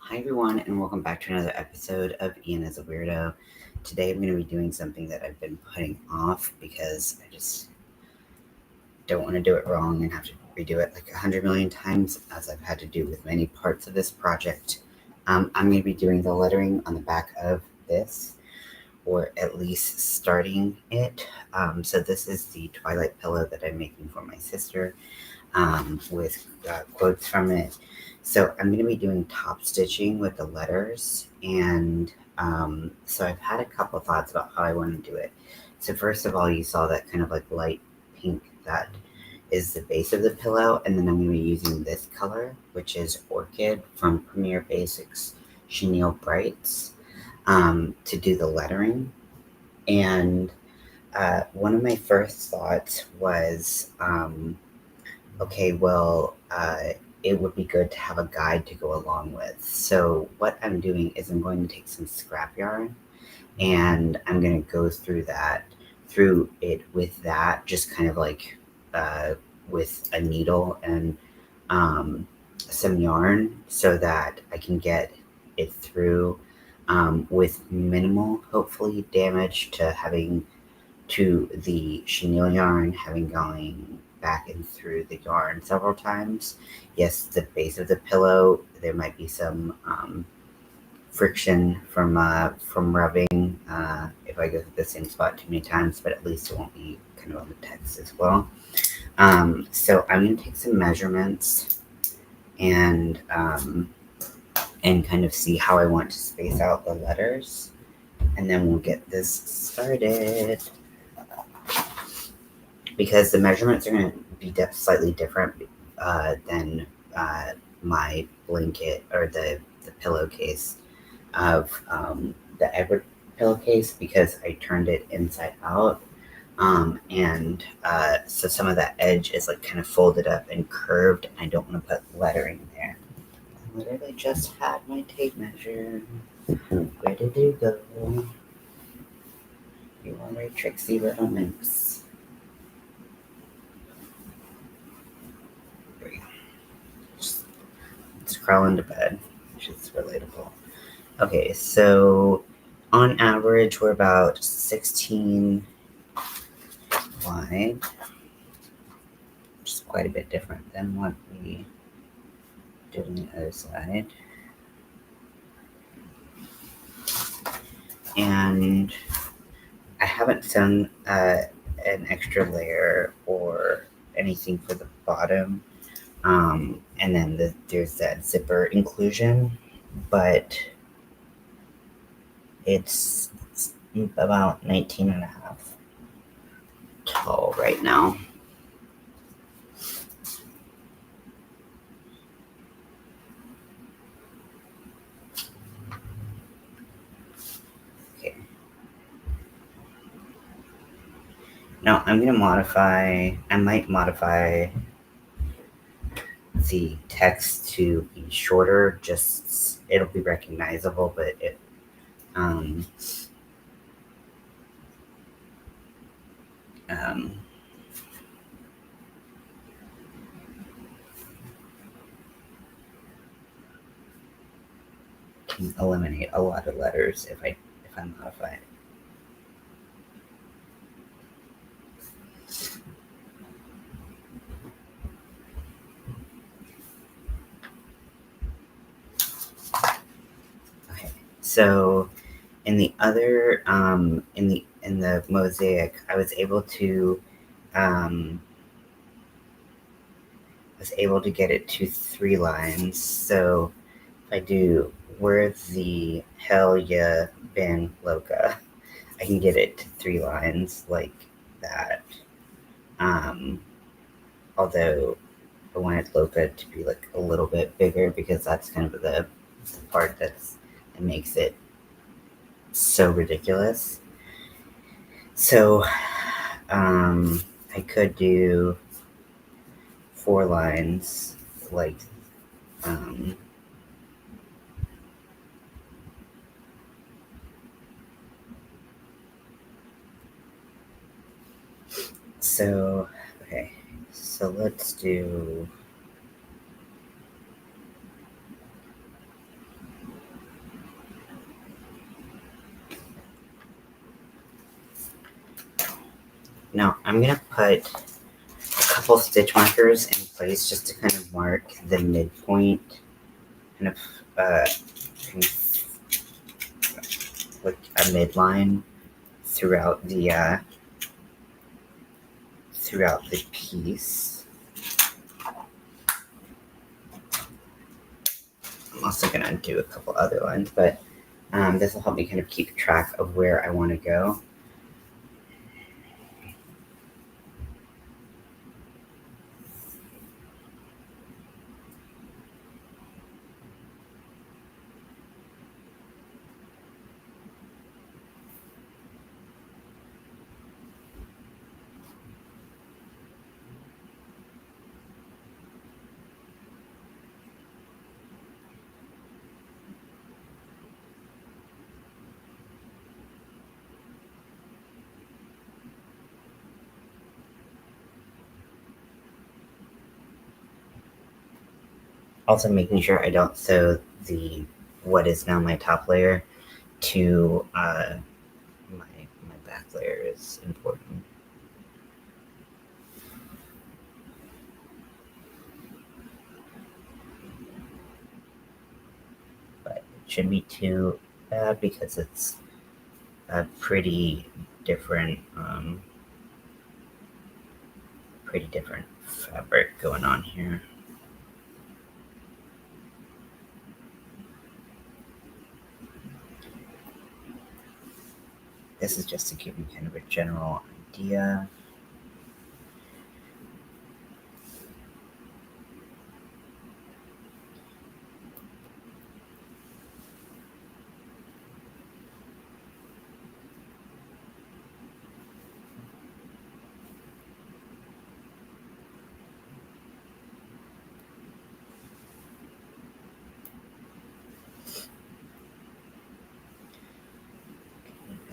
Hi everyone, and welcome back to another episode of Ian as a Weirdo. Today I'm going to be doing something that I've been putting off because I just don't want to do it wrong and have to redo it like 100 million times, as I've had to do with many parts of this project. I'm going to be doing the lettering on the back of this, or at least starting it. So this is the Twilight pillow that I'm making for my sister, with quotes from it. So I'm going to be doing top stitching with the letters, and so I've had a couple thoughts about how I want to do it. So first of all, you saw that kind of like light pink that is the base of the pillow, and then I'm going to be using this color, which is Orchid from Premier Basics Chenille Brights, to do the lettering. And one of my first thoughts was, okay, well, it would be good to have a guide to go along with. So what I'm doing is I'm going to take some scrap yarn, and I'm going to go through it with that, just kind of like with a needle and some yarn, so that I can get it through with minimal, hopefully, damage to the chenille yarn, having going back and through the yarn several times. Yes, the base of the pillow, there might be some friction from rubbing if I go to the same spot too many times, but at least it won't be kind of on the text as well. So I'm going to take some measurements and kind of see how I want to space out the letters, and then we'll get this started. Because the measurements are going to be slightly different than my blanket or the pillowcase of the Edward pillowcase, because I turned it inside out. And so some of that edge is like kind of folded up and curved, and I don't want to put lettering there. I literally just had my tape measure. Where did you go? You ornery tricksy little minx. There we go. Let's crawl into bed, which is relatable. Okay, so on average, we're about 16 wide, which is quite a bit different than what we did on the other side. And I haven't sewn an extra layer or anything for the bottom. And then there's that zipper inclusion, but it's about 19 and a half tall right now. Okay. Now I'm going to I might modify the text to be shorter, just it'll be recognizable, but it can eliminate a lot of letters if I modify it. Okay, so in the other in the mosaic, I was able to get it to 3 lines. So if I do "Where the hell ya been, Loca," I can get it to 3 lines like that. Although I wanted Loca to be like a little bit bigger, because that's kind of the part that makes it so ridiculous. So I could do 4 lines like so okay, so let's do Now I'm going to put a couple stitch markers in place just to kind of mark the midpoint, kind of like a midline throughout the piece. I'm also gonna do a couple other lines, but this will help me kind of keep track of where I want to go. Also making sure I don't sew the what is now my top layer to my back layer is important. But it shouldn't be too bad because it's a pretty different fabric going on here. This is just to give you kind of a general idea.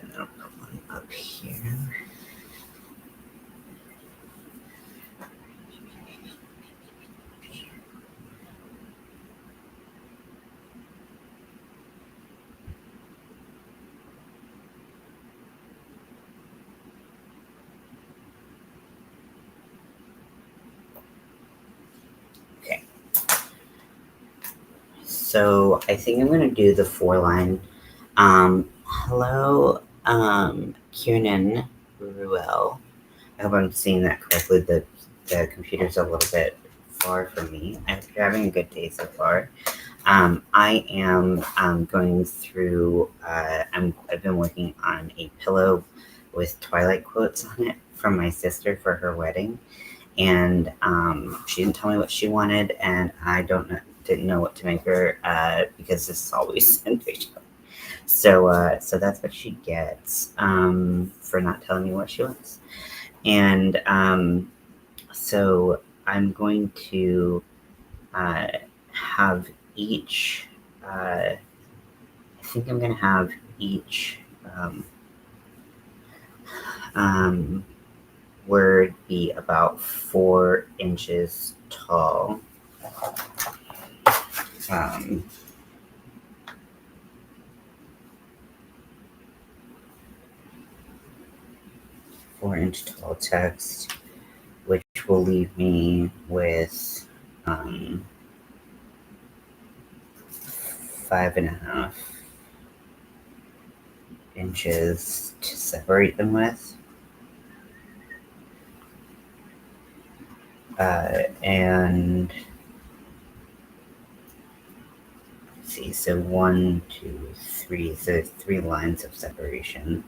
And I'll put one up here. Okay. So I think I'm gonna do the 4-line. Hello, Kiernan Ruel. I hope I'm saying that correctly. The computer's a little bit far from me. I hope you're having a good day so far. I am going through. I've been working on a pillow with Twilight quotes on it from my sister for her wedding, and she didn't tell me what she wanted, and I didn't know what to make her because this is always in picture. So that's what she gets for not telling me what she wants. And so I'm going to have each, I think I'm going to have each word be about 4 inches tall. 4-inch tall text, which will leave me with 5.5 inches to separate them with. And let's see, so 1, 2, 3, so 3 lines of separation.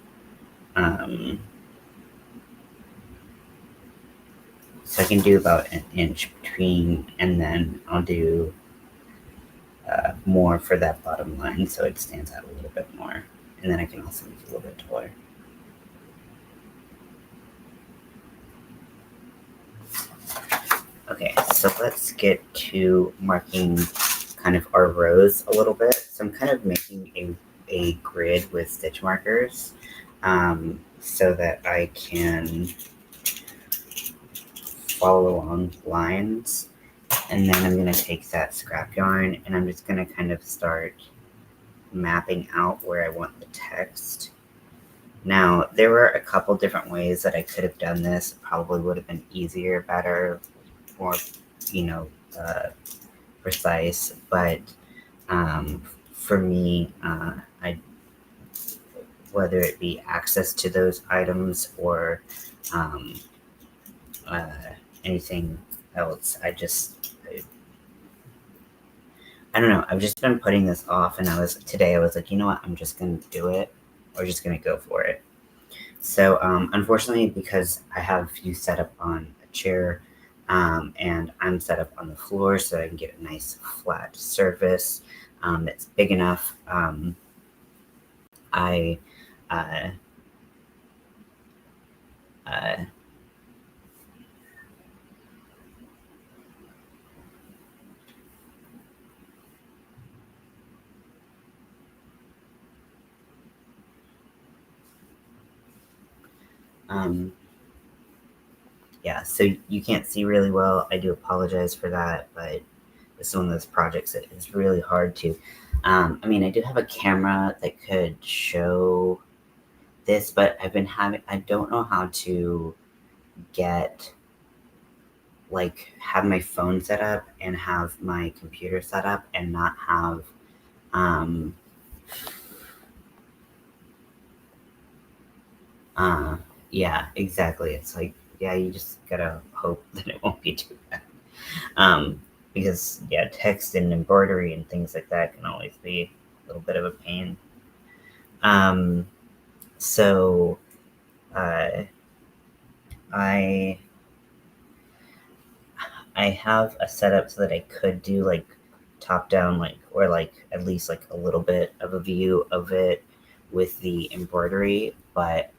So I can do about 1 inch between, and then I'll do more for that bottom line so it stands out a little bit more. And then I can also make it a little bit taller. Okay, so let's get to marking kind of our rows a little bit. So I'm kind of making a grid with stitch markers so that I can follow along lines. And then I'm going to take that scrap yarn and I'm just going to kind of start mapping out where I want the text. Now, there were a couple different ways that I could have done this. It probably would have been easier, better, more, you know, precise. But for me, I whether it be access to those items or um, uh, anything else, I don't know. I've just been putting this off, and today I was like, you know what? I'm just gonna do it, or just gonna go for it. So, unfortunately, because I have you set up on a chair, and I'm set up on the floor, so I can get a nice flat surface that's big enough. I uh, uh, um, yeah, so you can't see really well. I do apologize for that, but it's one of those projects that is really hard to. I mean, I do have a camera that could show this, but I don't know how to get, like, have my phone set up and have my computer set up and not have, um, yeah, exactly. It's like, yeah, you just gotta hope that it won't be too bad. Because, yeah, text and embroidery and things like that can always be a little bit of a pain. Um, so, uh, I I have a setup so that I could do like top down, like, or like at least like a little bit of a view of it with the embroidery, but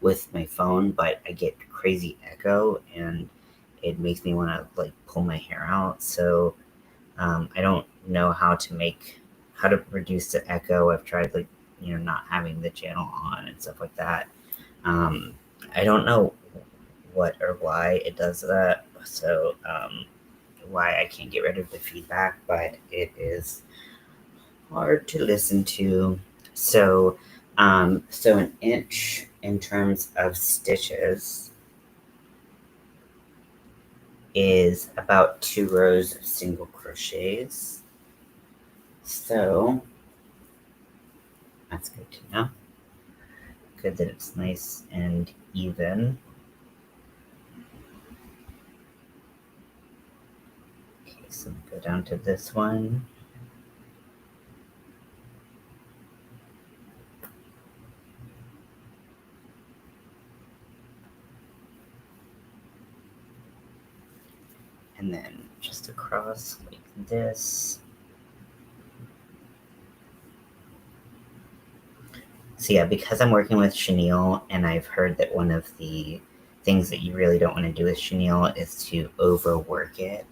with my phone. But I get crazy echo, and it makes me want to like pull my hair out. So I don't know how to reduce the echo. I've tried, like, not having the channel on and stuff like that. Um, I don't know what or why it does that. So why I can't get rid of the feedback, but it is hard to listen to. So so an inch in terms of stitches is about 2 rows of single crochets. So that's good to know. Good that it's nice and even. Okay, so go down to this one. And then just across like this. So yeah, because I'm working with chenille, and I've heard that one of the things that you really don't want to do with chenille is to overwork it.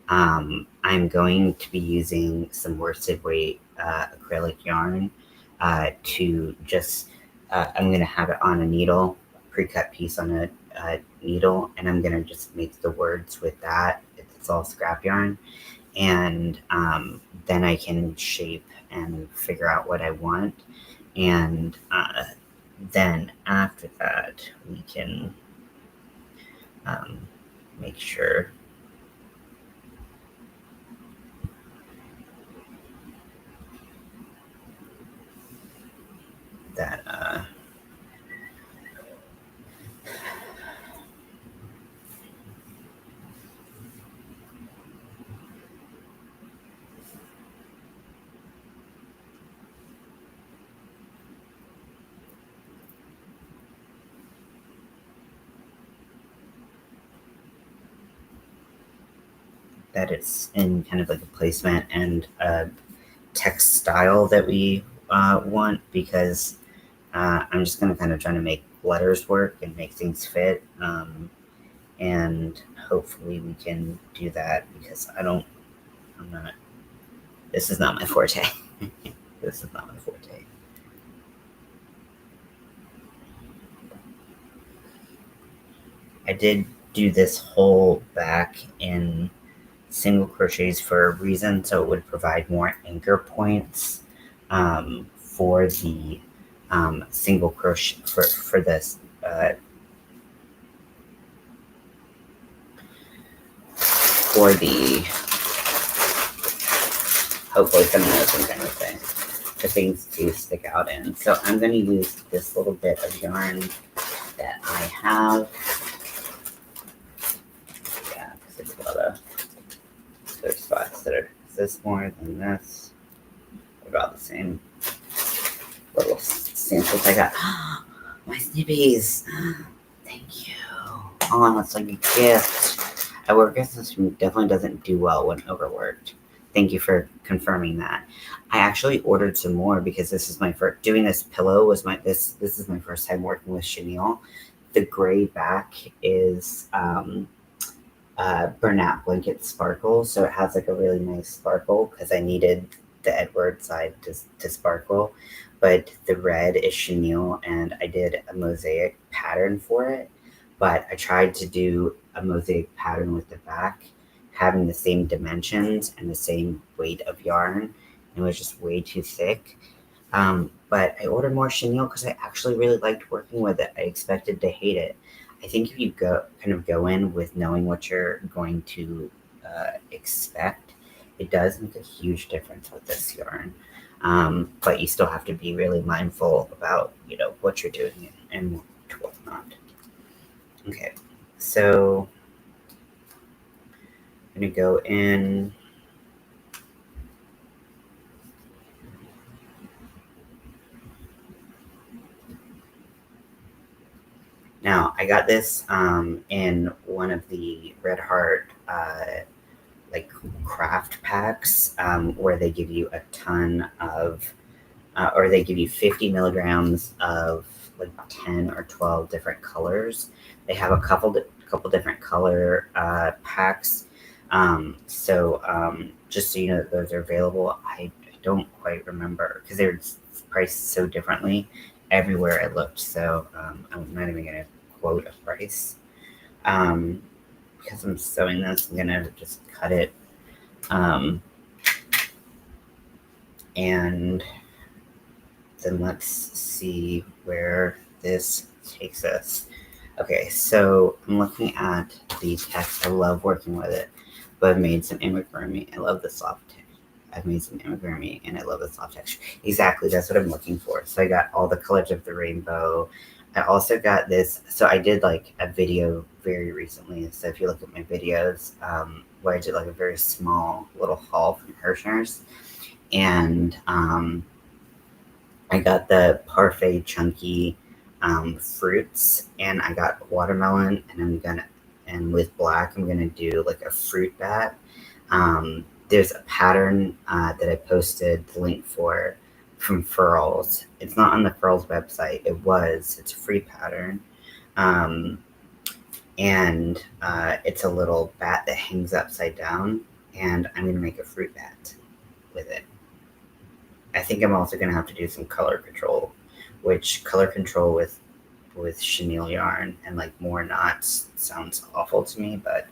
I'm going to be using some worsted weight acrylic yarn to just, I'm going to have it on a needle, pre-cut piece on a needle, and I'm going to just make the words with that. It's all scrap yarn. And then I can shape and figure out what I want. And then after that, we can make sure that that it's in kind of like a placement and a text style that we want, because I'm just going to kind of try to make letters work and make things fit. And hopefully we can do that, because this is not my forte. This is not my forte. I did do this whole back in single crochets for a reason, so it would provide more anchor points for the single crochet for this. For the, hopefully someone knows what I'm trying to say, the things to stick out in. So I'm going to use this little bit of yarn that I have. Yeah, because there's a lot of other spots that are, is this more than this? About the same little samples I got. My snippies! Thank you. Oh, that's like a gift. I guess this definitely doesn't do well when overworked. Thank you for confirming that. I actually ordered some more because this is my first, doing this pillow was my, this is my first time working with chenille. The gray back is burnout blanket sparkle, so it has like a really nice sparkle because I needed the Edward side to sparkle. But the red is chenille, and I did a mosaic pattern for it. But I tried to do a mosaic pattern with the back, having the same dimensions and the same weight of yarn. It was just way too thick. But I ordered more chenille because I actually really liked working with it. I expected to hate it. I think if you go in with knowing what you're going to expect, it does make a huge difference with this yarn. But you still have to be really mindful about what you're doing and what not. Okay, so I'm gonna go in. Now I got this in one of the Red Heart like craft packs where they give you a ton of, or they give you 50 milligrams of like 10 or 12 different colors. They have a couple different color packs. Just so you know that those are available, I don't quite remember because they're priced so differently everywhere I looked. So I'm not even going to quote a price. Because I'm sewing this, I'm going to just cut it. And then let's see where this takes us. Okay, so I'm looking at the text. I love working with it, but I've made some amigurumi. I love the soft texture. I've made some amigurumi, and I love the soft texture. Exactly, that's what I'm looking for. So I got all the colors of the rainbow. I also got this. So I did like a video very recently. So if you look at my videos, where I did like a very small little haul from Hirschner's, and I got the parfait chunky fruits, and I got watermelon, and with black, I'm gonna do like a fruit bat. There's a pattern that I posted the link for from Furls. It's not on the Furls website. It's a free pattern. And it's a little bat that hangs upside down, and I'm gonna make a fruit bat with it. I think I'm also going to have to do some color control, which color control with chenille yarn and like more knots sounds awful to me, but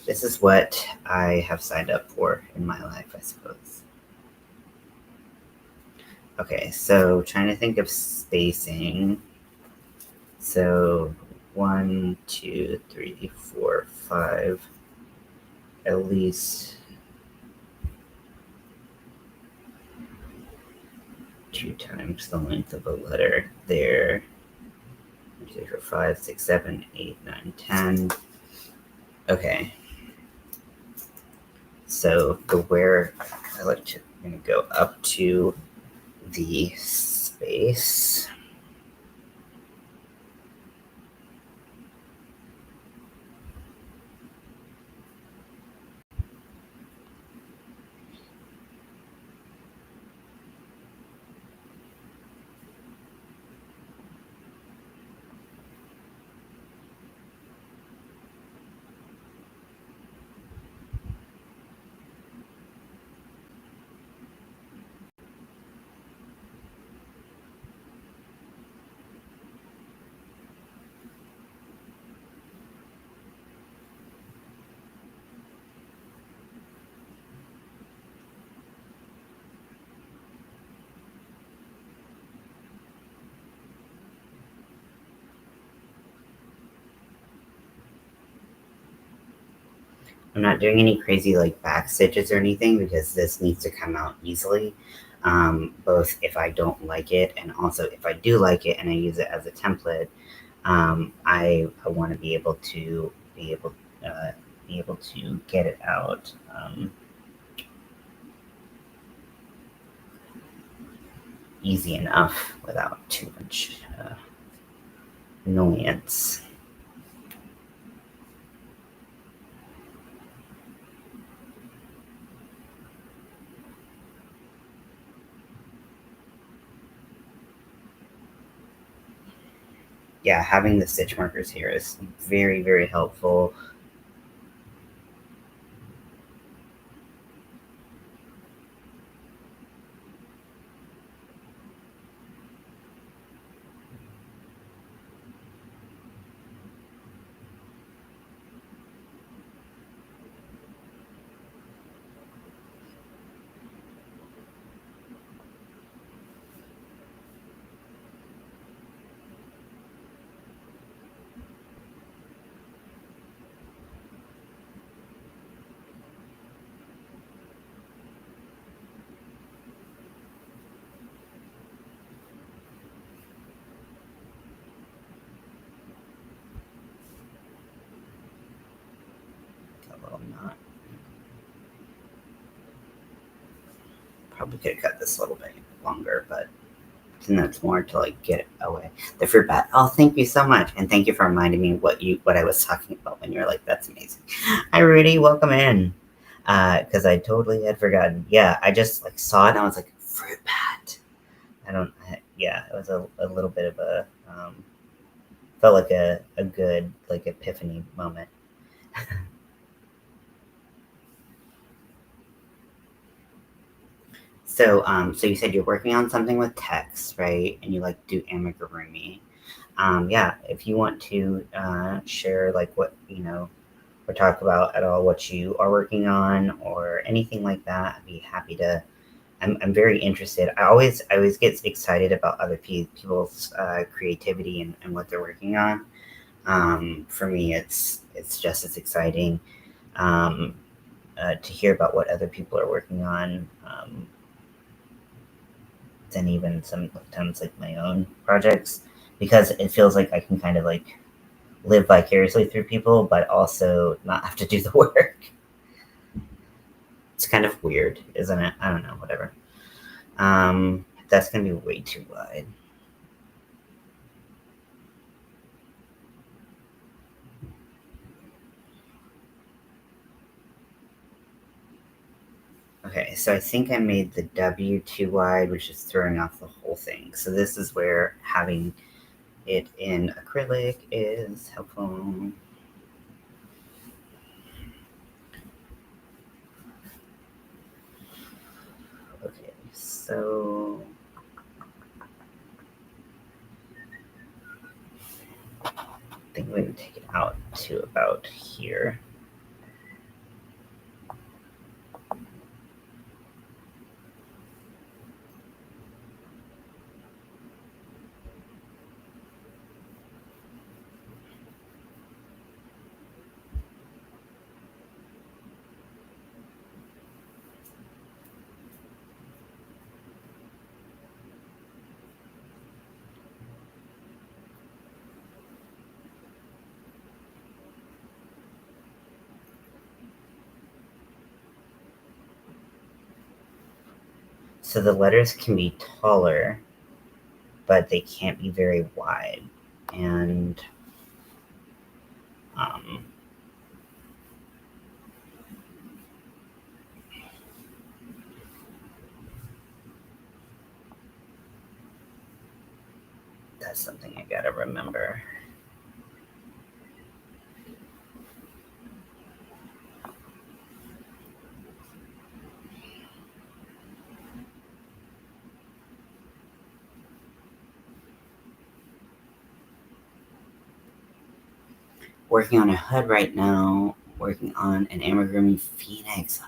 this is what I have signed up for in my life, I suppose. Okay, so trying to think of spacing. So 1, 2, 3, 4, 5, at least 2 times the length of a letter there. 1, 2, 3, 4, 5, 6, 7, 8, 9, 10. Okay. So where I like to, I'm going to go up to the space. I'm not doing any crazy like back stitches or anything because this needs to come out easily. Both if I don't like it and also if I do like it and I use it as a template, I want to be able to get it out easy enough without too much annoyance. Yeah, having the stitch markers here is very, very helpful. A little knot. Probably could have cut this a little bit longer, but and that's more to like get away the fruit bat. Oh, thank you so much, and thank you for reminding me what I was talking about when you were like, "That's amazing." Hi, Rudy, welcome in. Because I totally had forgotten. Yeah, I just like saw it and I was like, fruit bat. Yeah, it was a little bit of a felt like a good like epiphany moment. So you said you're working on something with text, right? And you like do amigurumi. Yeah, if you want to share like what or talk about at all what you are working on or anything like that, I'd be happy to. I'm very interested. I always get excited about other people's creativity and what they're working on. For me, it's just as exciting um, to hear about what other people are working on. Than even sometimes like my own projects because it feels like I can kind of like live vicariously through people, but also not have to do the work. It's kind of weird, isn't it? I don't know, whatever. That's gonna be way too wide. Okay, so I think I made the W too wide, which is throwing off the whole thing. So this is where having it in acrylic is helpful. Okay, so I think I'm going to take it out to about here. So the letters can be taller, but they can't be very wide. And um, that's something I gotta remember. Working on a hood right now, working on an amigurumi phoenix.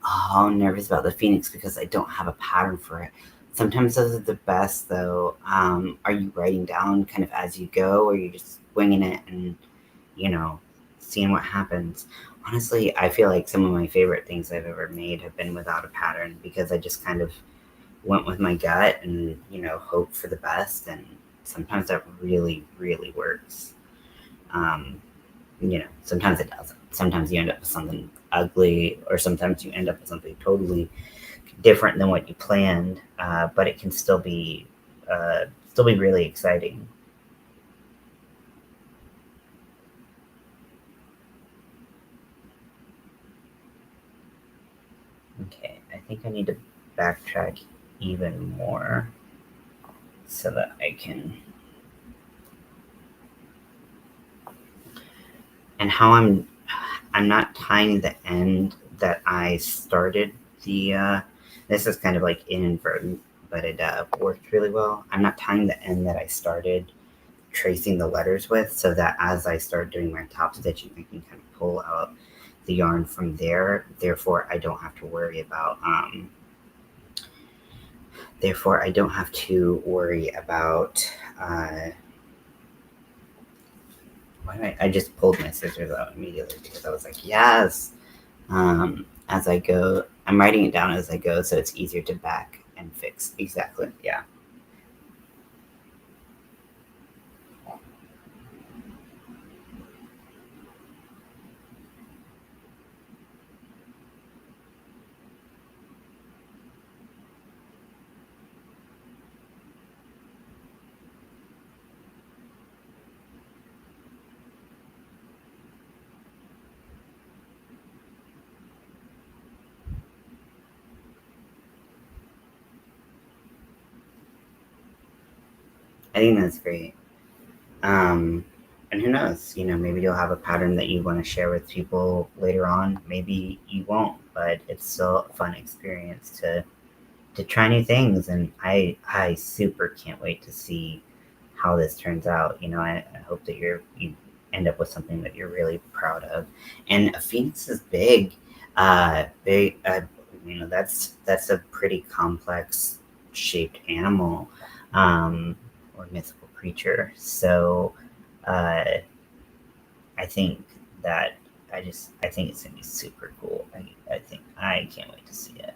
Oh, I'm nervous about the phoenix because I don't have a pattern for it. Sometimes those are the best though. Are you writing down kind of as you go or are you just winging it and, you know, seeing what happens? honestly, I feel like some of my favorite things I've ever made have been without a pattern because I just kind of went with my gut and, hope for the best. And sometimes that really, really works. Sometimes it doesn't. Sometimes you end up with something ugly, or sometimes you end up with something totally different than what you planned. But it can still be really exciting. Okay, I think I need to backtrack even more so that I can. And how I'm not tying the end that I started the. This is kind of like inadvertent, but it worked really well. I'm not tying the end that I started tracing the letters with, so that as I start doing my top stitching, I can kind of pull out the yarn from there. Therefore, I don't have to worry about. Therefore, I don't have to worry about. I just pulled my scissors out immediately because I was like, yes. As I go, I'm writing it down as I go, so it's easier to back and fix. Exactly. Yeah. I think that's great. And who knows? Maybe you'll have a pattern that you want to share with people later on. Maybe you won't, but it's still a fun experience to try new things. And I super can't wait to see how this turns out. I hope that you end up with something that you're really proud of. And a phoenix is big. Big. That's a pretty complex shaped animal, or mythical creature. So uh, I think that I think it's gonna be super cool. I think I can't wait to see it.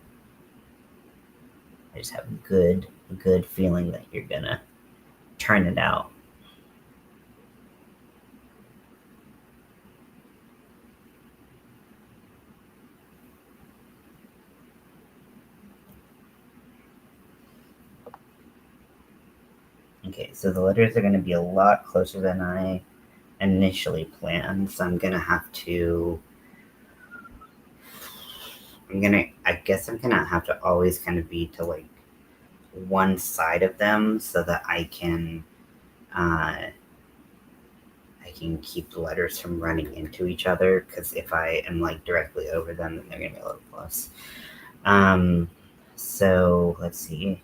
I just have a good feeling that you're gonna turn it out. Okay, so the letters are gonna be a lot closer than I initially planned, so I'm gonna have to. I guess I'm gonna have to always kind of be to like one side of them so that uh, I can keep the letters from running into each other. Because if I am like directly over them, then they're gonna be a little close. Um, so let's see.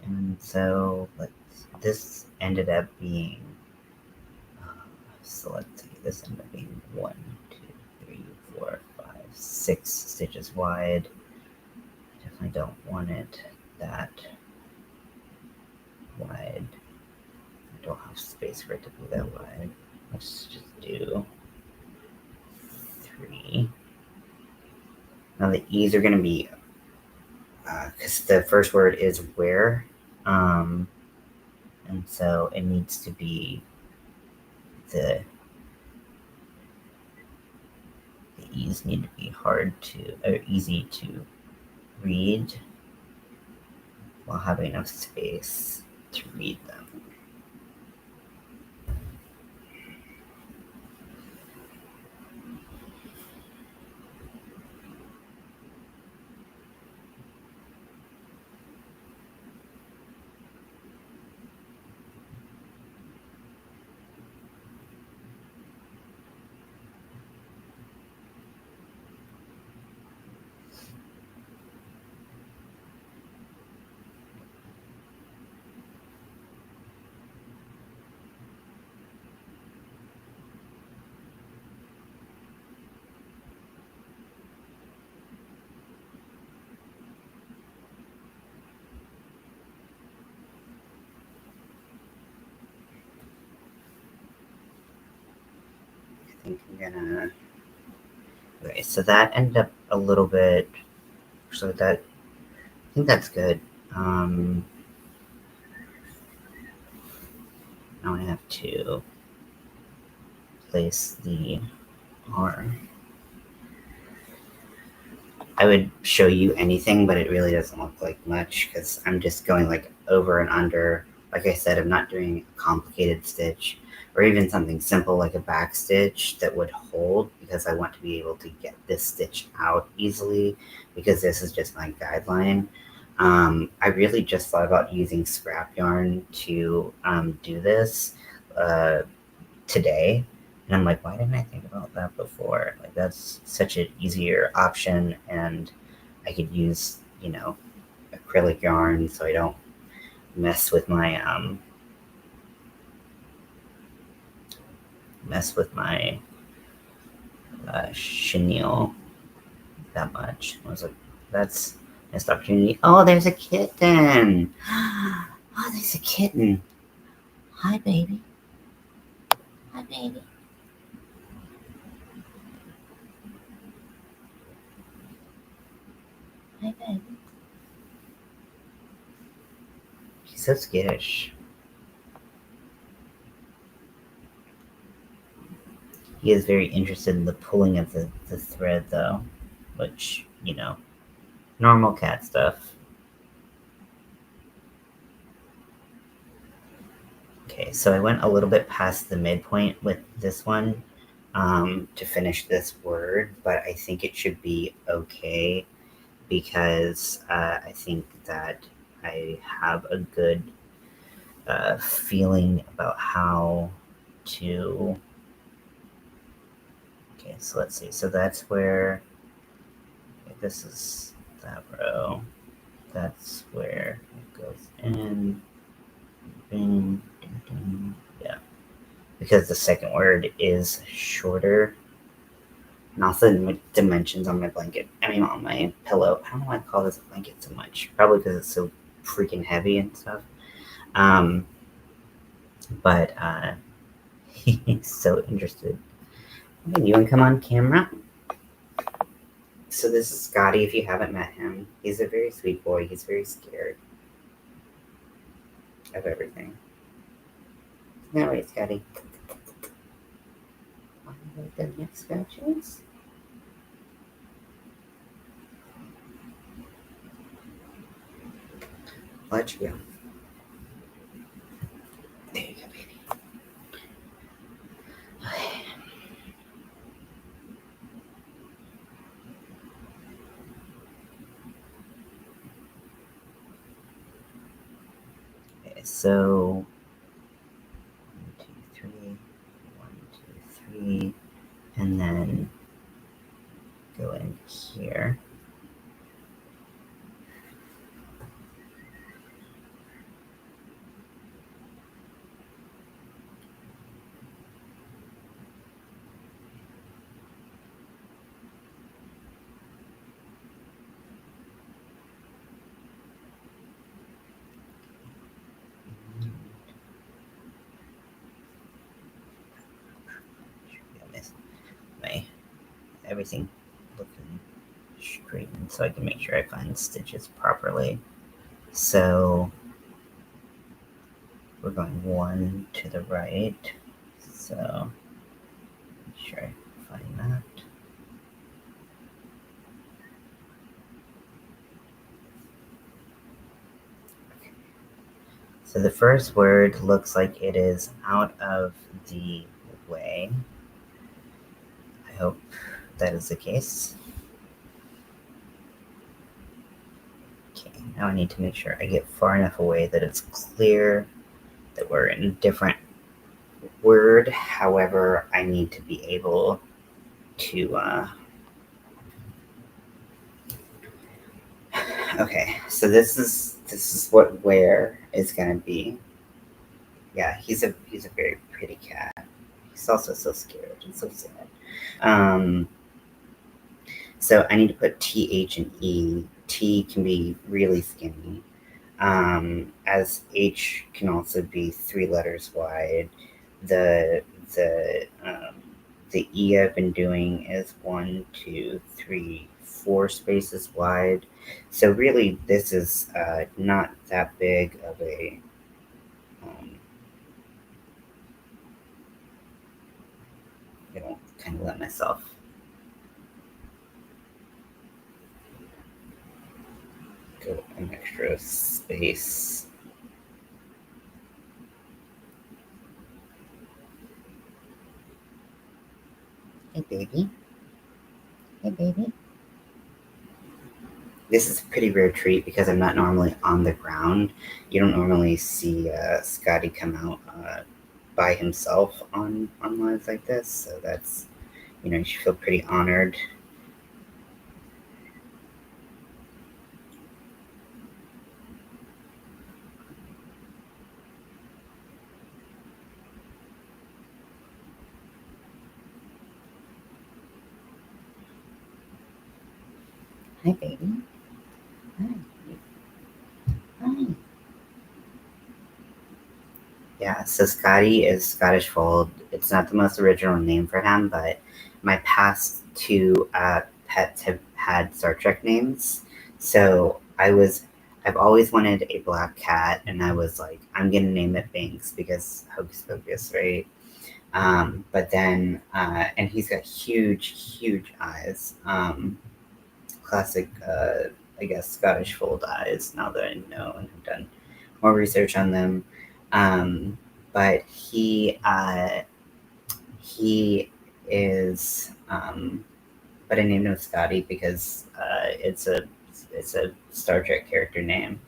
And so this ended up being. So let's see. This ended up being 1, 2, 3, 4, 5, 6 stitches wide. I definitely don't want it that wide. I don't have space for it to be that wide. Let's just do 3. Now the E's are going to be, because the first word is where, and so it needs to be the E's need to be easy to read while having enough space to read them. think I'm gonna... Okay, so that ended up a little bit... So that... I think that's good. Now I have to place the R. I would show you anything, but it really doesn't look like much because I'm just going like over and under. Like I said, I'm not doing a complicated stitch or even something simple like a back stitch that would hold, because I want to be able to get this stitch out easily, because this is just my guideline. I really just thought about using scrap yarn to do this today. And I'm like, why didn't I think about that before? Like, that's such an easier option, and I could use, you know, acrylic yarn so I don't mess with my chenille that much. I was like, that's a missed opportunity. Oh, there's a kitten. Oh, there's a kitten. Hi, baby. Hi, baby. Hi, baby. He's so skittish. He is very interested in the pulling of the thread, though, which, you know, normal cat stuff. Okay, so I went a little bit past the midpoint with this one to finish this word, but I think it should be okay, because I think that I have a good feeling about how to... Okay, so let's see. So that's where... Okay, this is that row. That's where it goes in. Boom, ding, ding. Yeah. Because the second word is shorter. And also the dimensions on my blanket, I mean on my pillow. I don't know why I call this a blanket so much. Probably because it's so freaking heavy and stuff. But he's so interested. Okay, you want to come on camera? So this is Scotty, if you haven't met him. He's a very sweet boy. He's very scared of everything. No, wait, Scotty. What the next scratches? Let you go. There you go, baby. Okay. Okay, so 1, 2, 3, 1, 2, 3, and then go in here. My everything looking straightened so I can make sure I find stitches properly. So we're going 1 to the right, so make sure I find that. Okay. So the first word looks like it is out of the way. I hope that is the case. Okay, now I need to make sure I get far enough away that it's clear that we're in a different word. However, I need to be able to okay, so this is what where is gonna be. Yeah, he's a very pretty cat. He's also so scared and so sad. So I need to put T, H, and E. T can be really skinny, as H can also be 3 letters wide. The the E I've been doing is 1, 2, 3, 4 spaces wide. So really, this is not that big of a kind of let myself go an extra space. Hey, baby. Hey, baby. This is a pretty rare treat because I'm not normally on the ground. You don't normally see Scotty come out by himself on lives like this, so that's, you should feel pretty honored. Hi, baby. Hi. Hi. Yeah, so Scotty is Scottish Fold. It's not the most original name for him, but my past two pets have had Star Trek names. So I've always wanted a black cat, and I was like, I'm gonna name it Binks because Hocus Pocus, right? But then, and he's got huge eyes. Classic, I guess, Scottish Fold eyes, now that I know and have done more research on them. But he is, but I named him Scotty because it's a Star Trek character name.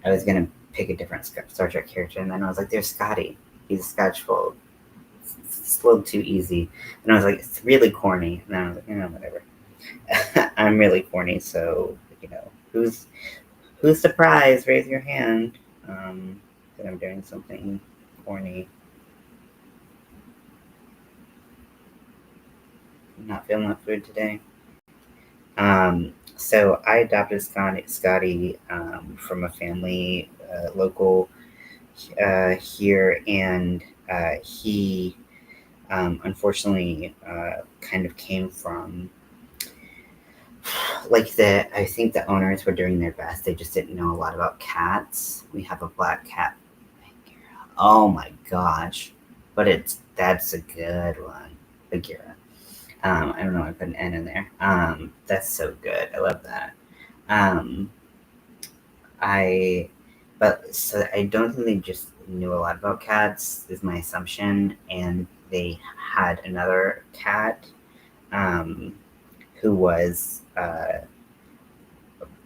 I was gonna pick a different Star Trek character, and then I was like, "There's Scotty. He's a Scotch Fold. It's a little too easy." And I was like, "It's really corny." And then I was like, whatever. I'm really corny, so who's surprised? Raise your hand. That I'm doing something corny. I'm not feeling that food today. So I adopted Scotty from a family local here, and he unfortunately kind of came from I think the owners were doing their best. They just didn't know a lot about cats. We have a black cat. Oh my gosh. But that's a good one. Bagheera. I don't know, I put an N in there. That's so good. I love that. Um, I, but so I don't think they just knew a lot about cats, is my assumption. And they had another cat um, who was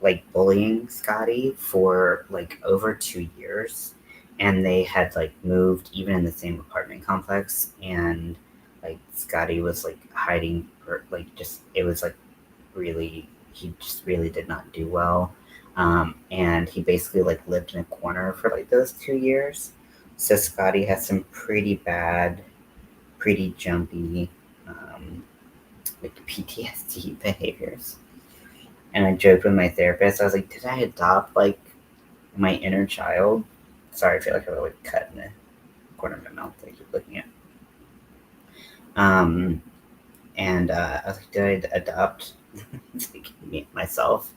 like bullying Scotty for like over 2 years. And they had like moved even in the same apartment complex. And like Scotty was like hiding, or like just, it was like really, he just really did not do well. And he basically like lived in a corner for like those 2 years. So Scotty has some pretty bad, pretty jumpy, like PTSD behaviors. And I joked with my therapist. I was like, "Did I adopt like my inner child?" Sorry, I feel like I have a like cut in the corner of my mouth that I keep looking at. Um, and I was like, "Did I adopt like, myself?"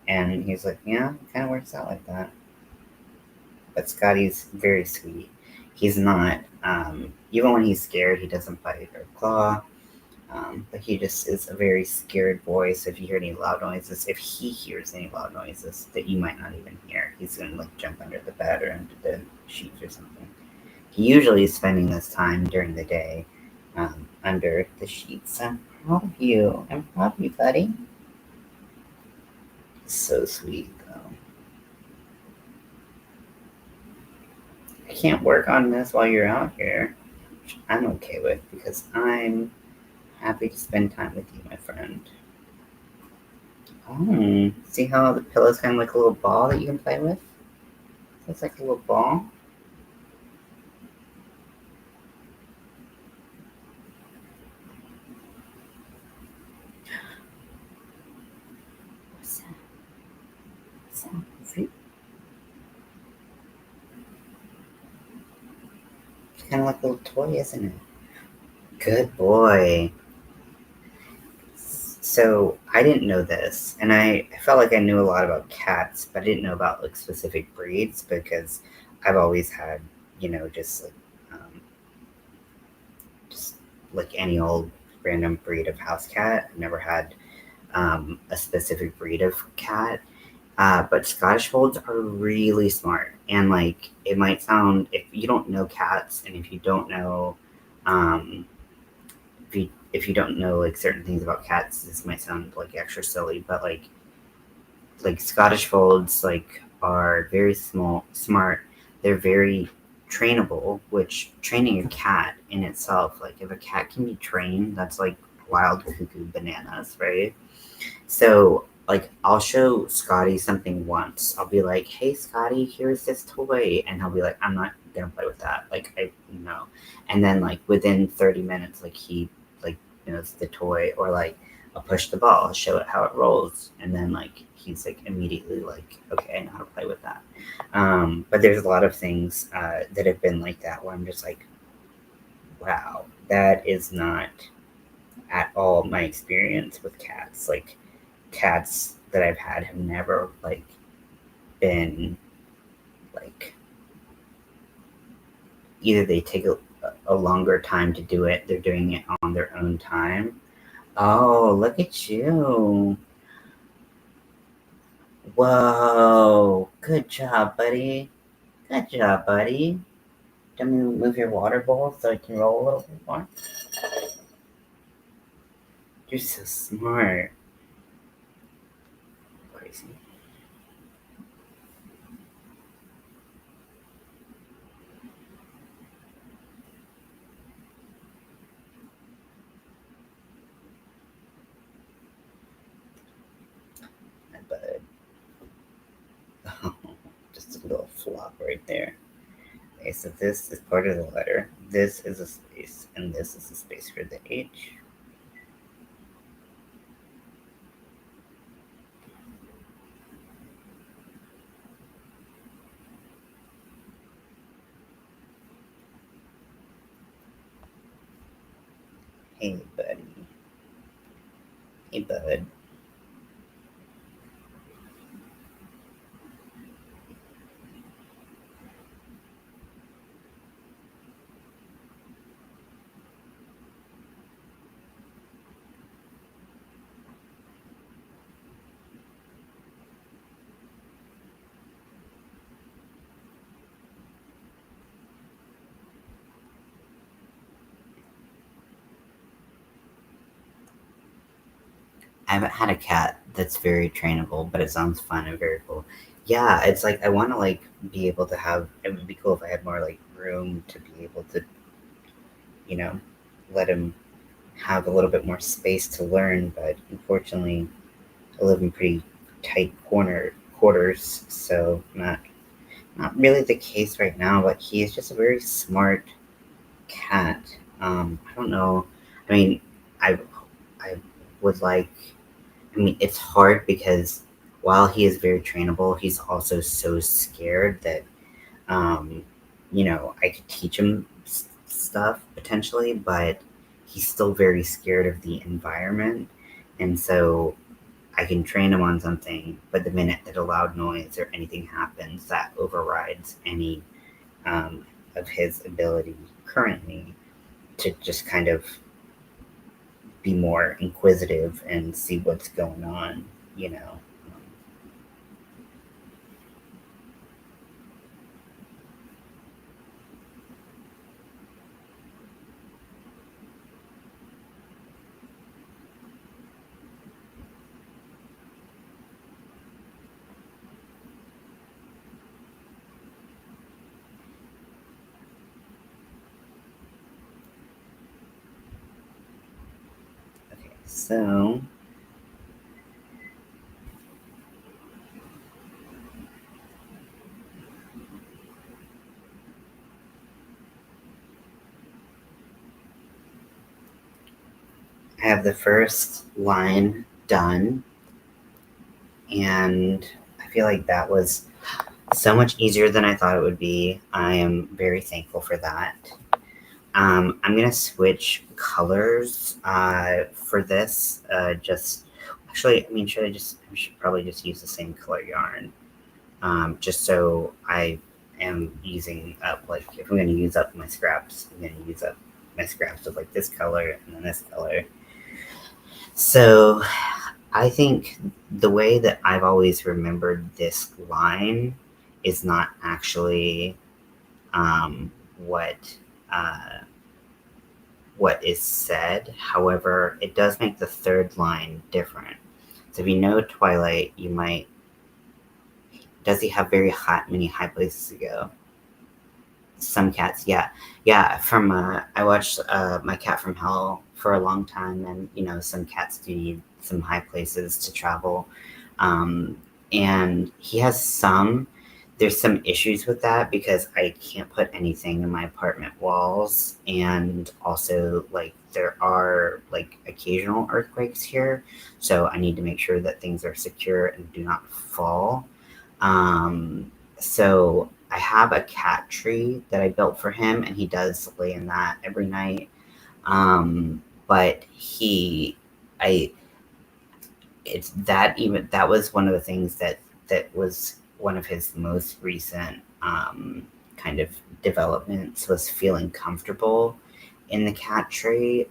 And he's like, "Yeah, it kind of works out like that." But Scotty's very sweet. He's not, even when he's scared, he doesn't bite or claw. But he just is a very scared boy. So if you hear any loud noises, if he hears any loud noises that you might not even hear, he's gonna like jump under the bed or under the sheets or something. He usually is spending this time during the day under the sheets. I'm proud of you. I'm proud of you, buddy. So sweet, though. I can't work on this while you're out here, which I'm okay with because I'm happy to spend time with you, my friend. Oh, see how the pillow's kind of like a little ball that you can play with? So it's like a little ball. What's that? What's that? It's kind of like a little toy, isn't it? Good boy. So I didn't know this, and I felt like I knew a lot about cats, but I didn't know about like specific breeds because I've always had, um, just like any old random breed of house cat. I've never had a specific breed of cat. But Scottish Folds are really smart, and like it might sound, if you don't know cats, and if you don't know, um, if you don't know like certain things about cats, this might sound like extra silly, but like Scottish Folds like are very smart. They're very trainable, which training a cat in itself, like if a cat can be trained, that's like wild cuckoo bananas, right? So, like, I'll show Scotty something once. I'll be like, "Hey, Scotty, here's this toy," and he'll be like, "I'm not gonna play with that." Like, I no. And then, like, within 30 minutes, like he like knows the toy, or like I'll push the ball, I'll show it how it rolls, and then like he's like immediately like, "Okay, I know how to play with that." But there's a lot of things that have been like that where I'm just like, "Wow, that is not at all my experience with cats." Like cats that I've had have never like been like either they take a longer time to do it, they're doing it on their own time. Oh, look at you. Whoa. Good job, buddy. Good job, buddy. Let me move your water bowl so I can roll a little bit more. You're so smart. Crazy. My bud. Oh, just a little flop right there. Okay, so this is part of the letter. This is a space, and this is a space for the H. Hey, buddy. Hey, bud. I haven't had a cat that's very trainable, but it sounds fun and very cool. Yeah, it's like I want to like be able to have. It would be cool if I had more like room to be able to, you know, let him have a little bit more space to learn. But unfortunately, I live in pretty tight quarters, so not really the case right now. But he is just a very smart cat. I don't know. I mean, I I would like. I mean, it's hard because while he is very trainable, he's also so scared that um, I could teach him stuff potentially, but he's still very scared of the environment, and so I can train him on something, but the minute that a loud noise or anything happens, that overrides any of his ability currently to just kind of be more inquisitive and see what's going on, you know. Okay, so I have the first line done, and I feel like that was so much easier than I thought it would be. I am very thankful for that. I'm going to switch colors for this. Actually, I mean, I should probably just use the same color yarn. Just so I am using up, like, if I'm going to use up my scraps, I'm going to use up my scraps of like this color and then this color. So I think the way that I've always remembered this line is not actually what is said. However, it does make the third line different. So if you know Twilight, you might. Does he have many high places to go? Some cats, yeah. From I watched My Cat from Hell for a long time, and some cats do need some high places to travel, and he has some. There's some issues with that because I can't put anything in my apartment walls, and also like there are like occasional earthquakes here, so I need to make sure that things are secure and do not fall. So I have a cat tree that I built for him, and he does lay in that every night. But I, that was one of the things that was one of his most recent kind of developments, was feeling comfortable in the cat tree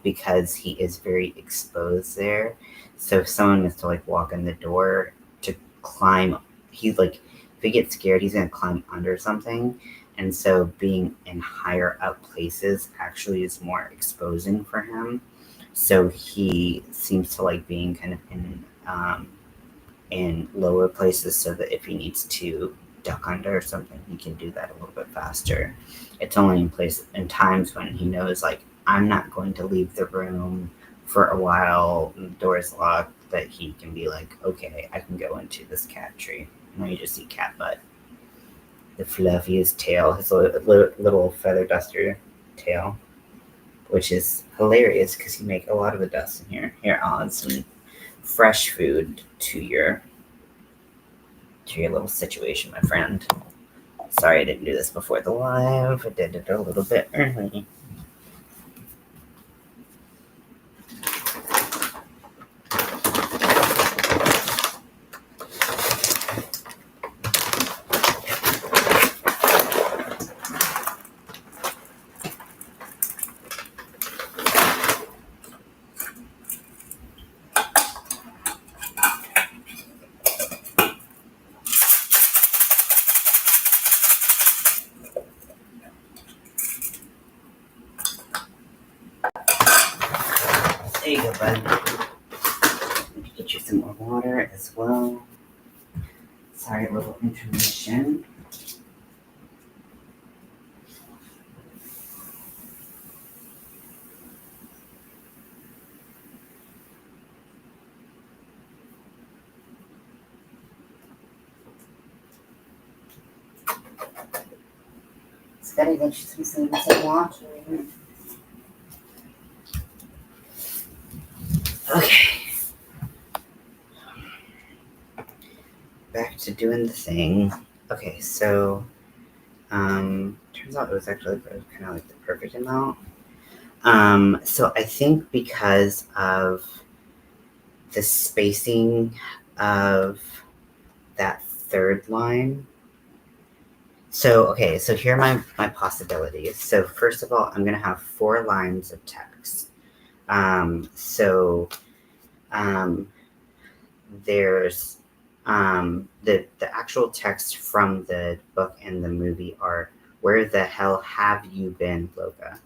because he is very exposed there. So if someone is to like walk in the door to climb, he's like, if he gets scared, he's gonna climb under something. And so being in higher up places actually is more exposing for him. So he seems to like being kind of in lower places, so that if he needs to duck under or something, he can do that a little bit faster. It's only in times when he knows, like, I'm not going to leave the room for a while, and the door is locked, that he can be like, okay, I can go into this cat tree. And then you just see cat butt. The fluffiest tail, his little feather duster tail, which is hilarious because you make a lot of the dust in here. Here, I'll add some fresh food to your little situation, my friend. Sorry I didn't do this before the live. I did it a little bit early. There you go, bud. Let me get you some more water as well. Sorry, a little intermission. It's gotta get you some water. Okay. Back to doing the thing. Okay, so turns out it was actually kind of like the perfect amount. So I think because of the spacing of that third line. So here are my possibilities. So first of all, I'm gonna have 4 lines of text. There's the actual text from the book and the movie are, "Where the hell have you been, Loca?"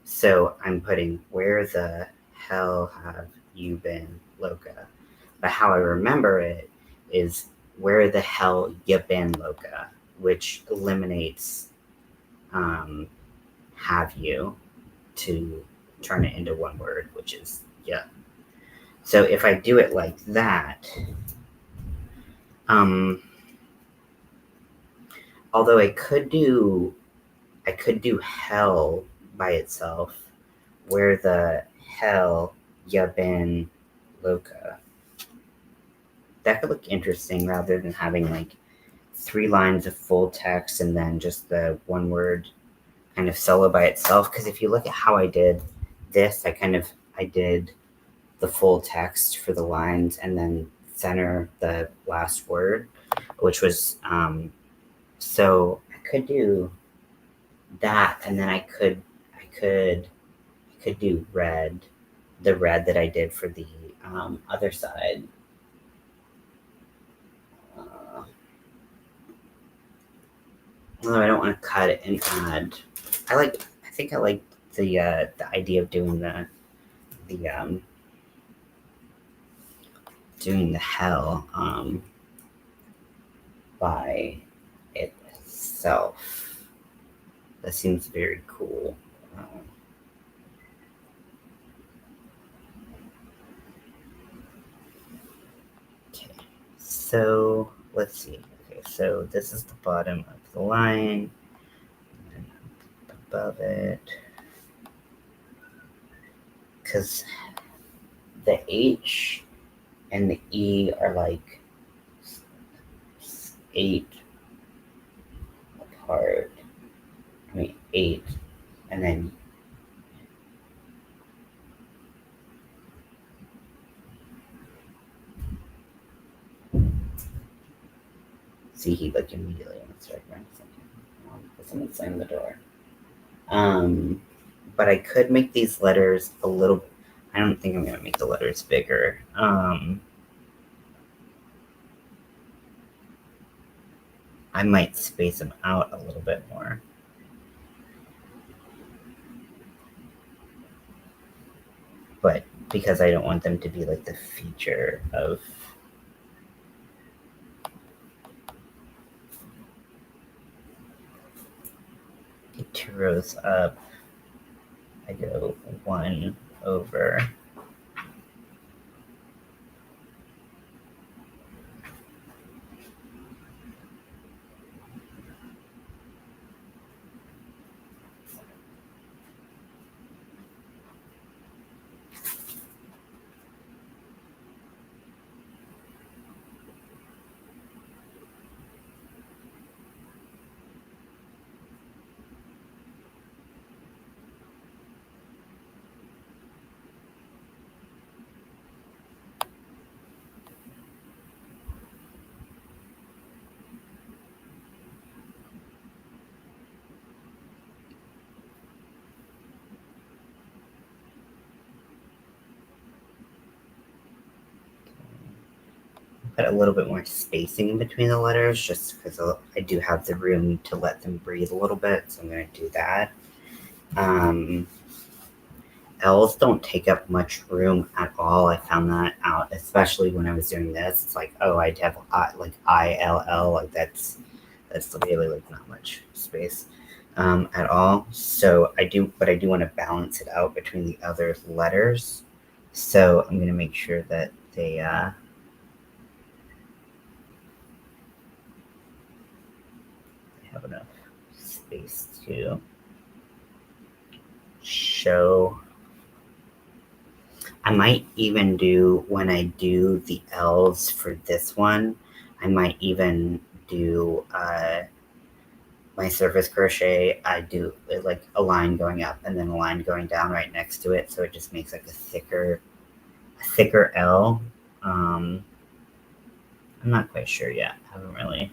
So I'm putting, "Where the hell have you been, Loca?" But how I remember it is, "Where the hell you been, Loca?" which eliminates "have you" to turn it into one word, which is "yeah." So if I do it like that, although I could do hell by itself, "Where the hell ya been, Loca?" That could look interesting rather than having like 3 lines of full text and then just the one word kind of solo by itself, because if you look at how I did this, I did the full text for the lines and then center the last word, which was so I could do that, and then I could do red, the red that I did for the other side. Although I don't want to cut it and add. I think I like the idea of doing the doing the hell by itself. That seems very cool. Okay, so let's see. Okay, so this is the bottom of the line, and above it, because the H and the E are like 8 apart. I mean 8, and then see, he like immediately wants to run something. Someone slammed the door. But I could make these letters a little. I don't think I'm gonna make the letters bigger. I might space them out a little bit more. But because I don't want them to be like the feature of it, 2 rows up, I go 1 over. Put a little bit more spacing in between the letters, just because I do have the room to let them breathe a little bit, so I'm going to do that. L's don't take up much room at all. I found that out, especially when I was doing this. It's like, oh, I'd have like ILL, like that's really like not much space at all. So I do want to balance it out between the other letters. So I'm going to make sure that they have enough space to show. I might even do, when I do the L's for this one, I might even do my surface crochet. I do like a line going up and then a line going down right next to it, so it just makes like a thicker L. I'm not quite sure yet. I haven't really.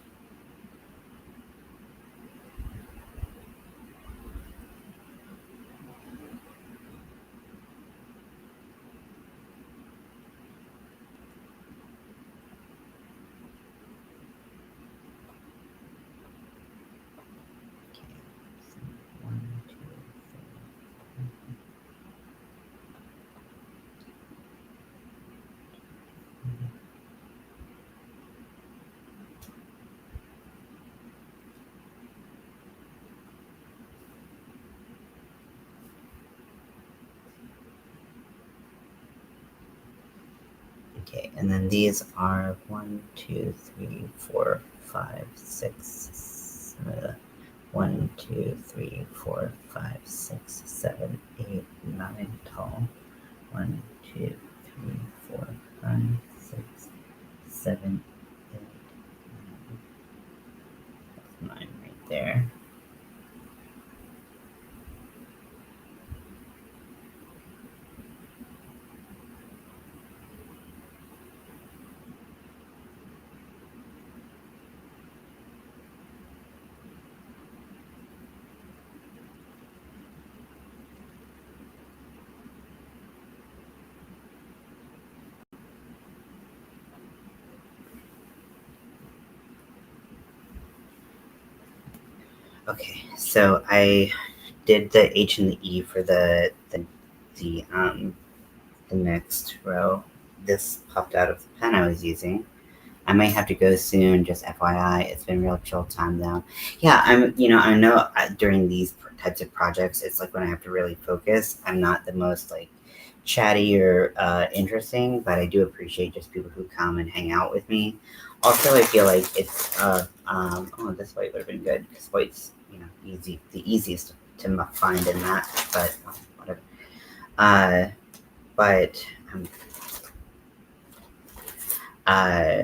Okay, and then these are 1, 2, 3, 4, 5, 6. 1, 2, 3, 4, 5, 6, 7, 8, 9 tall. 1, 2, 3, 4, 5, 6, 7, 8, 9. That's 9 right there. Okay, so I did the H and the E for the next row. This popped out of the pen I was using. I might have to go soon, just FYI. It's been real chill time though. Yeah, I know during these types of projects, it's like when I have to really focus. I'm not the most like chatty or interesting, but I do appreciate just people who come and hang out with me. Also, I feel like it's oh, this white would have been good because white's the easiest to find in that, but whatever. Uh, but uh,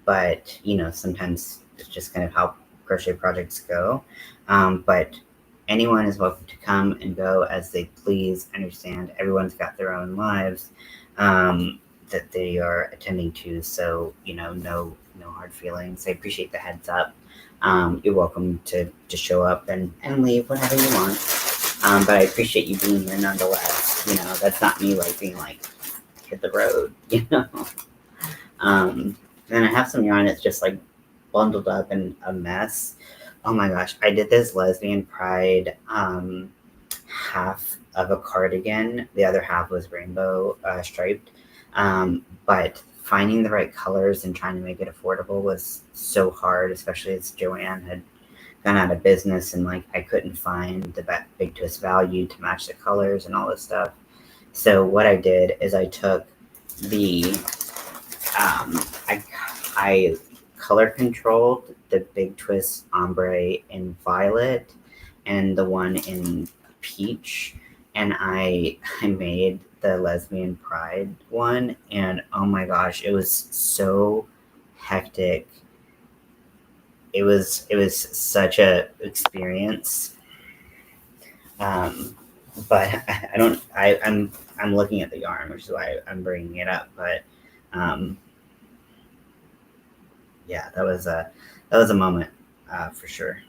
but sometimes it's just kind of how crochet projects go. But anyone is welcome to come and go as they please. Understand everyone's got their own lives that they are attending to, so no hard feelings. I appreciate the heads up. You're welcome to show up and leave whenever you want. But I appreciate you being here nonetheless. That's not me like being like hit the road. And I have some yarn that's just like bundled up in a mess. Oh my gosh, I did this lesbian pride half of a cardigan. The other half was rainbow striped. But finding the right colors and trying to make it affordable was so hard, especially as Joanne had gone out of business and like I couldn't find the big twist value to match the colors and all this stuff. So what I did is I took the I color controlled the Big Twist ombre in violet and the one in peach, and I made the lesbian pride one, and oh my gosh, it was so hectic. It was such a experience. But I'm looking at the yarn, which is why I'm bringing it up. But yeah, that was a moment for sure.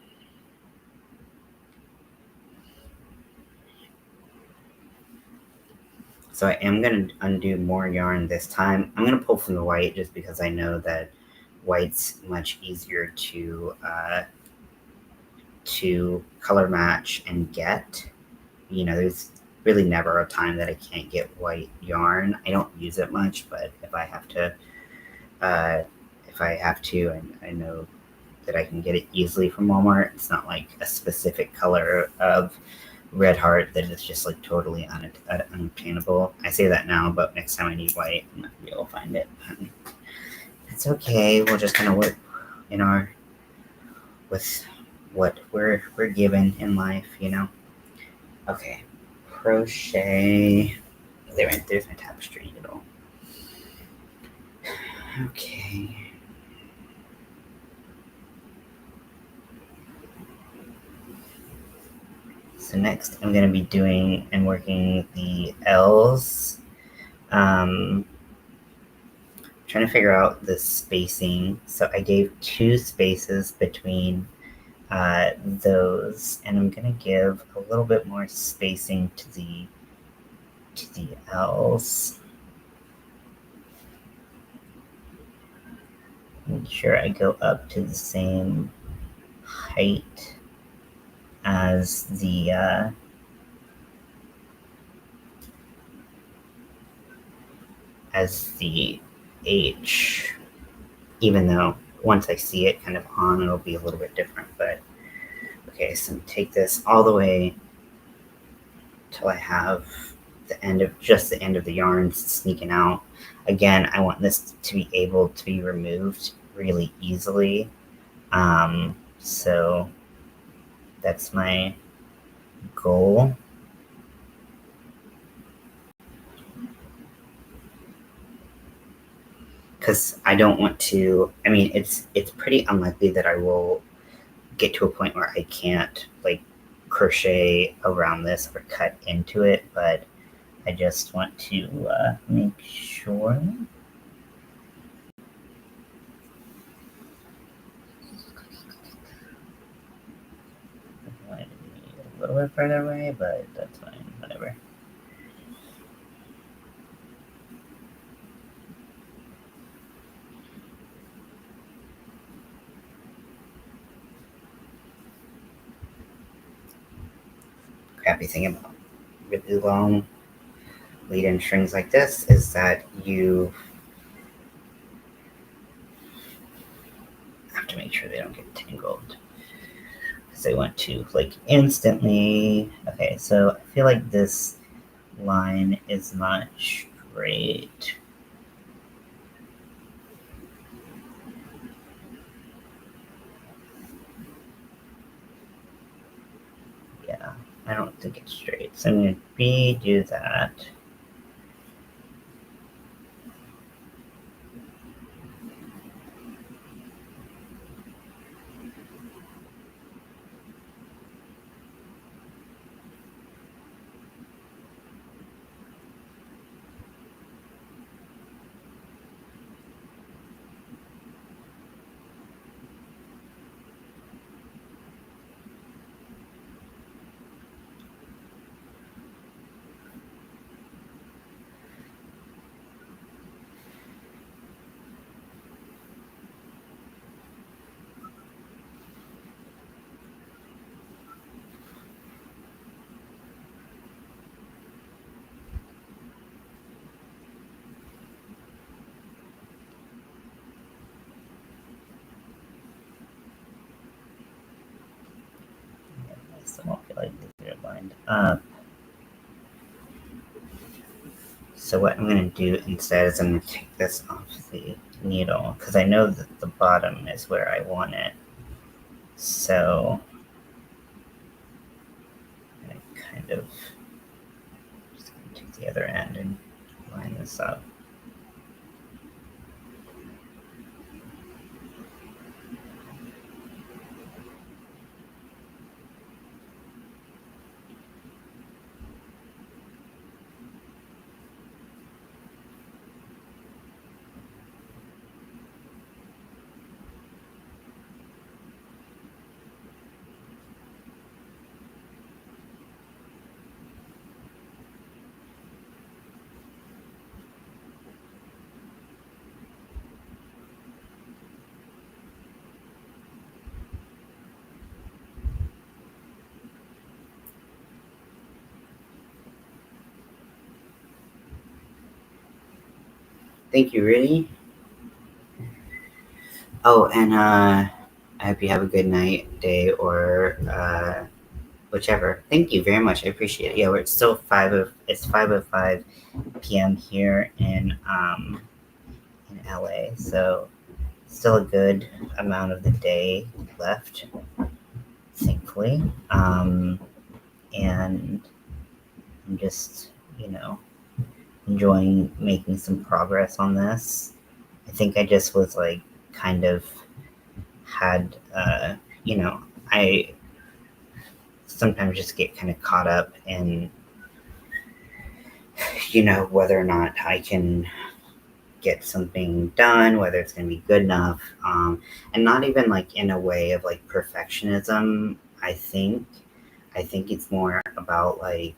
So I am going to undo more yarn this time. I'm going to pull from the white just because I know that white's much easier to color match and get. There's really never a time that I can't get white yarn. I don't use it much, but if I have to, I know that I can get it easily from Walmart. It's not like a specific color of red heart that is just like totally unobtainable. I say that now, but next time I need white, I'm not gonna be able to find it. It's okay. We're just gonna work with what we're given in life, Okay, crochet. There's my tapestry needle. Okay. So next I'm going to be doing and working the L's. Trying to figure out the spacing. So I gave 2 spaces between those, and I'm going to give a little bit more spacing to the L's. Make sure I go up to the same height as the H, even though once I see it kind of on, it'll be a little bit different. But okay, so take this all the way till I have the end of the yarn sneaking out. Again, I want this to be able to be removed really easily. So that's my goal. Because I don't want to, I mean, it's pretty unlikely that I will get to a point where I can't like crochet around this or cut into it, but I just want to make sure. I wanted to be a little bit further away, but that's fine, whatever. crappy thing about really long lead-in strings like this is that you have to make sure they don't get tangled because they want to like instantly. Okay, so I feel like this line is not straight. Yeah, I don't think it's straight, so I'm going to redo that. I still don't feel like these are lined up. So what I'm going to do instead is I'm going to take this off the needle because I know that the bottom is where I want it. So I'm going to kind of just going to take the other end and line this up. Thank you, really. Oh, and I hope you have a good night, day, or whichever. Thank you very much. I appreciate it. Yeah, it's still 5:05 p.m. here in LA, so still a good amount of the day left, thankfully. And I'm just, enjoying making some progress on this. I think I just was like kind of had, I sometimes just get kind of caught up in, whether or not I can get something done, whether it's going to be good enough, and not even like in a way of like perfectionism. I think it's more about like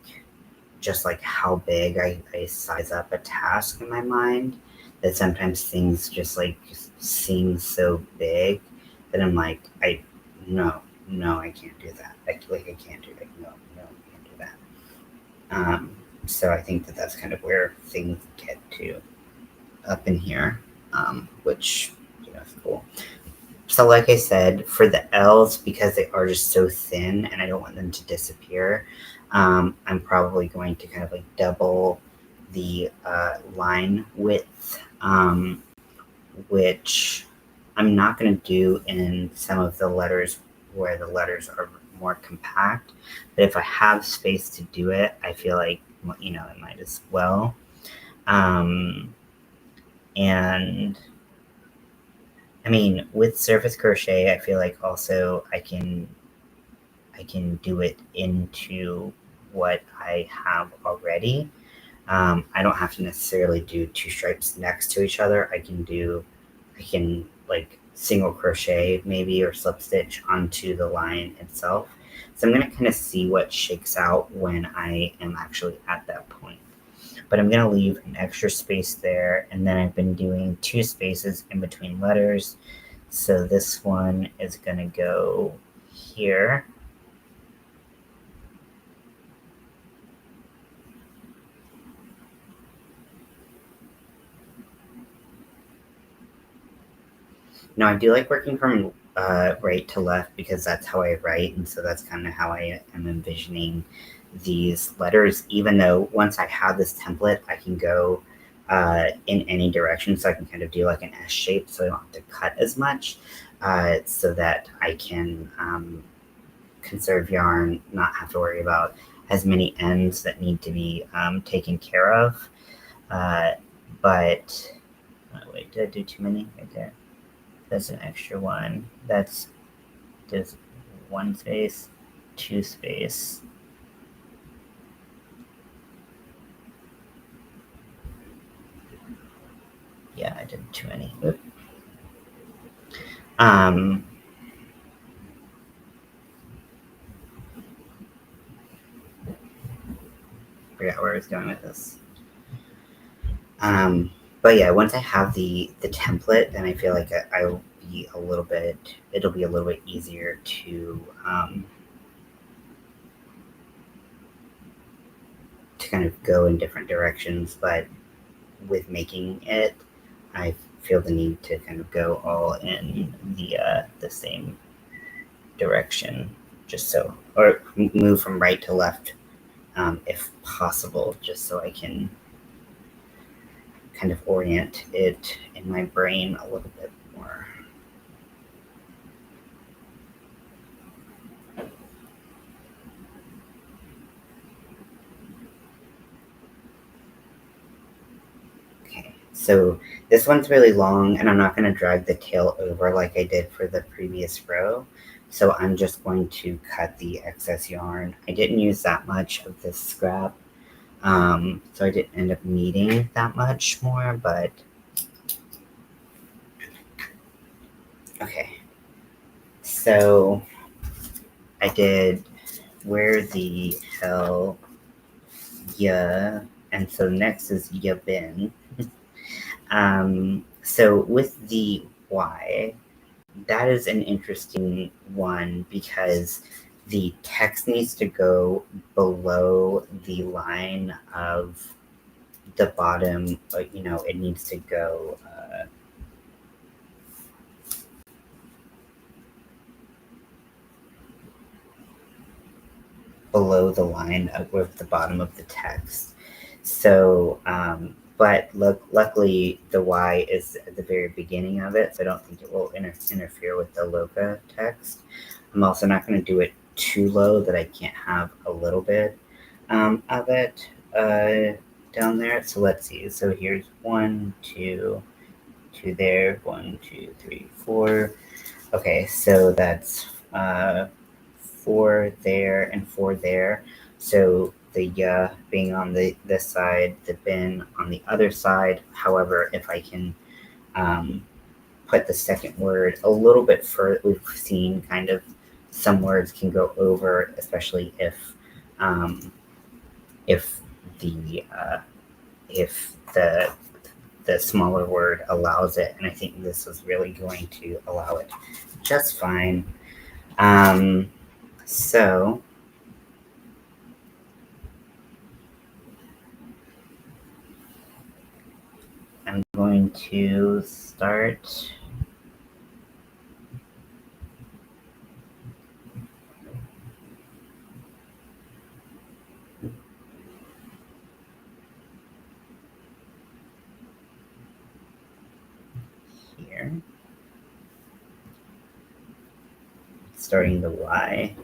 just like how big I size up a task in my mind, that sometimes things just like seem so big that I'm like, no, I can't do that. I can't do it. No, I can't do that. So I think that's kind of where things get to up in here, which is cool. So like I said, for the L's, because they are just so thin and I don't want them to disappear, I'm probably going to kind of like double the line width, which I'm not going to do in some of the letters where the letters are more compact. But if I have space to do it, I feel like, I might as well. And I mean, with surface crochet, I feel like also I can do it into what I have already. I don't have to necessarily do two stripes next to each other. I can like single crochet maybe or slip stitch onto the line itself. So I'm going to kind of see what shakes out when I am actually at that point. But I'm going to leave an extra space there, and then I've been doing 2 spaces in between letters. So this one is going to go here. No, I do like working from right to left because that's how I write, and so that's kind of how I am envisioning these letters. Even though once I have this template, I can go in any direction, so I can kind of do like an S shape, so I don't have to cut as much, so that I can conserve yarn, not have to worry about as many ends that need to be taken care of. But wait, did I do too many right there? That's an extra one. That's just one space, two space. Yeah, I did too many. Oop. Forgot where I was going with this. But yeah, once I have the template, then I feel like it'll be a little bit easier to kind of go in different directions. But with making it, I feel the need to kind of go all in the same direction, just so, or move from right to left, if possible, just so I can kind of orient it in my brain a little bit more. Okay, so this one's really long, and I'm not going to drag the tail over like I did for the previous row. So I'm just going to cut the excess yarn. I didn't use that much of this scrap, so I didn't end up needing that much more, but okay. So I did where the hell ya, and so next is ya bin. So with the Y, that is an interesting one because the text needs to go below the line of the bottom. It needs to go below the line with the bottom of the text. So, but luckily the Y is at the very beginning of it, so I don't think it will interfere with the Loka text. I'm also not going to do it too low that I can't have a little bit of it down there. So let's see. So here's 1, 2, 2 there, 1, 2, 3, 4. Okay, so that's 4 there and 4 there. So the being on this side, the bin on the other side. However, if I can put the second word a little bit further, we've seen kind of some words can go over, especially if the smaller word allows it, and I think this is really going to allow it just fine. So I'm going to start here, starting the Y.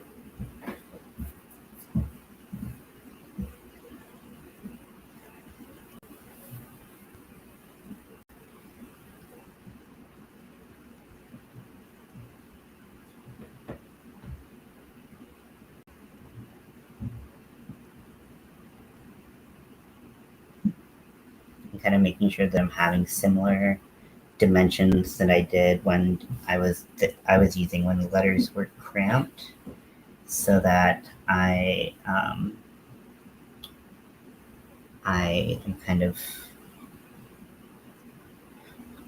Kind of making sure that I'm having similar dimensions that I did when I was using when the letters were cramped, so that I am kind of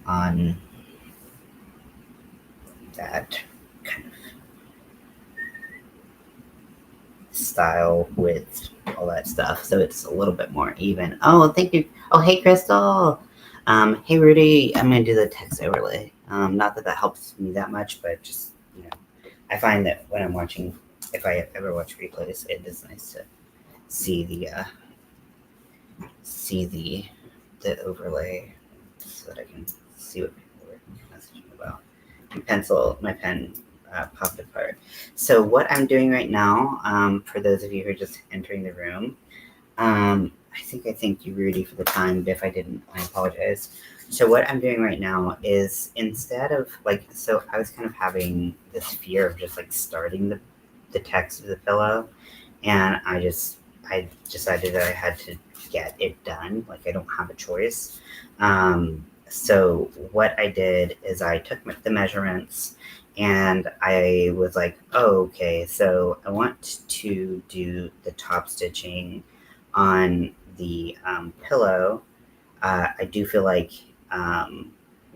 on that kind of style with all that stuff, so it's a little bit more even. Oh, thank you. Oh, hey, Crystal. Hey, Rudy. I'm gonna do the text overlay. Not that that helps me that much, but just, I find that when I'm watching, if I ever watch replays, it is nice to see the overlay so that I can see what people were messaging about. My pen popped apart. So what I'm doing right now, for those of you who are just entering the room, I thank you, Rudy, for the time, but if I didn't, I apologize. So what I'm doing right now is, instead of so I was kind of having this fear of just starting the text of the pillow, and I decided that I had to get it done. I don't have a choice. So what I did is I took the measurements, and I was like, oh, okay, so I want to do the top stitching on the pillow. I do feel like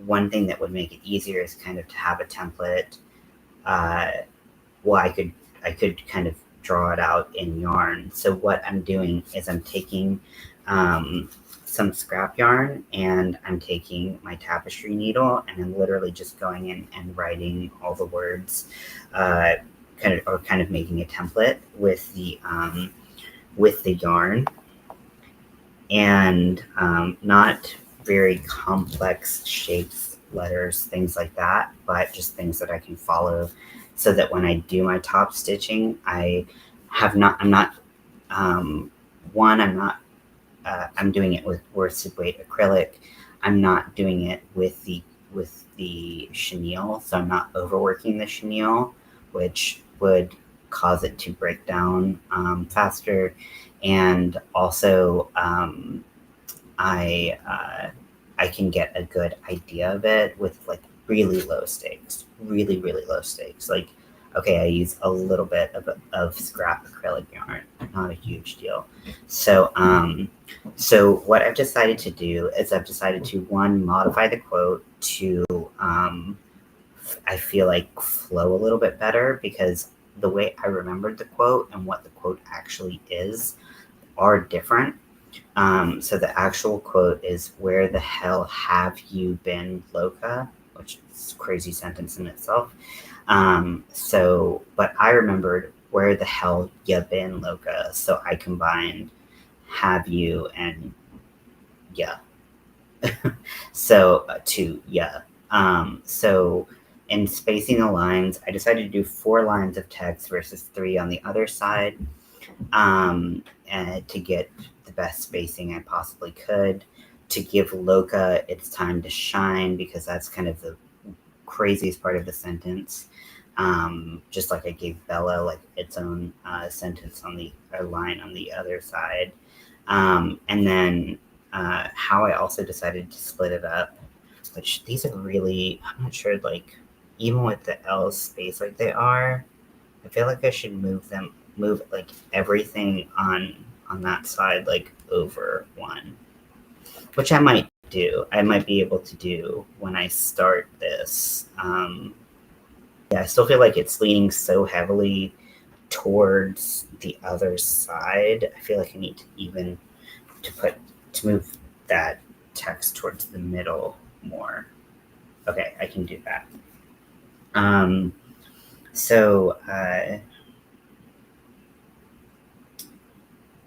one thing that would make it easier is kind of to have a template. Well, I could kind of draw it out in yarn. So what I'm doing is I'm taking some scrap yarn, and I'm taking my tapestry needle, and I'm literally just going in and writing all the words, kind of making a template with the yarn, and not very complex shapes, letters, things like that, but just things that I can follow, so that when I do my top stitching, I'm doing it with worsted weight acrylic. I'm not doing it with the chenille, so I'm not overworking the chenille, which would cause it to break down faster. And also, I can get a good idea of it with really low stakes, really low stakes. Okay, I use a little bit of scrap acrylic yarn, not a huge deal. So what I've decided to do is I've decided to, one, modify the quote to I feel like flow a little bit better, because the way I remembered the quote and what the quote actually is are different. So the actual quote is, "Where the hell have you been, Loca?" Which is a crazy sentence in itself. But I remembered, "Where the hell ya been, Loca?" So I combined "have you" and "ya." So to "ya." So in spacing the lines, I decided to do 4 lines of text versus 3 on the other side, and to get the best spacing I possibly could, to give Loca its time to shine, because that's kind of the craziest part of the sentence. Just like I gave Bella its own sentence on the line on the other side. And then how I also decided to split it up, which these are really, I'm not sure, even with the L space like they are, I feel like I should move everything on that side over 1, which I might do. I might be able to do when I start this. I still feel like it's leaning so heavily towards the other side. I feel like I need to move that text towards the middle more. Okay, I can do that.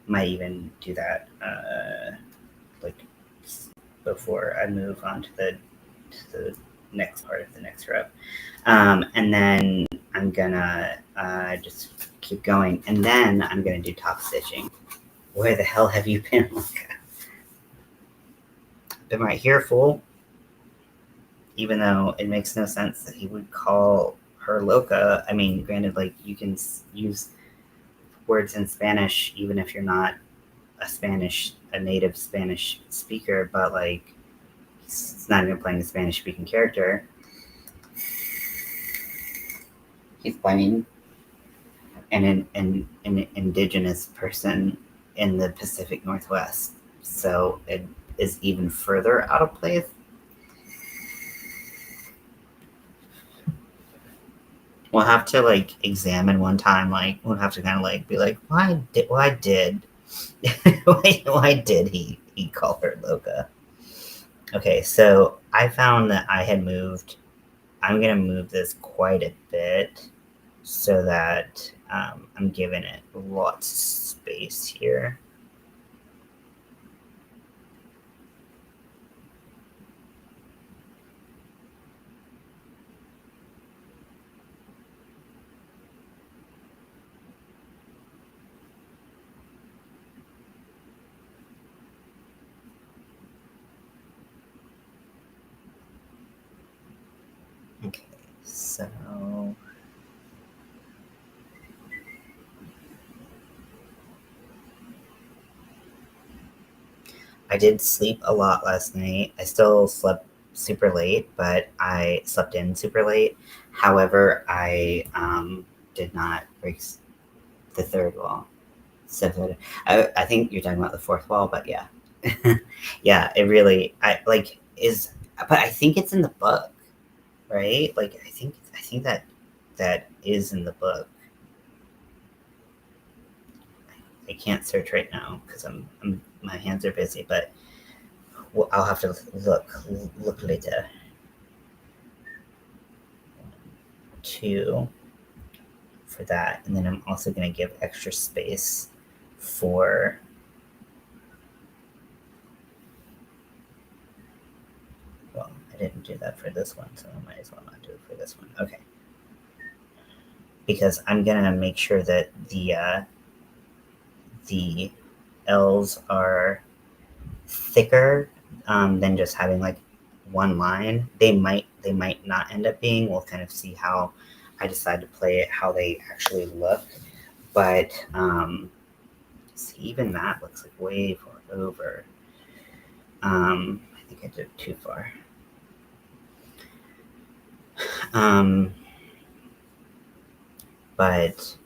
Might even do that before I move on to the next part of the next row. And then I'm gonna just keep going, and then I'm gonna do top stitching. Where the hell have you been, Loca? I've been right here, fool. Even though it makes no sense that he would call her Loca. I mean, granted, you can use words in Spanish even if you're not a native Spanish speaker, but it's not even playing a Spanish speaking character. He's playing an indigenous person in the Pacific Northwest, so it is even further out of place. We'll have to examine one time. We'll have to kind of be why did he call her Loca? Okay, so I found that I had moved I'm going to move this quite a bit so that I'm giving it lots of space here. Okay, so I did sleep a lot last night. I still slept super late, but I slept in super late. However, I did not break the third wall. So I think you're talking about the fourth wall, but yeah. Yeah, it really I like is but I think it's in the book, right? Like I think that that is in the book. I can't search right now because I'm my hands are busy, but I'll have to look later. 2 for that, and then I'm also going to give extra space for well, I didn't do that for this one, so I might as well not do it for this one. Okay, because I'm going to make sure that the L's are thicker than just having like one line. They might not end up being. We'll kind of see how I decide to play it, how they actually look. But see, even that looks like way far over. I think I did it too far. But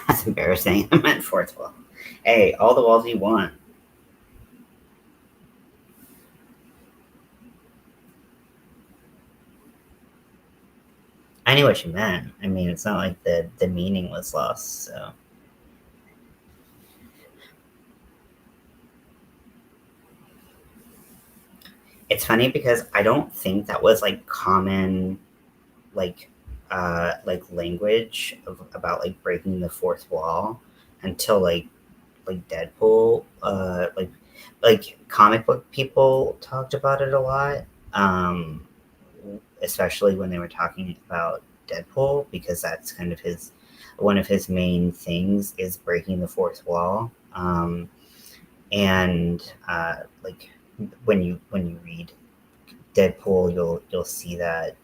that's embarrassing. I meant fourth wall. Hey, all the walls you want. I knew what you meant. I mean, it's not like the meaning was lost, so. It's funny because I don't think that was like common like language about like breaking the fourth wall until like Deadpool. Like comic book people talked about it a lot. Especially when they were talking about Deadpool, because that's kind of his one of his main things is breaking the fourth wall. And like when you read Deadpool, you'll see that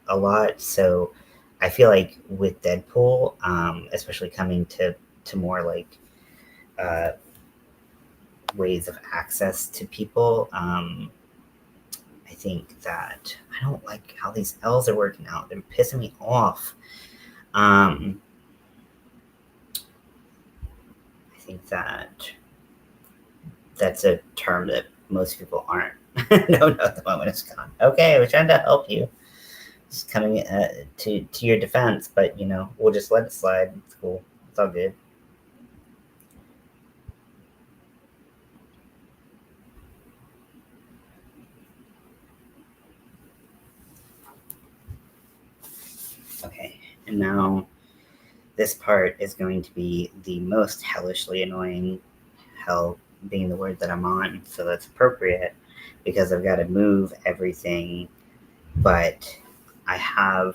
a lot. So I feel like with Deadpool, especially coming to more like uh, ways of access to people, I think that I don't like how these L's are working out. They're pissing me off. I think that that's a term that most people aren't don't know at the moment it's gone. Okay, we're trying to help you. Just coming to your defense, but you know, we'll just let it slide. It's cool. It's all good. Okay, and now this part is going to be the most hellishly annoying, hell being the word that I'm on, so that's appropriate because I've got to move everything, but I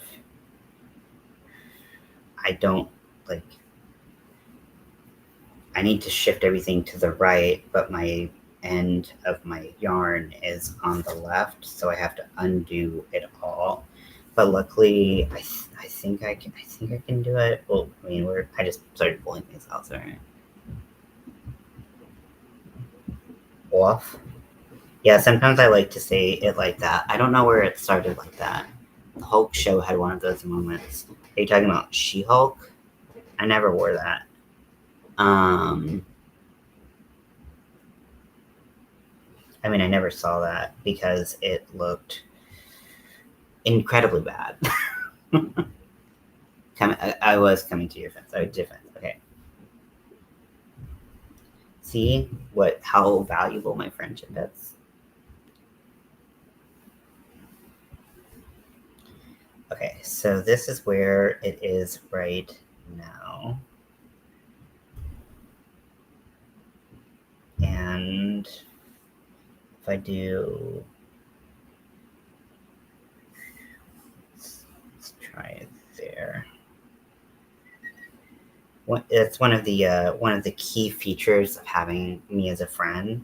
don't like, I need to shift everything to the right, but my end of my yarn is on the left, so I have to undo it all. But luckily, I think I can do it. Well, I mean, I just started pulling things out, so right. Off. Yeah, sometimes I like to say it like that. I don't know where it started like that. The Hulk show had one of those moments. Are you talking about She-Hulk? I never wore that. I mean, I never saw that because it looked incredibly bad. I was coming to your fence. I was different. Okay. See how valuable my friendship is. Okay, so this is where it is right now. And if I do, let's try it there. It's one of the key features of having me as a friend.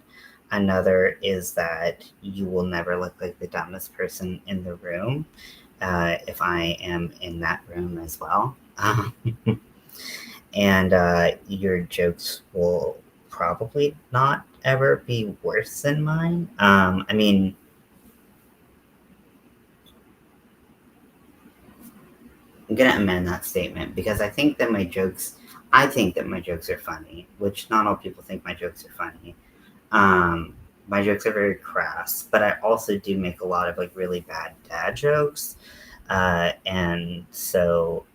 Another is that you will never look like the dumbest person in the room if I am in that room as well. And your jokes will probably not ever be worse than mine. I mean, I'm gonna amend that statement because I think that my jokes are funny, which not all people think my jokes are funny. My jokes are very crass, but I also do make a lot of like really bad dad jokes, and so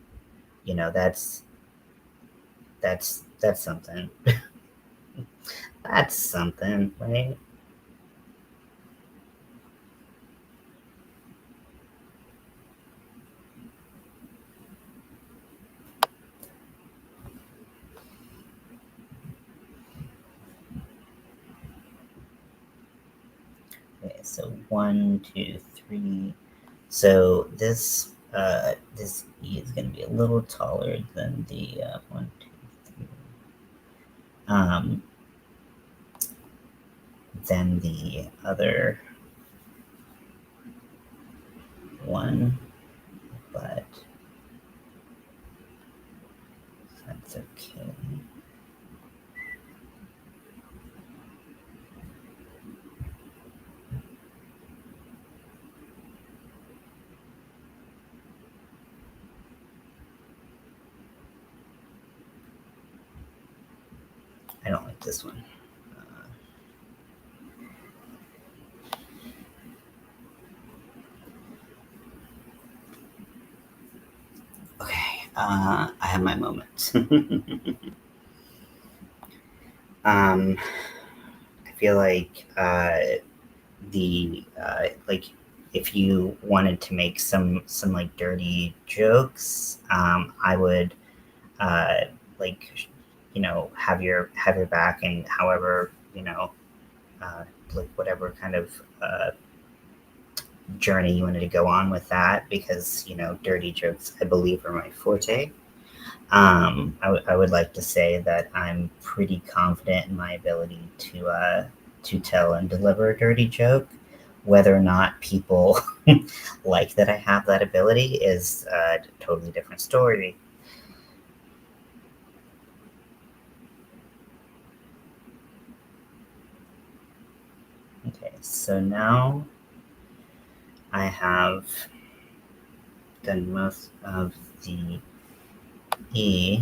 that's something. That's something, right? Okay, so 1, 2, 3. So this E is going to be a little taller than the 1, 2, 3. Than the other one, but that's okay. I don't like this one. Okay, I have my moments. I feel like like if you wanted to make some like dirty jokes, I would like have your back, and however like whatever kind of journey you wanted to go on with that, because dirty jokes I believe are my forte. I would like to say that I'm pretty confident in my ability to tell and deliver a dirty joke. Whether or not people like that I have that ability is a totally different story. Okay, so now I have done most of the E.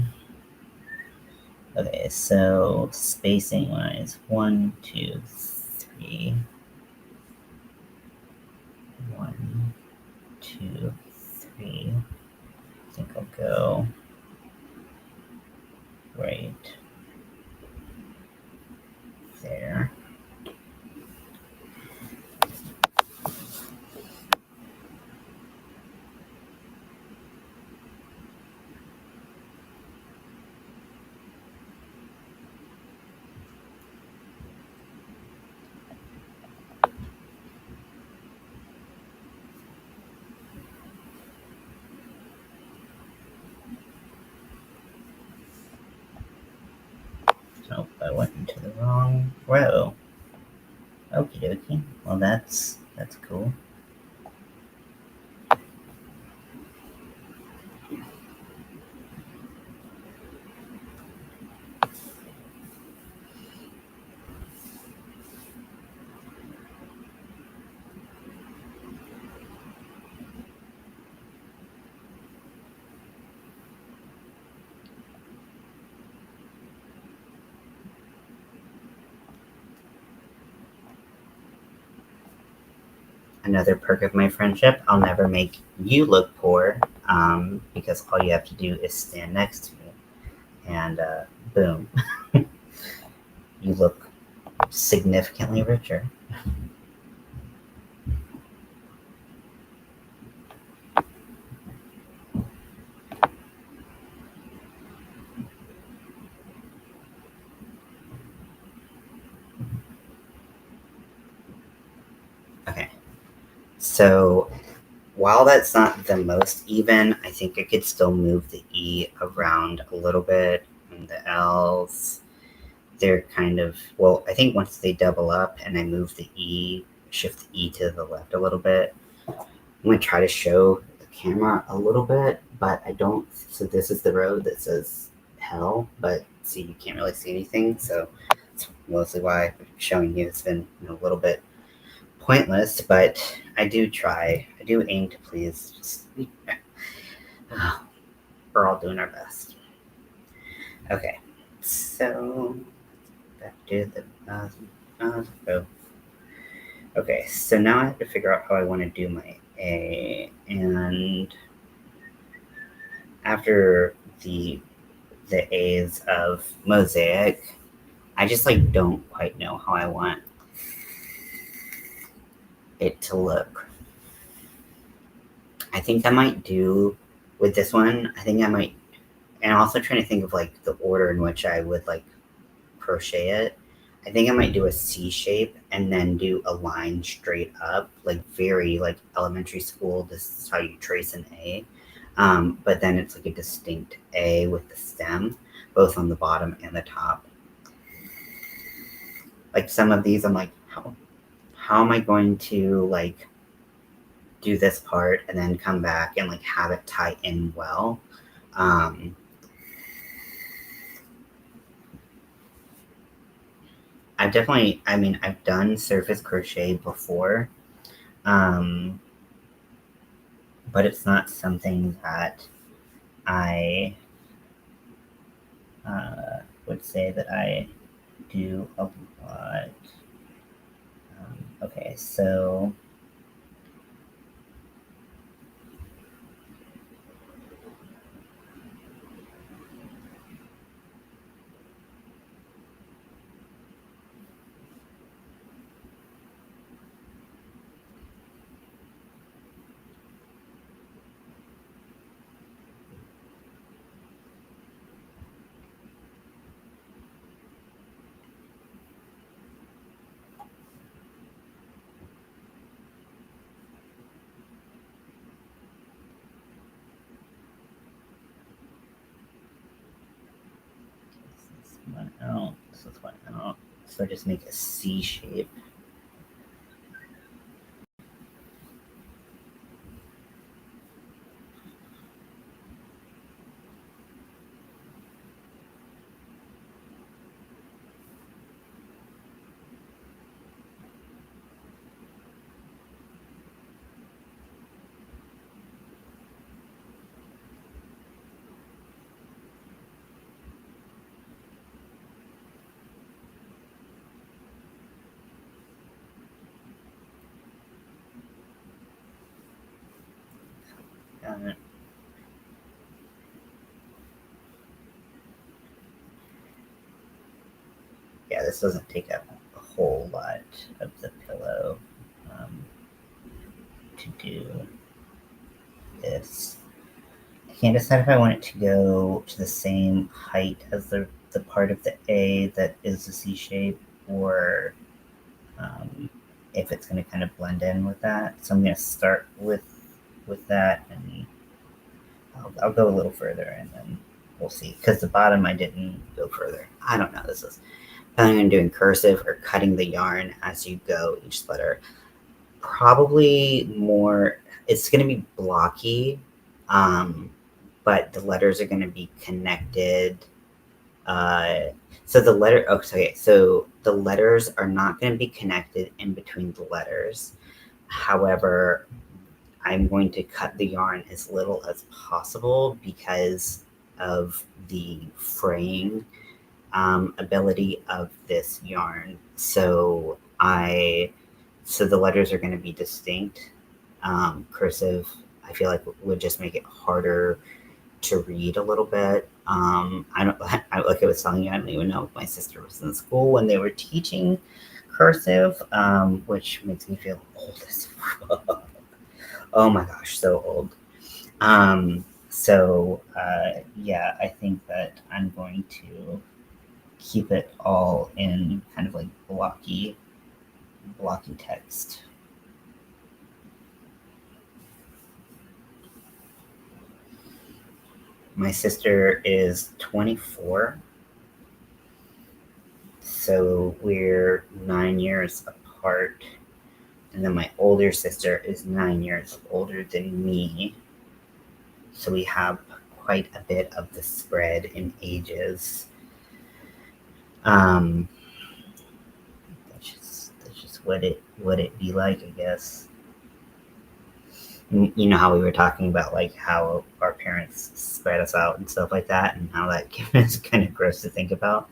Okay, so spacing wise, 1, 2, 3. 1, 2, 3. I think I'll go right there. Nope, I went into the wrong row. Okie dokie. Well, that's cool. Another perk of my friendship, I'll never make you look poor, because all you have to do is stand next to me, and boom, you look significantly richer. So while that's not the most even, I think I could still move the E around a little bit. And the L's, they're kind of, well, I think once they double up and I move the E, shift the E to the left a little bit, I'm going to try to show the camera a little bit, but I don't. So this is the road that says hell, but see, you can't really see anything. So that's mostly why I'm showing you. It's been a little bit pointless, but I do try. I do aim to please. Just, we're all doing our best. Okay, so back to the oh. Okay, so now I have to figure out how I want to do my A, and after the A's of mosaic, I just like don't quite know how I want it to look. I think I might do with this one, I think I might, and I'm also trying to think of like the order in which I would like crochet it. I think I might do a C shape and then do a line straight up, like very like elementary school. This is how you trace an A. But then it's like a distinct A with the stem, both on the bottom and the top. Like some of these, I'm like, how am I going to like do this part and then come back and like have it tie in well? I've definitely, I mean, I've done surface crochet before, but it's not something that I would say that I do a lot. Okay, so one out, this is one out. So just make a C shape. Got it. Yeah, this doesn't take up a whole lot of the pillow to do this. I can't decide if I want it to go to the same height as the part of the A that is the C shape, or if it's going to kind of blend in with that. So I'm going to start with that, and I'll go a little further, and then we'll see. Because the bottom I didn't go further. I don't know. This is planning on doing cursive or cutting the yarn as you go each letter. Probably more. It's going to be blocky, but the letters are going to be connected. So the letters are not going to be connected in between the letters. However, I'm going to cut the yarn as little as possible because of the fraying ability of this yarn. So the letters are going to be distinct. Cursive, I feel like would just make it harder to read a little bit. Like I was telling you, I don't even know if my sister was in school when they were teaching cursive, which makes me feel old as fuck. Oh my gosh, so old. Yeah, I think that I'm going to keep it all in kind of like blocky text. My sister is 24, so we're 9 years apart. And then my older sister is 9 years older than me. So we have quite a bit of the spread in ages. That's just what it be like, I guess. You know how we were talking about like how our parents spread us out and stuff like that, and how that is kind of gross to think about.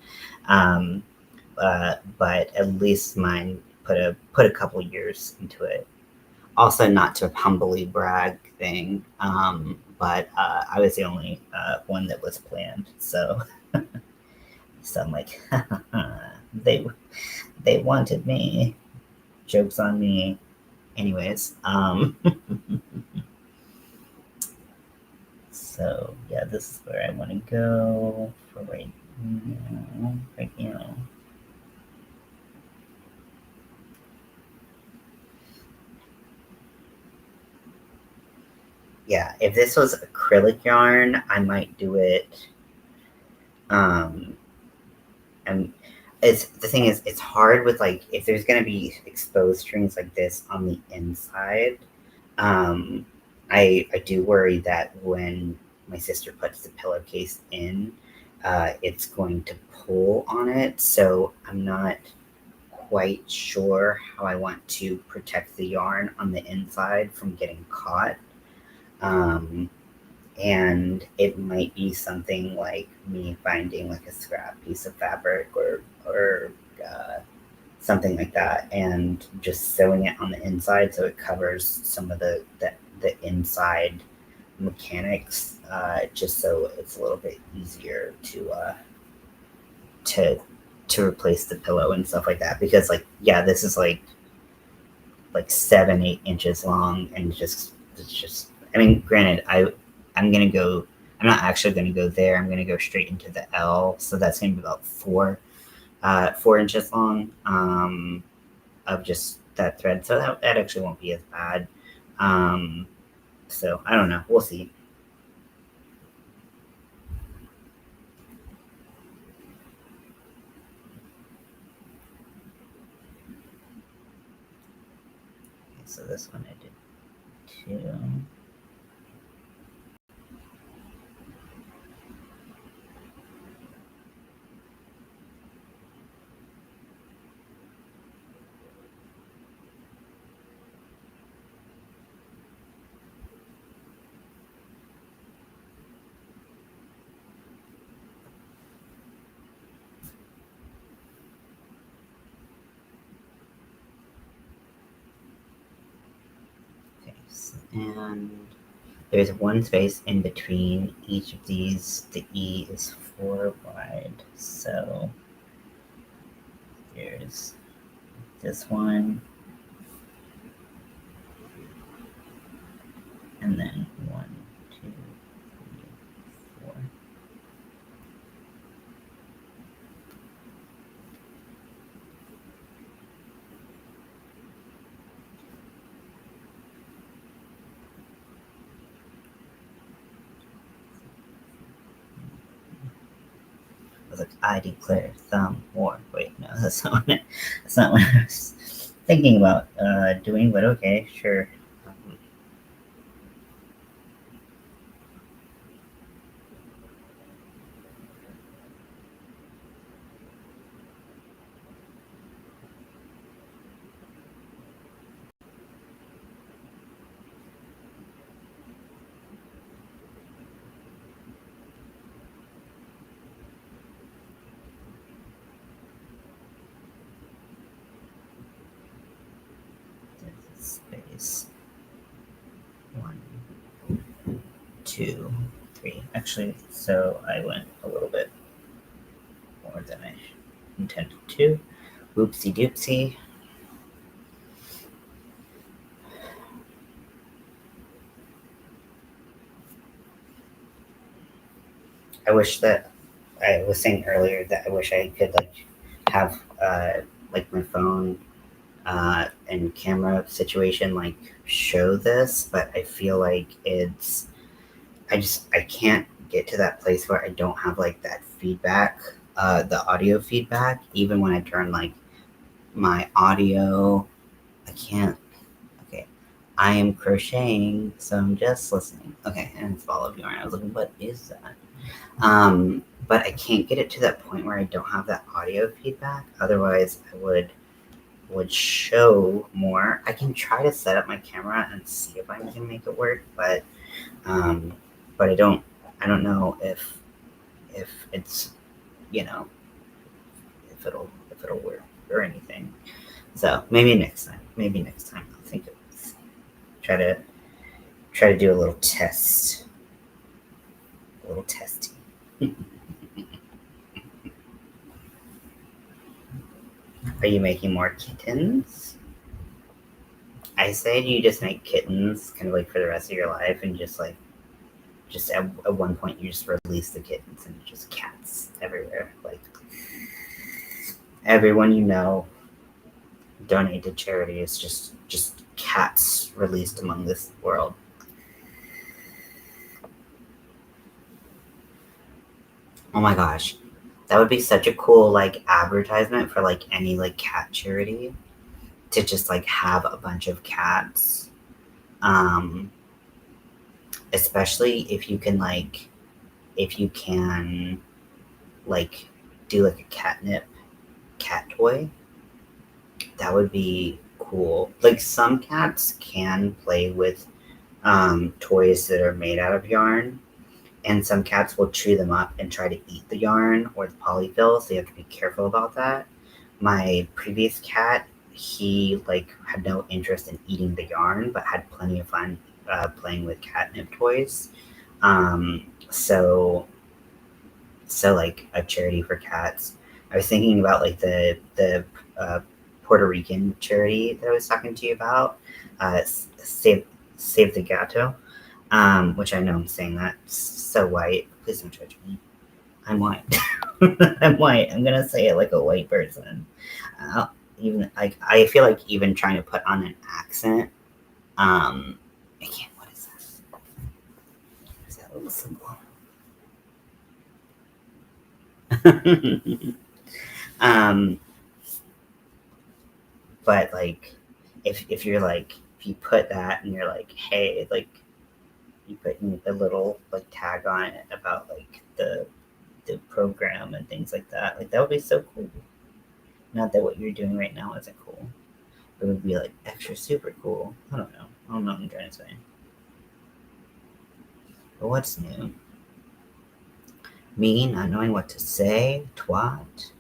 But at least mine put a couple years into it. Also, not to humbly brag thing, but I was the only one that was planned. So I'm like, they wanted me. Jokes on me. Anyways, so yeah, this is where I want to go for right now. Right now. Yeah, if this was acrylic yarn, I might do it. And the thing is, it's hard with like if there's gonna be exposed strings like this on the inside. I do worry that when my sister puts the pillowcase in, it's going to pull on it. So I'm not quite sure how I want to protect the yarn on the inside from getting caught. And it might be something like me finding like a scrap piece of fabric or something like that, and just sewing it on the inside so it covers some of the inside mechanics, just so it's a little bit easier to to replace the pillow and stuff like that. Because like yeah, this is like 7-8 inches long, and it's just I mean, granted, I'm gonna go. I'm not actually gonna go there. I'm gonna go straight into the L. So that's gonna be about 4 inches long of just that thread. So that actually won't be as bad. So I don't know. We'll see. Okay, so this one I did too. Okay, so, and there's one space in between each of these. The E is 4 wide. So there's this one. And then 1, 2, 3, 4. I was like, I declare thumb war. Wait, no, that's not what I was thinking about doing, but okay, sure. Space 1, 2, 3. Actually, so I went a little bit more than I intended to. Oopsie doopsie. I wish that I was saying earlier that I wish I could like have like my phone and camera situation like show this, but I feel like I can't get to that place where I don't have like that feedback, the audio feedback, even when I turn like my audio, I can't. Okay, I am crocheting, so I'm just listening. Okay, and it's ball of yarn. I was like, what is that? But I can't get it to that point where I don't have that audio feedback. Otherwise, I would show more. I can try to set up my camera and see if I can make it work, but I don't know if it's, you know, if it'll work or anything. So maybe next time. I'll think of it. Try to do a little test. A little testing. Are you making more kittens? I said you just make kittens kind of like for the rest of your life, and just at one point you just release the kittens and just cats everywhere. Like everyone you know, donate to charity. It's just cats released among this world. Oh my gosh. That would be such a cool like advertisement for like any like cat charity, to just like have a bunch of cats. Especially if you can like do like a catnip cat toy. That would be cool. Like some cats can play with toys that are made out of yarn, and some cats will chew them up and try to eat the yarn or the polyfill, so you have to be careful about that. My previous cat, he like had no interest in eating the yarn, but had plenty of fun playing with catnip toys. So like a charity for cats. I was thinking about like the Puerto Rican charity that I was talking to you about, Save the Gato, which I know I'm saying that so white. Please don't judge me. I'm white. I'm white. I'm gonna say it like a white person. Even like I feel like even trying to put on an accent. I can't. What is that? Is that a little symbol? But like, if you're like, if you put that and you're like, hey, like, you put a little like tag on it about like the program and things like that. Like that would be so cool. Not that what you're doing right now isn't cool. It would be like extra super cool. I don't know what I'm trying to say. But what's new? Me not knowing what to say? Twat.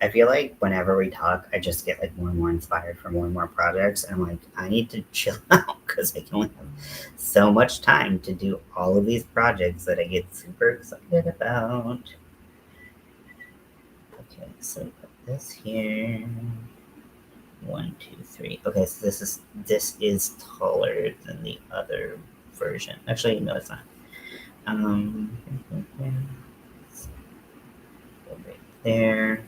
I feel like whenever we talk, I just get like more and more inspired for more and more projects. And I'm like, I need to chill out because I can only have so much time to do all of these projects that I get super excited about. Okay, so put this here. 1, 2, 3. Okay, so this is taller than the other version. Actually, no, it's not. Go right there.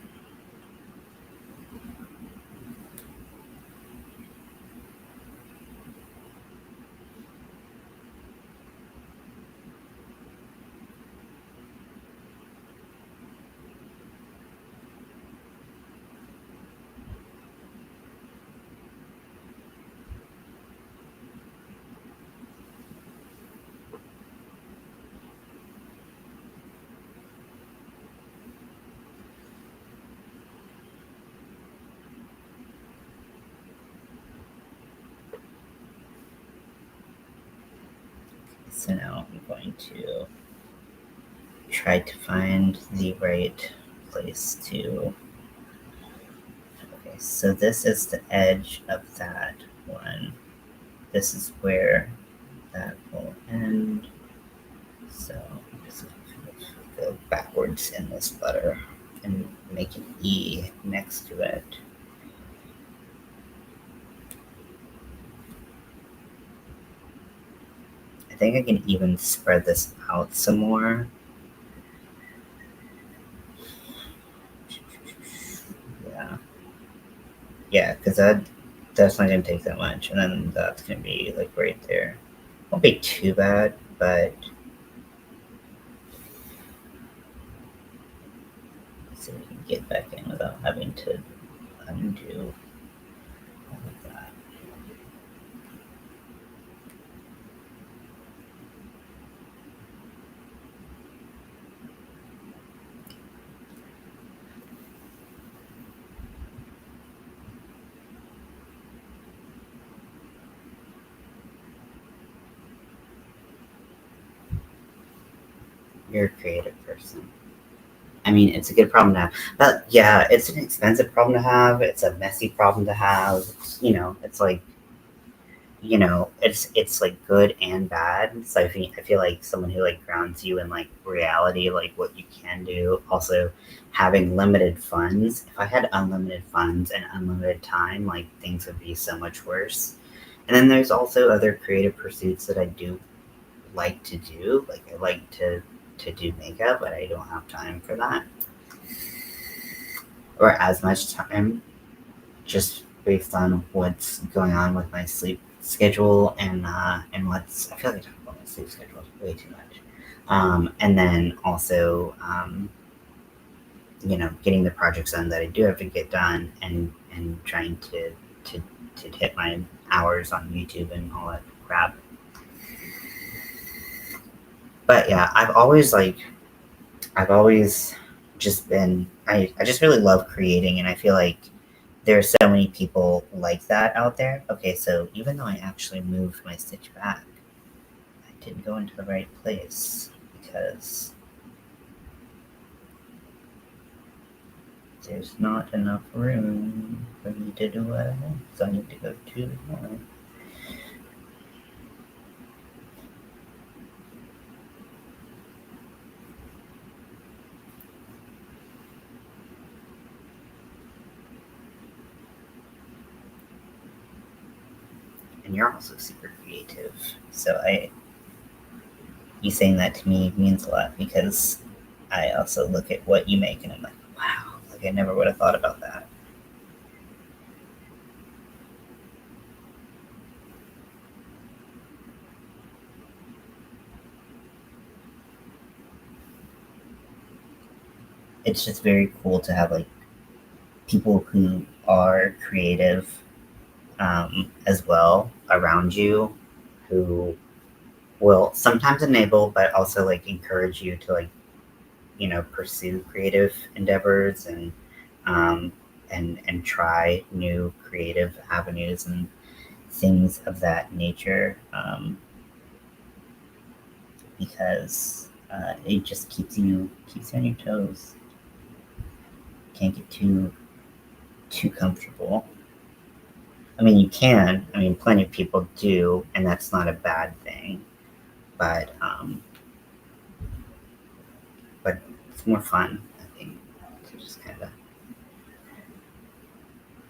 So now I'm going to try to find the right place to. Okay, so this is the edge of that one. This is where that will end. So I'm just going to go backwards in this letter and make an E next to it. think I can even spread this out some more. Yeah, because that's not going to take that much, and then that's going to be like right there. Won't be too bad, but let's see if we can get back in without having to undo all of that. You're a creative person. I mean, it's a good problem to have. But yeah, it's an expensive problem to have. It's a messy problem to have. It's like, it's like good and bad. So I feel like someone who like grounds you in like reality, like what you can do. Also, having limited funds. If I had unlimited funds and unlimited time, like things would be so much worse. And then there's also other creative pursuits that I do like to do. Like I like to do makeup, but I don't have time for that or as much time, just based on what's going on with my sleep schedule and what's I feel like I talk about my sleep schedule way too much. And then also getting the projects done that I do have to get done and trying to hit my hours on YouTube and all that crap. But yeah, I've always just been I just really love creating, and I feel like there are so many people like that out there. Okay, so even though I actually moved my stitch back, I didn't go into the right place because there's not enough room for me to do what I want. So I need to go to one. And you're also super creative. So you saying that to me means a lot because I also look at what you make and I'm like, wow, like I never would have thought about that. It's just very cool to have like people who are creative as well around you who will sometimes enable but also like encourage you to like pursue creative endeavors um, and try new creative avenues and things of that nature because it just keeps you on your toes. Can't get too comfortable. I mean, you can. I mean, plenty of people do, and that's not a bad thing. But it's more fun, I think, to just kind of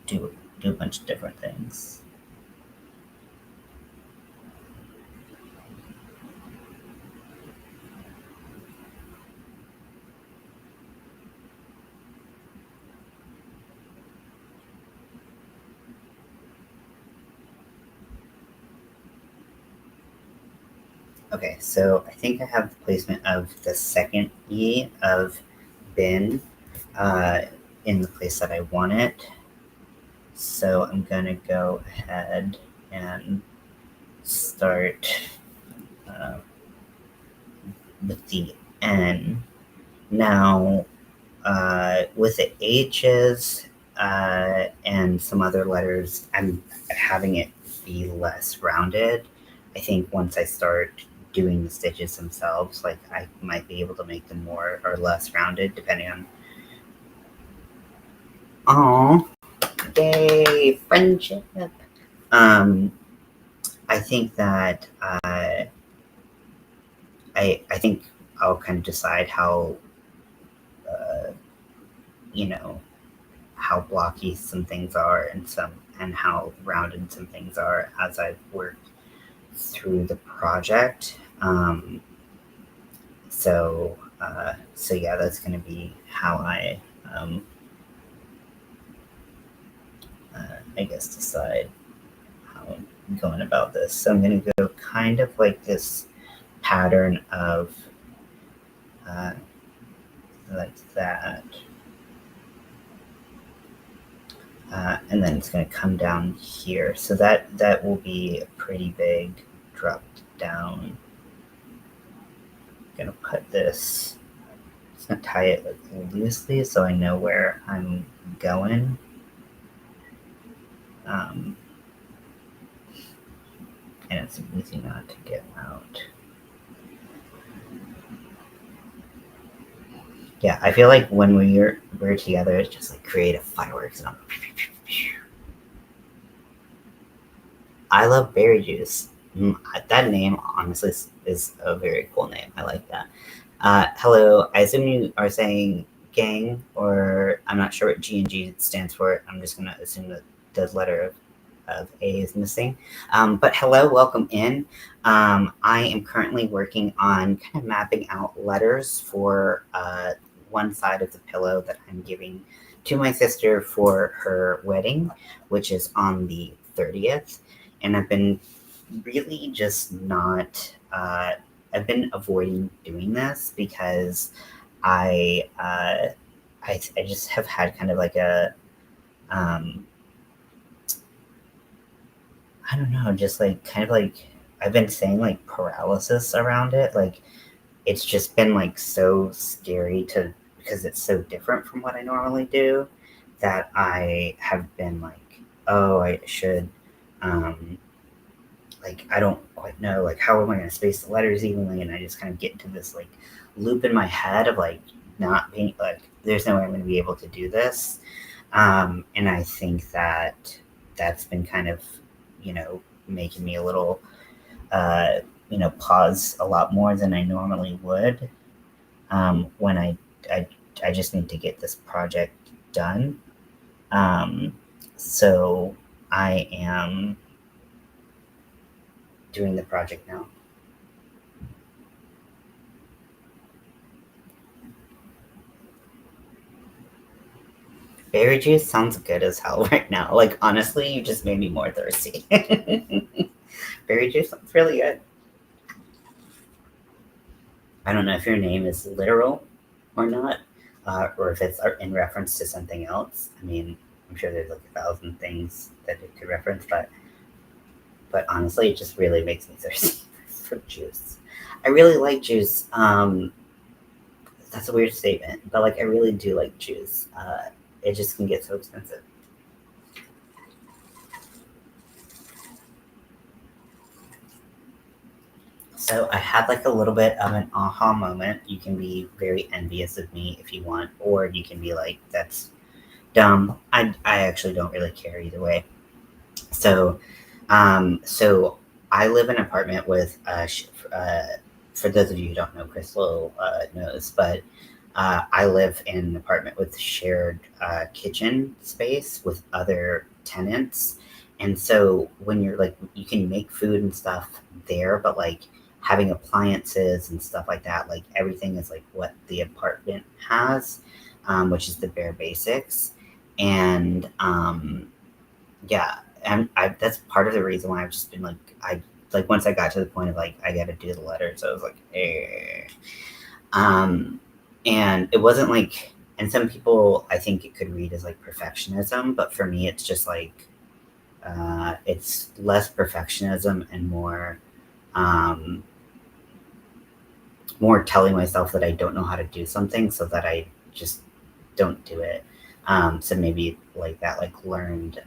do a bunch of different things. Okay, so I think I have the placement of the second E of bin in the place that I want it. So I'm gonna go ahead and start with the N. Now, with the H's and some other letters, I'm having it be less rounded. I think once I start doing the stitches themselves, like I might be able to make them more or less rounded depending on. Oh, yay, friendship! I think that I think I'll kind of decide how uh, you know how blocky some things are and how rounded some things are as I've worked through the project. So yeah, that's going to be how I guess decide how I'm going about this. So I'm going to go kind of like this pattern of like that. And then it's going to come down here. So that will be a pretty big drop down. I'm going to put this, just going to tie it like loosely so I know where I'm going. And it's easy not to get out. Yeah, I feel like when we're together, it's just like creative fireworks. And I love berry juice. That name, honestly, is a very cool name. I like that. Hello, I assume you are saying gang, or I'm not sure what G and G stands for. I'm just going to assume that the letter of A is missing. But hello, welcome in. I am currently working on kind of mapping out letters for one side of the pillow that I'm giving to my sister for her wedding, which is on the 30th. And I've been really just not, I've been avoiding doing this because I just have had kind of like a, I don't know, just like kind of like I've been saying like paralysis around it. Like it's just been like so scary because it's so different from what I normally do that I have been like, oh, I should, like I don't quite know like how am I going to space the letters evenly, and I just kind of get into this like loop in my head of like not being like there's no way I'm going to be able to do this, and I think that that's been kind of making me a little pause a lot more than I normally would when I just need to get this project done. So I am doing the project now. Berry juice sounds good as hell right now. Like, honestly, you just made me more thirsty. Berry juice sounds really good. I don't know if your name is literal or not, or if it's in reference to something else. I mean, I'm sure there's like 1,000 things that it could reference, but honestly, it just really makes me thirsty for juice. I really like juice. That's a weird statement, but like I really do like juice. It just can get so expensive. So I had like a little bit of an aha moment. You can be very envious of me if you want, or you can be like, that's dumb. I actually don't really care either way. So I live in an apartment with, for those of you who don't know, Crystal knows, but I live in an apartment with shared kitchen space with other tenants. And so when you're like, you can make food and stuff there, but like having appliances and stuff like that, like everything is like what the apartment has, which is the bare basics. And yeah, and that's part of the reason why I've just been like once I got to the point of like I got to do the letters, I was like, eh. And it wasn't like, and some people I think it could read as like perfectionism, but for me it's just like it's less perfectionism and more telling myself that I don't know how to do something so that I just don't do it. So maybe like that, like learned,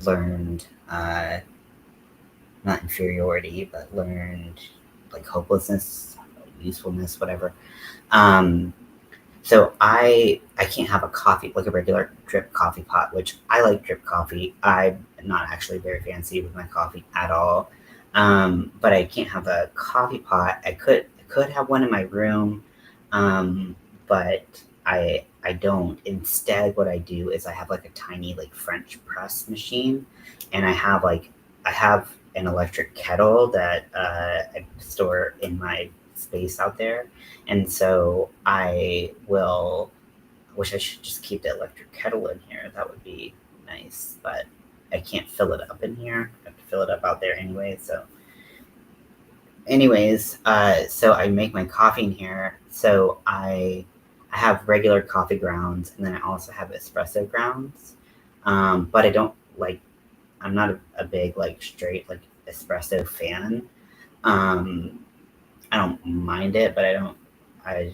learned, not inferiority, but learned like hopelessness, usefulness, whatever. So I can't have a coffee, like a regular drip coffee pot, which I like drip coffee. I'm not actually very fancy with my coffee at all. But I can't have a coffee pot. I could have one in my room, but I don't. Instead, what I do is I have like a tiny like French press machine, and I have an electric kettle that I store in my space out there. And so I wish I should just keep the electric kettle in here. That would be nice, but I can't fill it up in here. I have to fill it up out there anyway. So anyways, so I make my coffee in here. So I have regular coffee grounds, and then I also have espresso grounds. But I don't like, I'm not a big like straight like espresso fan. I don't mind it, but I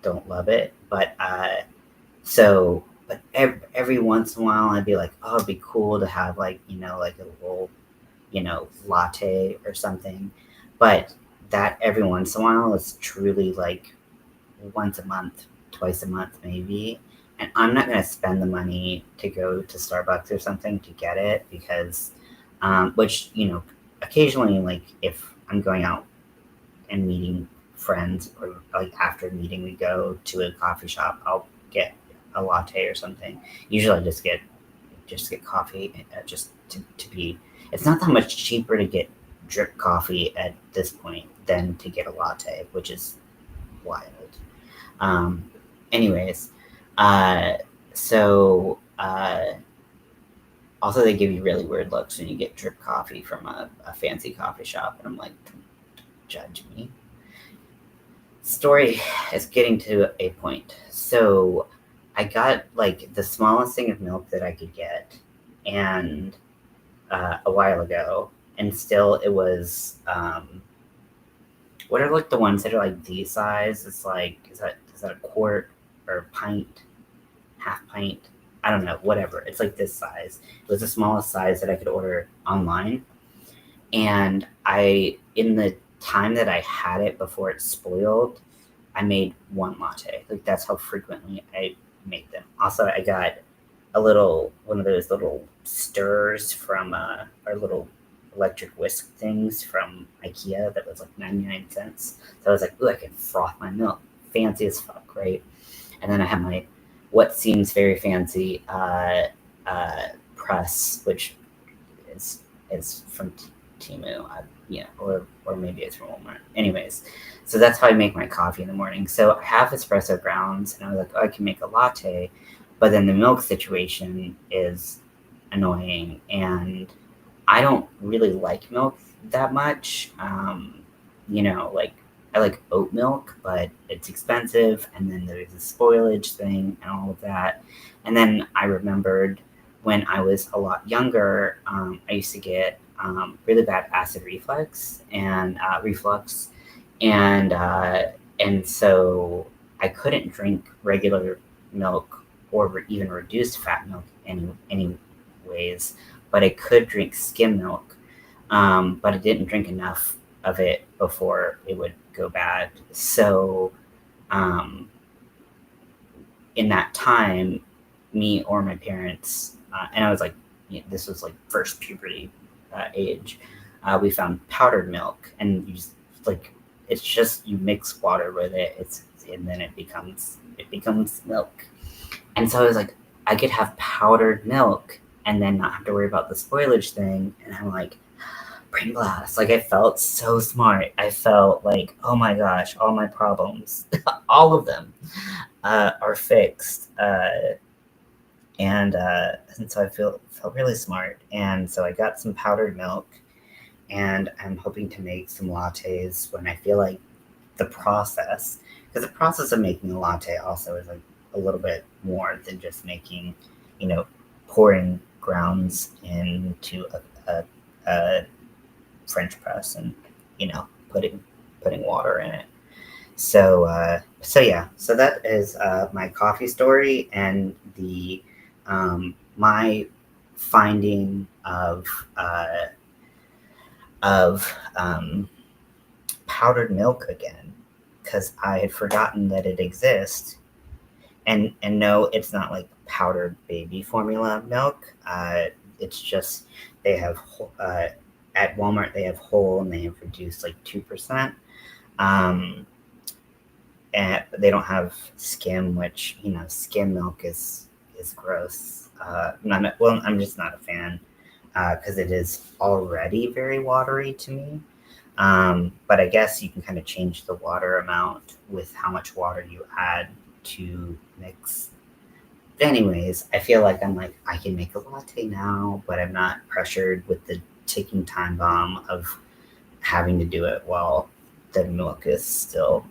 don't love it. But but every once in a while I'd be like, oh, it'd be cool to have like, like a little, latte or something. But that every once in a while is truly like once a month, twice a month maybe. And I'm not going to spend the money to go to Starbucks or something to get it because, which, occasionally, like if I'm going out and meeting friends or like after meeting, we go to a coffee shop, I'll get a latte or something. Usually I just get coffee just to be, it's not that much cheaper to get drip coffee at this point than to get a latte, which is wild. Anyways, so also they give you really weird looks when you get drip coffee from a fancy coffee shop, and I'm like, don't judge me. Story is getting to a point. So I got like the smallest thing of milk that I could get, and a while ago, and still it was what are like the ones that are like the size? It's like, is that a quart or a pint, half pint? I don't know, whatever. It's like this size. It was the smallest size that I could order online. And in the time that I had it before it spoiled, I made one latte. Like that's how frequently I make them. Also, I got one of those little stirrers from our little electric whisk things from IKEA that was like 99 cents. So I was like, ooh, I can froth my milk. Fancy as fuck, right? And then I have my what seems very fancy press, which is from Temu, or maybe it's from Walmart. Anyways, so that's how I make my coffee in the morning. So I have espresso grounds, and I was like, oh, I can make a latte, but then the milk situation is annoying, and I don't really like milk that much. Like I like oat milk, but it's expensive, and then there's the spoilage thing and all of that. And then I remembered when I was a lot younger, I used to get really bad acid reflux, and so I couldn't drink regular milk or even reduced fat milk anyways, but I could drink skim milk, but I didn't drink enough of it before it would go bad. So in that time, me or my parents, and I was like, this was like first puberty age, we found powdered milk, and you just like, it's just, you mix water with it, and then it becomes milk. And so I was like, I could have powdered milk and then not have to worry about the spoilage thing. And I'm like, brain blast. Like I felt so smart. I felt like, oh my gosh, all my problems, all of them are fixed. And so I felt really smart. And so I got some powdered milk, and I'm hoping to make some lattes when I feel like the process, because the process of making a latte also is like a little bit more than just making, pouring grounds into a French press and, putting water in it. So yeah, so that is my coffee story, and the my finding of powdered milk again, because I had forgotten that it exists. And no, it's not like powdered baby formula milk. It's just, they have at Walmart, they have whole, and they have reduced like 2%. And they don't have skim, which, skim milk is gross. I'm just not a fan. because it is already very watery to me. But I guess you can kind of change the water amount with how much water you add to mix. Anyways, I feel like I can make a latte now, but I'm not pressured with the ticking time bomb of having to do it while the milk is still,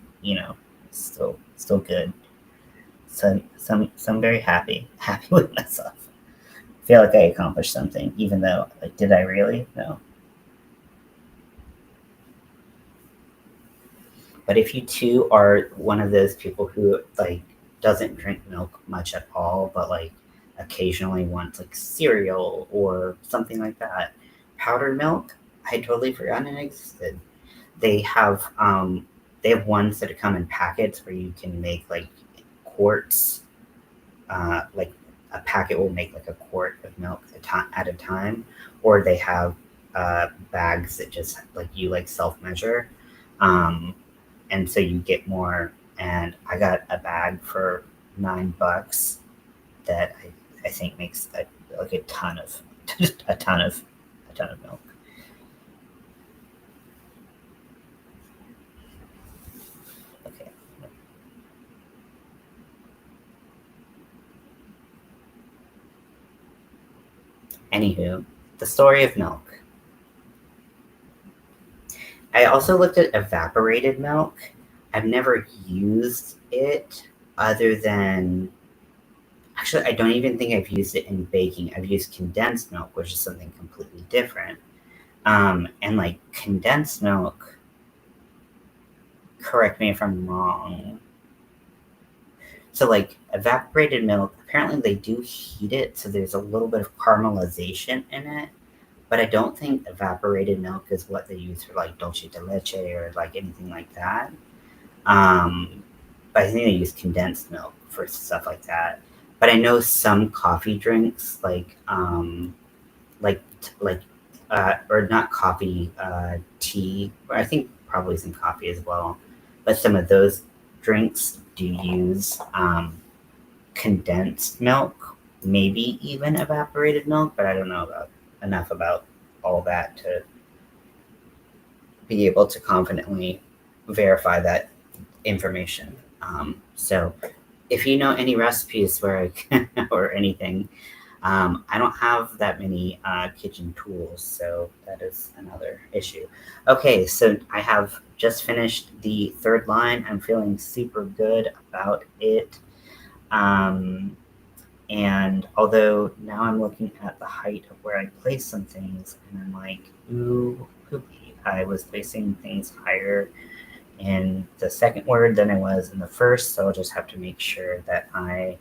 still good. So I'm very happy with myself. I feel like I accomplished something, even though, like, did I really? No. But if you too are one of those people who like doesn't drink milk much at all, but like occasionally wants like cereal or something like that, powdered milk, I had totally forgotten it existed. They have um they have ones that come in packets where you can make like quarts. Like a packet will make like a quart of milk at a time, or they have bags that just like you like self measure. Um, and so you get more. And I got a bag for $9 that I think makes like a ton of a ton of milk. Okay. Anywho, the story of milk. I also looked at evaporated milk. I've never used it other than actually, I don't even think I've used it in baking. I've used condensed milk, which is something completely different. And like condensed milk, correct me if I'm wrong. So like evaporated milk, apparently they do heat it, so there's a little bit of caramelization in it. But I don't think evaporated milk is what they use for like dulce de leche or like anything like that. Um, but I think they use condensed milk for stuff like that. But I know some coffee drinks like like or not coffee, tea, or I think probably some coffee as well. But some of those drinks do use condensed milk, maybe even evaporated milk, but I don't know about enough about all that to be able to confidently verify that information. So if you know any recipes where I can, or anything, I don't have that many kitchen tools, so that is another issue. Okay, so I have just finished the third line. I'm feeling super good about it. Um, and although now I'm looking at the height of where I place some things, and I'm like, ooh, poopy. I was placing things higher in the second word than I was in the first, so I'll just have to make sure that I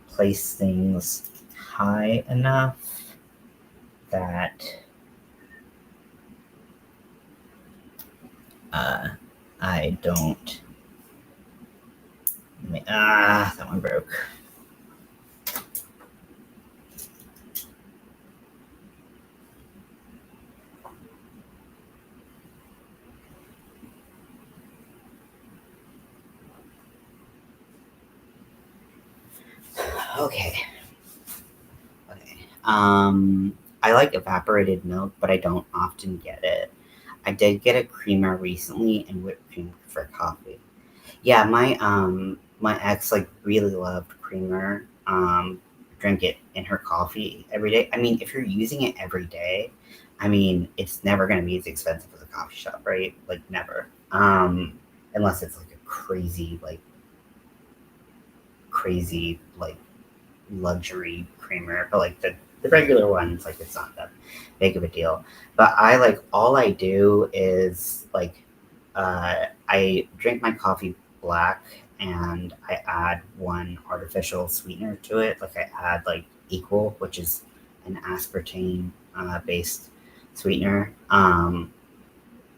place things high enough that I don't. That one broke. Okay. Okay. I like evaporated milk, but I don't often get it. I did get a creamer recently and whipped cream for coffee. Yeah, my ex like really loved creamer. Drink it in her coffee every day. I mean, if you're using it every day, I mean, it's never gonna be as expensive as a coffee shop, right? Like never. Unless it's like a crazy like luxury creamer, but like the regular ones, like it's not that big of a deal. But I like all I do is like I drink my coffee black and I add one artificial sweetener to it. Like I add like Equal, which is an aspartame based sweetener.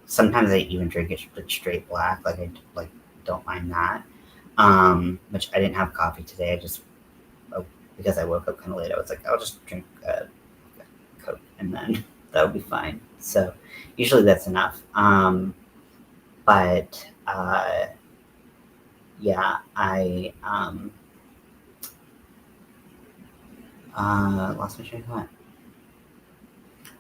Sometimes I even drink it straight black. Like I like don't mind that. Which I didn't have coffee today. I just because I woke up kind of late, I was like, I'll just drink Coke and then that would be fine. So usually that's enough. But yeah, I lost my train of thought.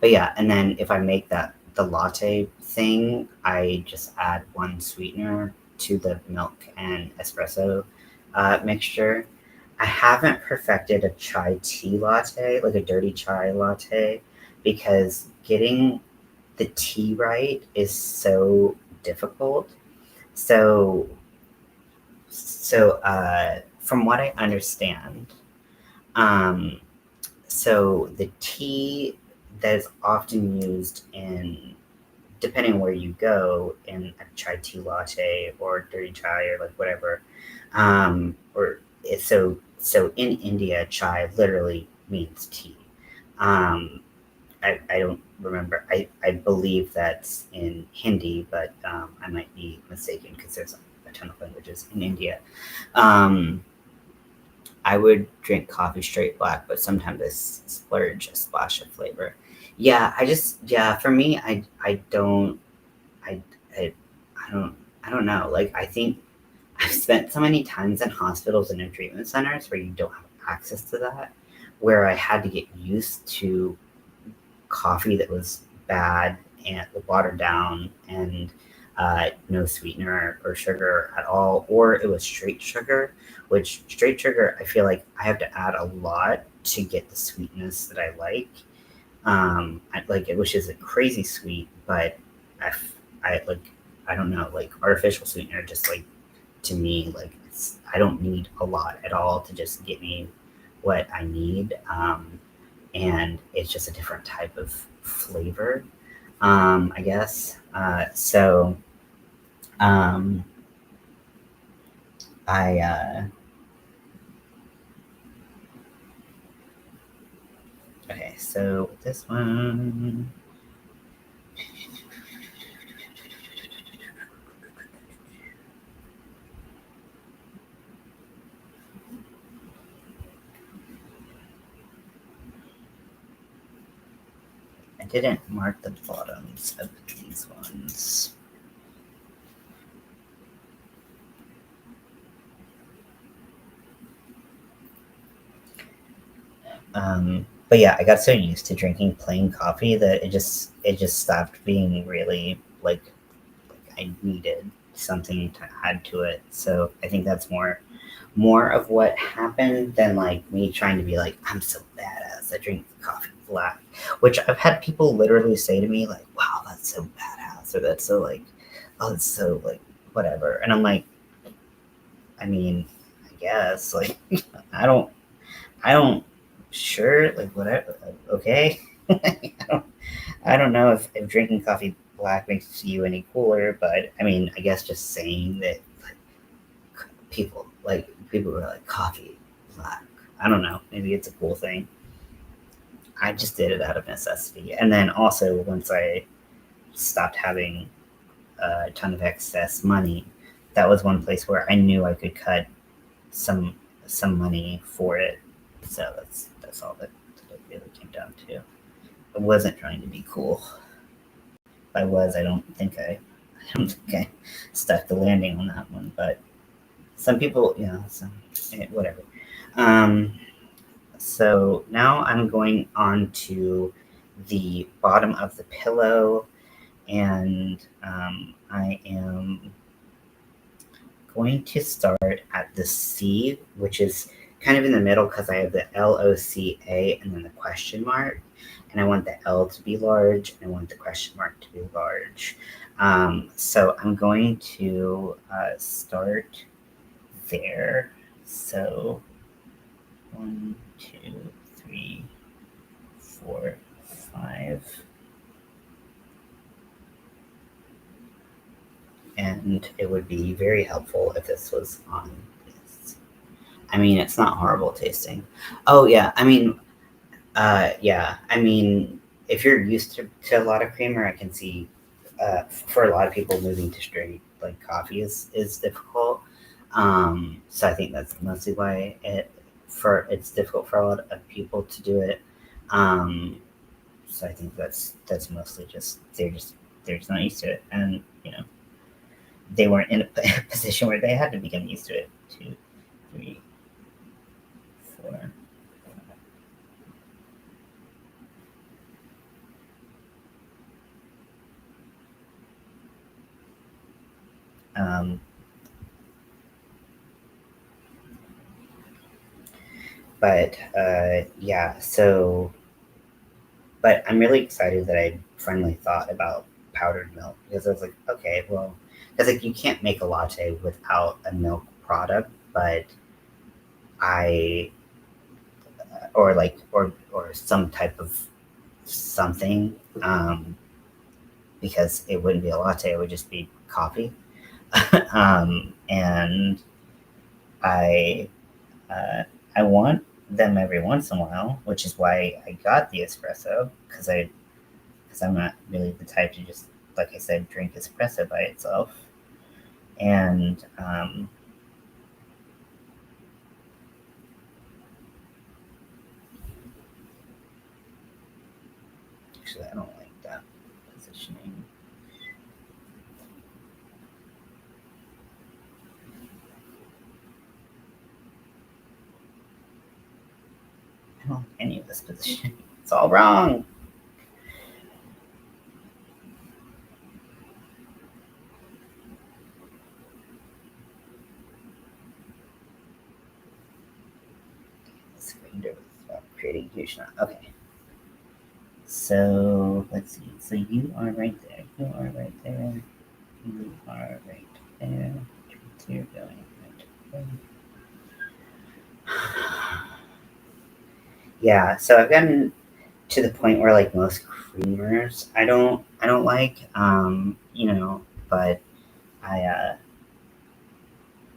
But yeah, and then if I make the latte thing, I just add one sweetener to the milk and espresso mixture. I haven't perfected a chai tea latte, like a dirty chai latte, because getting the tea right is so difficult. So, from what I understand, um, so the tea that is often used in, depending on where you go, in a chai tea latte or dirty chai or like whatever, so in India, chai literally means tea. Um, I don't remember. I believe that's in Hindi, but I might be mistaken because there's a ton of languages in India. Um, I would drink coffee straight black, but sometimes I splurge a splash of flavor. Yeah, yeah, for me, I don't, I, I, I don't, I don't know. Like, I think I've spent so many times in hospitals and in treatment centers where you don't have access to that, where I had to get used to coffee that was bad and watered down and no sweetener or sugar at all, or it was straight sugar, which straight sugar, I feel like I have to add a lot to get the sweetness that I like. Like it, which is a crazy sweet, but I, I like, I don't know, like artificial sweetener, just like to me, like I don't need a lot at all to just get me what I need. And it's just a different type of flavor, I guess. Um, I okay. So this one, I didn't mark the bottoms of these ones. But yeah, I got so used to drinking plain coffee that it just stopped being really like I needed something to add to it. So I think that's more of what happened than like me trying to be like, I'm so badass, I drink coffee black. Which I've had people literally say to me, like, wow, that's so badass, or that's so like, oh, it's so like whatever. And I'm like, I mean, I guess, like, I don't I don't sure, like whatever, okay. I don't know if drinking coffee black makes you any cooler, but I mean, I guess just saying that people were like coffee black. I don't know. Maybe it's a cool thing. I just did it out of necessity, and then also once I stopped having a ton of excess money, that was one place where I knew I could cut some some money for it. So that's all that it really came down to. I wasn't trying to be cool. If I was, I don't think I stuck the landing on that one. But some people, whatever. Um, so now I'm going on to the bottom of the pillow, and I am going to start at the C, which is kind of in the middle because I have the LOCA and then the question mark. And I want the L to be large and I want the question mark to be large. So I'm going to start there. So 1, 2, 3, 4, 5. And it would be very helpful if this was on this. I mean, it's not horrible tasting. Oh, yeah. Yeah. I mean, if you're used to a lot of creamer, I can see for a lot of people moving to straight like coffee is difficult. So I think that's mostly why it's difficult for a lot of people to do it. Um, so I think that's mostly just they're just not used to it, and they weren't in a position where they had to become used to it. 2, 3, 4. But yeah, so, but I'm really excited that I finally thought about powdered milk, because I was like, okay, well, because like you can't make a latte without a milk product, but I or some type of something, because it wouldn't be a latte, it would just be coffee. And I I want them every once in a while, which is why I got the espresso, because I'm not really the type to just, like I said, drink espresso by itself. And actually, I don't like that positioning. I don't like any of this positioning. It's all wrong. This grinder was creating huge knot. Okay. So let's see. So you are right there. You are right there. You are right there. So you're going right there. Yeah, so I've gotten to the point where like most creamers I don't like, but I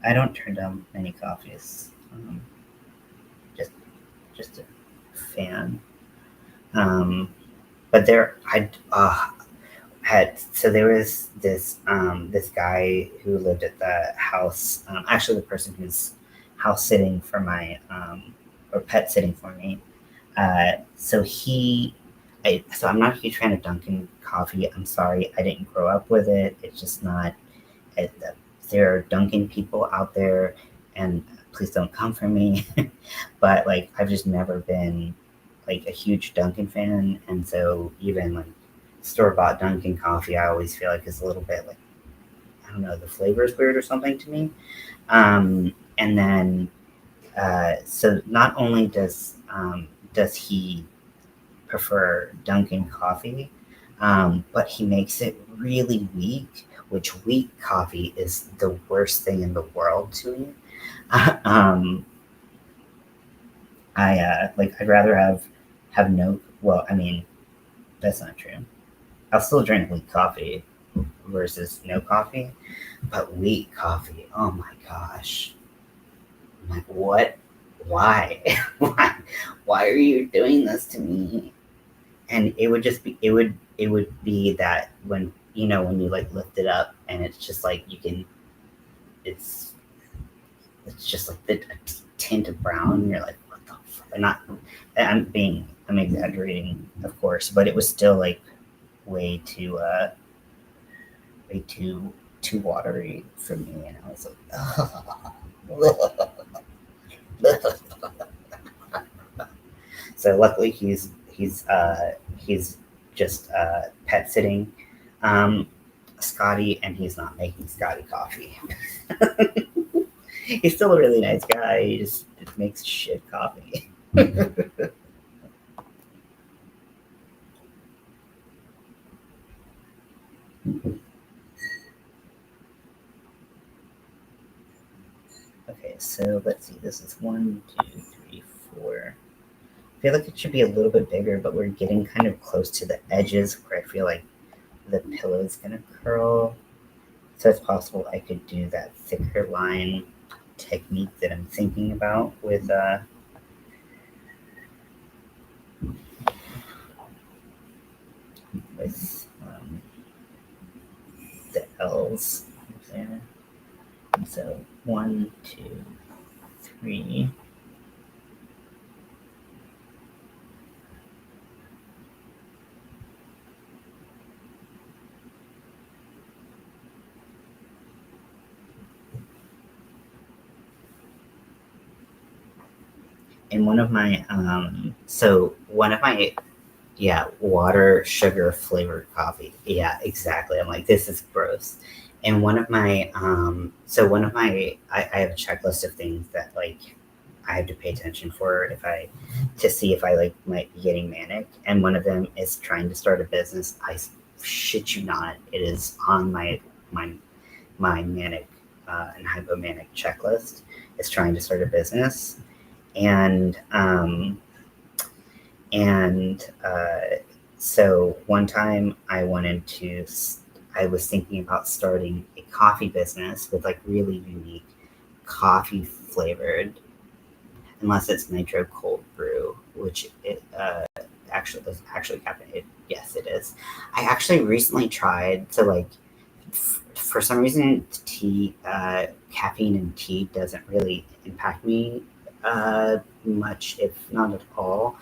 I don't turn down many coffees. Just just a fan. Um, but there I had so there was this guy who lived at the house, actually the person who's house sitting for my or pet sitting for me. So I'm not a huge fan of Dunkin' coffee. I'm sorry, I didn't grow up with it. It's just not. It, there are Dunkin' people out there, and please don't come for me. But like, I've just never been like a huge Dunkin' fan, and so even like store bought Dunkin' coffee, I always feel like is a little bit like, I don't know, the flavor is weird or something to me. And then so not only does he prefer Dunkin' coffee, but he makes it really weak, which weak coffee is the worst thing in the world to me. um, I'd rather have no. Well, I mean, that's not true. I'll still drink weak coffee versus no coffee, but weak coffee. Oh my gosh! I'm like, what? Why? Why are you doing this to me? And it would just be it would be that when when you like lift it up and it's just like you can it's it's just like the tint of brown, and you're like, what the fuck? And not I'm exaggerating, of course, but it was still like way too way too watery for me, and I was like, so luckily he's just pet sitting Scotty, and he's not making Scotty coffee. He's still a really nice guy. He just makes shit coffee. Okay, so let's see. This is 1, 2, 3, 4. I feel like it should be a little bit bigger, but we're getting kind of close to the edges where I feel like the pillow is gonna curl. So it's possible I could do that thicker line technique that I'm thinking about with the L's there. So 1, 2, 3. And one of my yeah, water sugar flavored coffee. Yeah, exactly. I'm like, this is gross. And one of my I have a checklist of things that like I have to pay attention for to see if I like might be getting manic. And one of them is trying to start a business. I shit you not, it is on my my manic and hypomanic checklist. Is trying to start a business, and and so one time I was thinking about starting a coffee business with like really unique coffee flavored, unless it's nitro cold brew, which it actually does actually happen. Yes, it is. I actually recently tried to like for some reason tea, caffeine in tea doesn't really impact me much, if not at all.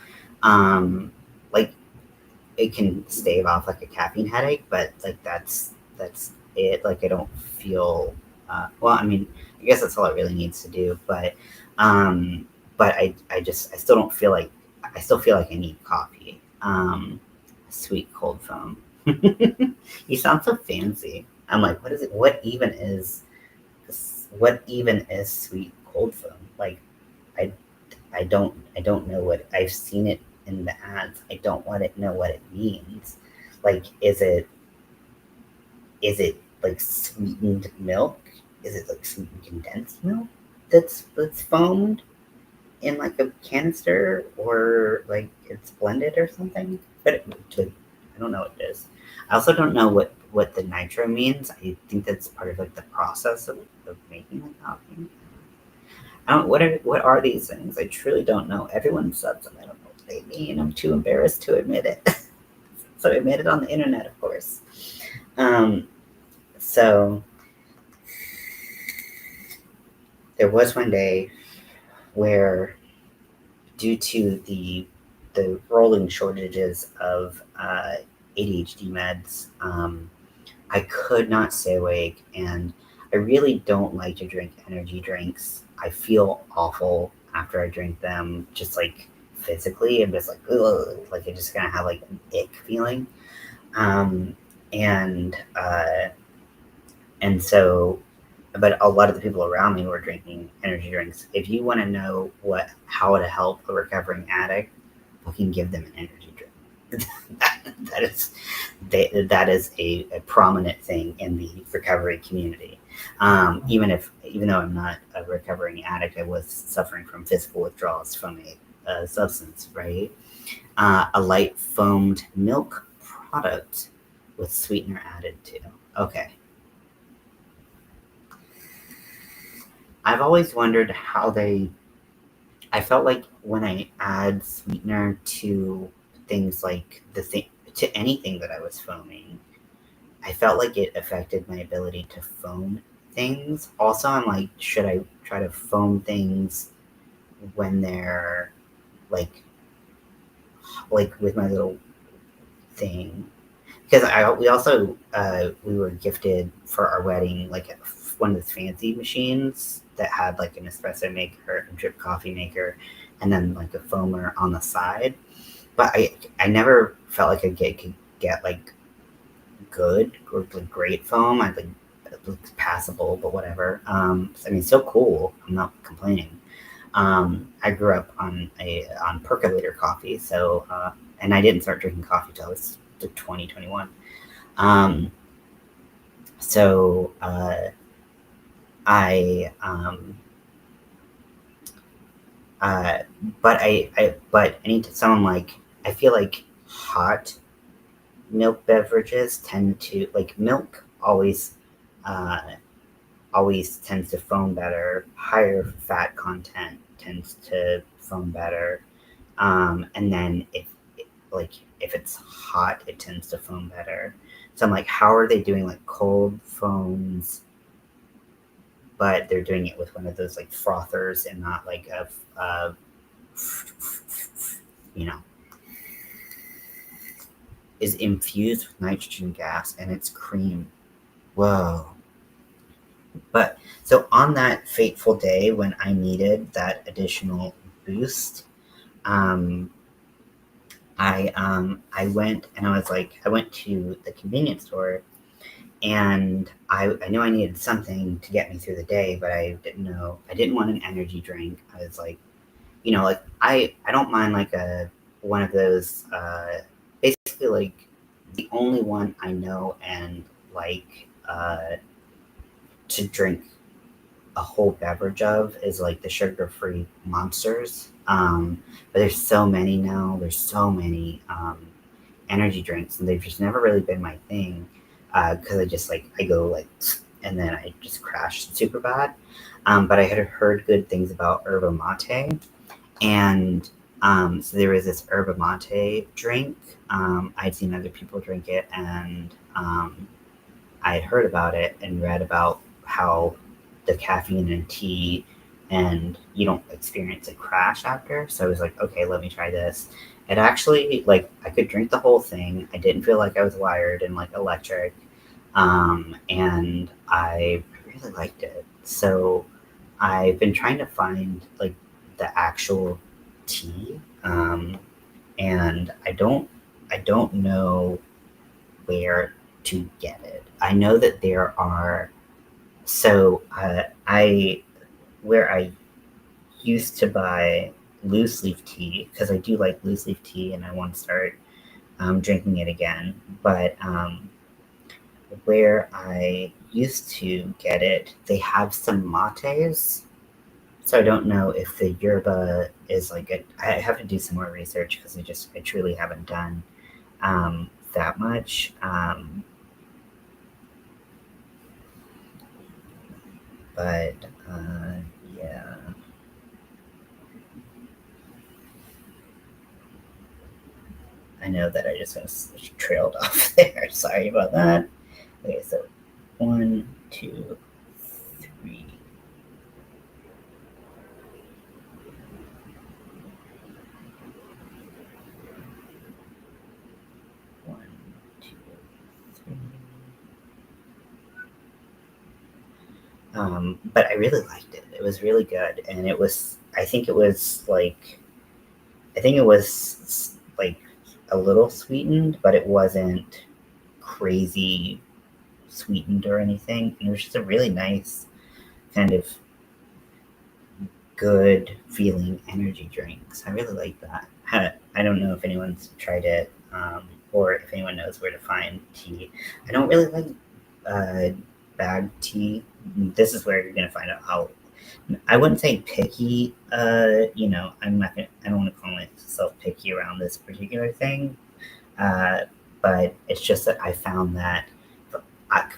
Like it can stave off like a caffeine headache, but like that's it. Like I don't feel well. I mean, I guess that's all it really needs to do. Um, but I still don't feel like I still feel like I need coffee. Sweet cold foam. You sound so fancy. I'm like, what is it? What even is sweet cold foam? Like, I I don't know what I've seen it in the ads. I don't want to know what it means. Like, is it like sweetened milk? Is it like sweetened condensed milk that's foamed in like a canister, or like it's blended or something? I don't know what it is. I also don't know what the nitro means. I think that's part of like the process of making the coffee. I don't. What are these things? I truly don't know. Everyone says them. I don't know what they mean. I'm too embarrassed to admit it. So I made it on the internet, of course. Um, so there was one day where, due to the rolling shortages of ADHD meds, I could not stay awake, and I really don't like to drink energy drinks. I feel awful after I drink them, just like physically. I'm just like, ugh, like I just kind of have like an ick feeling. Um, and and so, but a lot of the people around me were drinking energy drinks. If you want to know how to help a recovering addict, fucking give them an energy drink. that is that is a prominent thing in the recovery community. Even though I'm not a recovering addict, I was suffering from physical withdrawals from a substance, right? A light foamed milk product with sweetener added to. Okay. I've always wondered how they. I felt like when I add sweetener to things like to anything that I was foaming, I felt like it affected my ability to foam things. Also, I'm like, should I try to foam things when they're like with my little thing? Because we were gifted for our wedding like one of the fancy machines that had like an espresso maker, a drip coffee maker, and then like a foamer on the side. But I never felt like could get like good or like great foam. I think it looks passable, but whatever. I mean, so cool. I'm not complaining. I grew up on percolator coffee, so and I didn't start drinking coffee till I was 2021. Um, so I uh, but any someone like I feel like hot milk beverages tend to like milk uh, always tends to foam better. Higher fat content tends to foam better. And then if it's hot, it tends to foam better. So I'm like, how are they doing like cold foams, but they're doing it with one of those like frothers and not like a you know, is infused with nitrogen gas and it's cream. Whoa. But so on that fateful day when I needed that additional boost, um, I went and I went to the convenience store, And I knew I needed something to get me through the day, but I didn't want an energy drink. I was like, like I don't mind like one of those, basically like the only one I know and like to drink a whole beverage of is like the sugar-free monsters. But there's so many now. There's so many energy drinks, and they've just never really been my thing, because I just like I go like, and then I just crash super bad. But I had heard good things about yerba mate, and so there was this yerba mate drink. I'd seen other people drink it, and I had heard about it and read about how the caffeine in tea and you don't experience a crash after. So I was like, okay, let me try this. It actually, like, I could drink the whole thing. I didn't feel like I was wired and like electric. And I really liked it. So I've been trying to find like the actual tea. And I don't know where to get it. I know that there are, so I where I used to buy loose leaf tea, because I do like loose leaf tea and I want to start drinking it again. But where I used to get it, they have some mates. So I don't know if the yerba is like I have to do some more research because I truly haven't done that much. But yeah. I know that I just kind of trailed off there. Sorry about that. Okay, so 1, 2, 3. One, two, three. But I really liked it. It was really good, and it was. I think it was like. I think it was like a little sweetened, but it wasn't crazy sweetened or anything. It was just a really nice kind of good feeling energy drink. So I really like that. I don't know if anyone's tried it, or if anyone knows where to find tea. I don't really like bag tea. This is where you're gonna find out how. I wouldn't say picky. I'm not gonna. I don't want to call myself picky around this particular thing. Uh, but it's just that I found that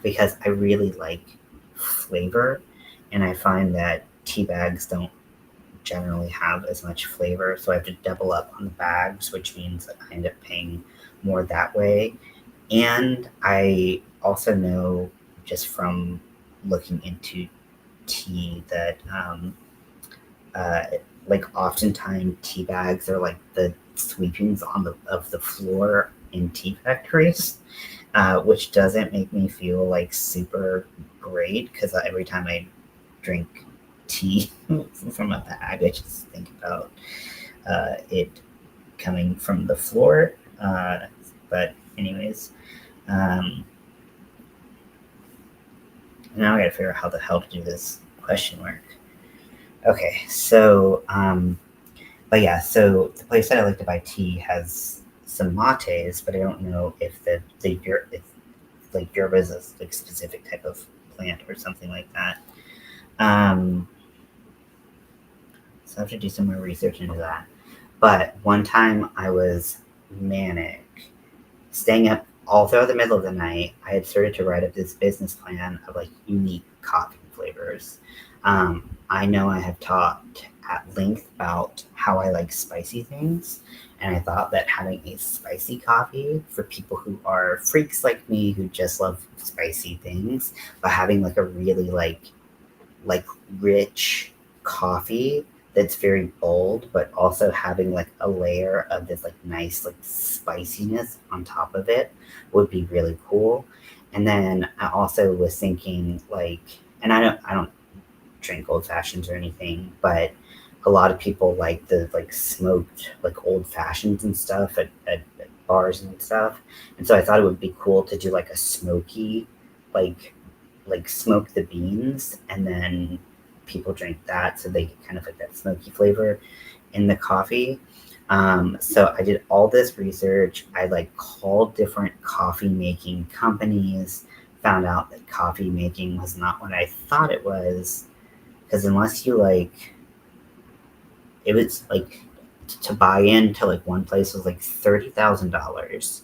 because I really like flavor, and I find that tea bags don't generally have as much flavor, so I have to double up on the bags, which means that I end up paying more that way. And I also know just from looking into tea that uh, like oftentimes tea bags are like the sweepings of the floor in tea factories, which doesn't make me feel like super great because every time I drink tea from a bag, I just think about it coming from the floor. But anyways, um, now I gotta figure out how the hell to do this question work. Okay, so but yeah, so the place that I like to buy tea has some mates, but I don't know if if like yerba is a like specific type of plant or something like that. Um, so I have to do some more research into that. But one time I was manic, staying up all throughout the middle of the night. I had started to write up this business plan of like unique coffee flavors. I know I have talked at length about how I like spicy things, and I thought that having a spicy coffee for people who are freaks like me who just love spicy things, but having like a really like rich coffee that's very bold, but also having like a layer of this like nice like spiciness on top of it would be really cool. And then I also was thinking like, and I don't drink old fashions or anything, but a lot of people like the like smoked like old fashions and stuff at bars and stuff. And so I thought it would be cool to do like a smoky like smoke the beans, and then people drink that, so they get kind of like that smoky flavor in the coffee. So I did all this research. I like called different coffee making companies, found out that coffee making was not what I thought it was, because unless you like, it was like to buy into like one place was like $30,000.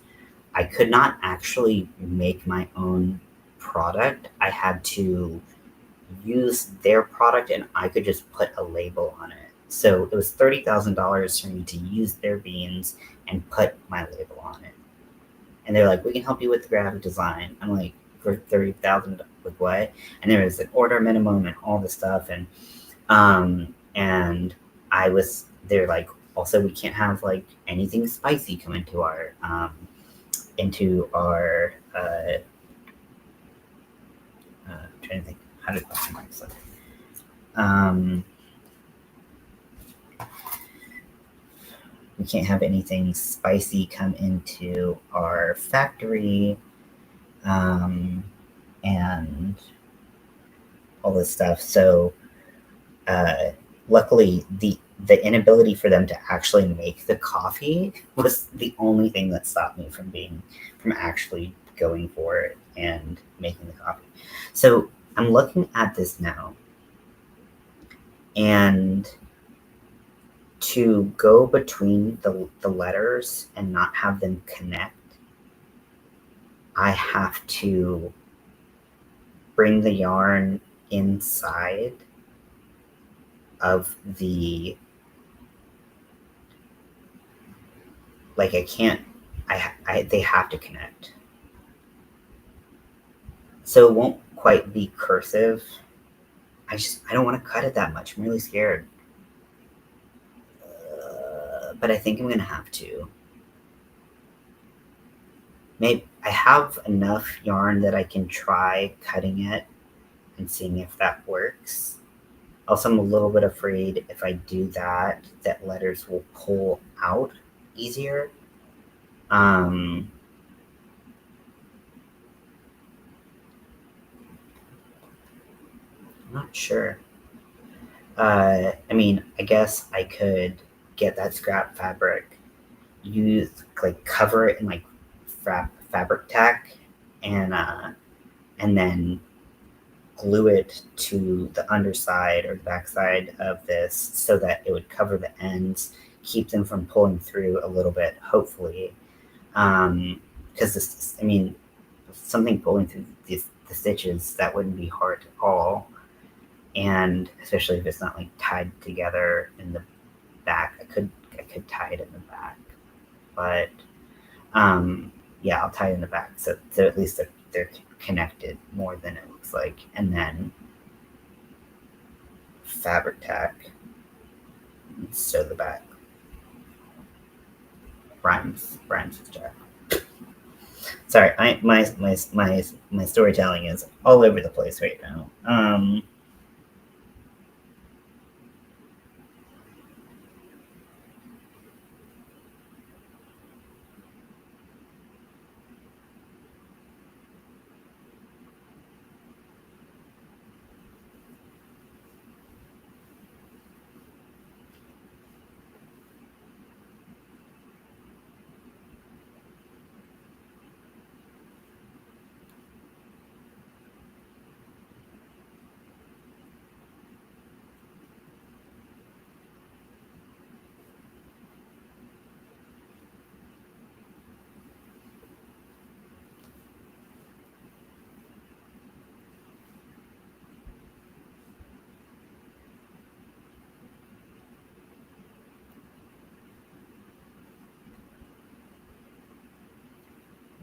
I could not actually make my own product. I had to use their product, and I could just put a label on it. So it was $30,000 for me to use their beans and put my label on it. And they're like, "We can help you with the graphic design." I'm like, "For 30,000, with what?" And there was an order minimum and all this stuff, and they're like, "Also, we can't have like anything spicy come into our I'm trying to think how to question marks look. We can't have anything spicy come into our factory, and all this stuff." So luckily, the inability for them to actually make the coffee was the only thing that stopped me from actually going for it and making the coffee. So I'm looking at this now, and to go between the letters and not have them connect, I have to bring the yarn inside of the, like I can't, they have to connect. So it won't quite be cursive. I don't want to cut it that much. I'm really scared. But I think I'm going to have to. Maybe I have enough yarn that I can try cutting it and seeing if that works. Also, I'm a little bit afraid if I do that letters will pull out easier. I'm not sure. I mean, I guess I could get that scrap fabric, cover it in like fabric tack, and then glue it to the underside or the backside of this so that it would cover the ends, keep them from pulling through a little bit, hopefully. Because something pulling through the stitches, that wouldn't be hard at all. And especially if it's not like tied together in the back, I could tie it in the back, but yeah, I'll tie it in the back so at least they're connected more than it looks like, and then fabric tack, sew the back. Rhymes with Jack. Sorry, my storytelling is all over the place right now.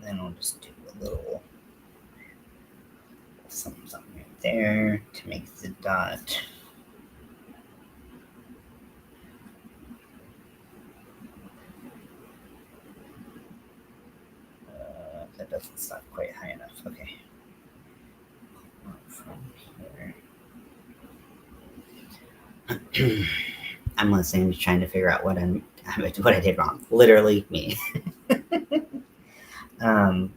Then I'll just do a little something right there to make the dot. That doesn't stop quite high enough. Okay. From here. I'm listening, just trying to figure out what I did wrong. Literally me.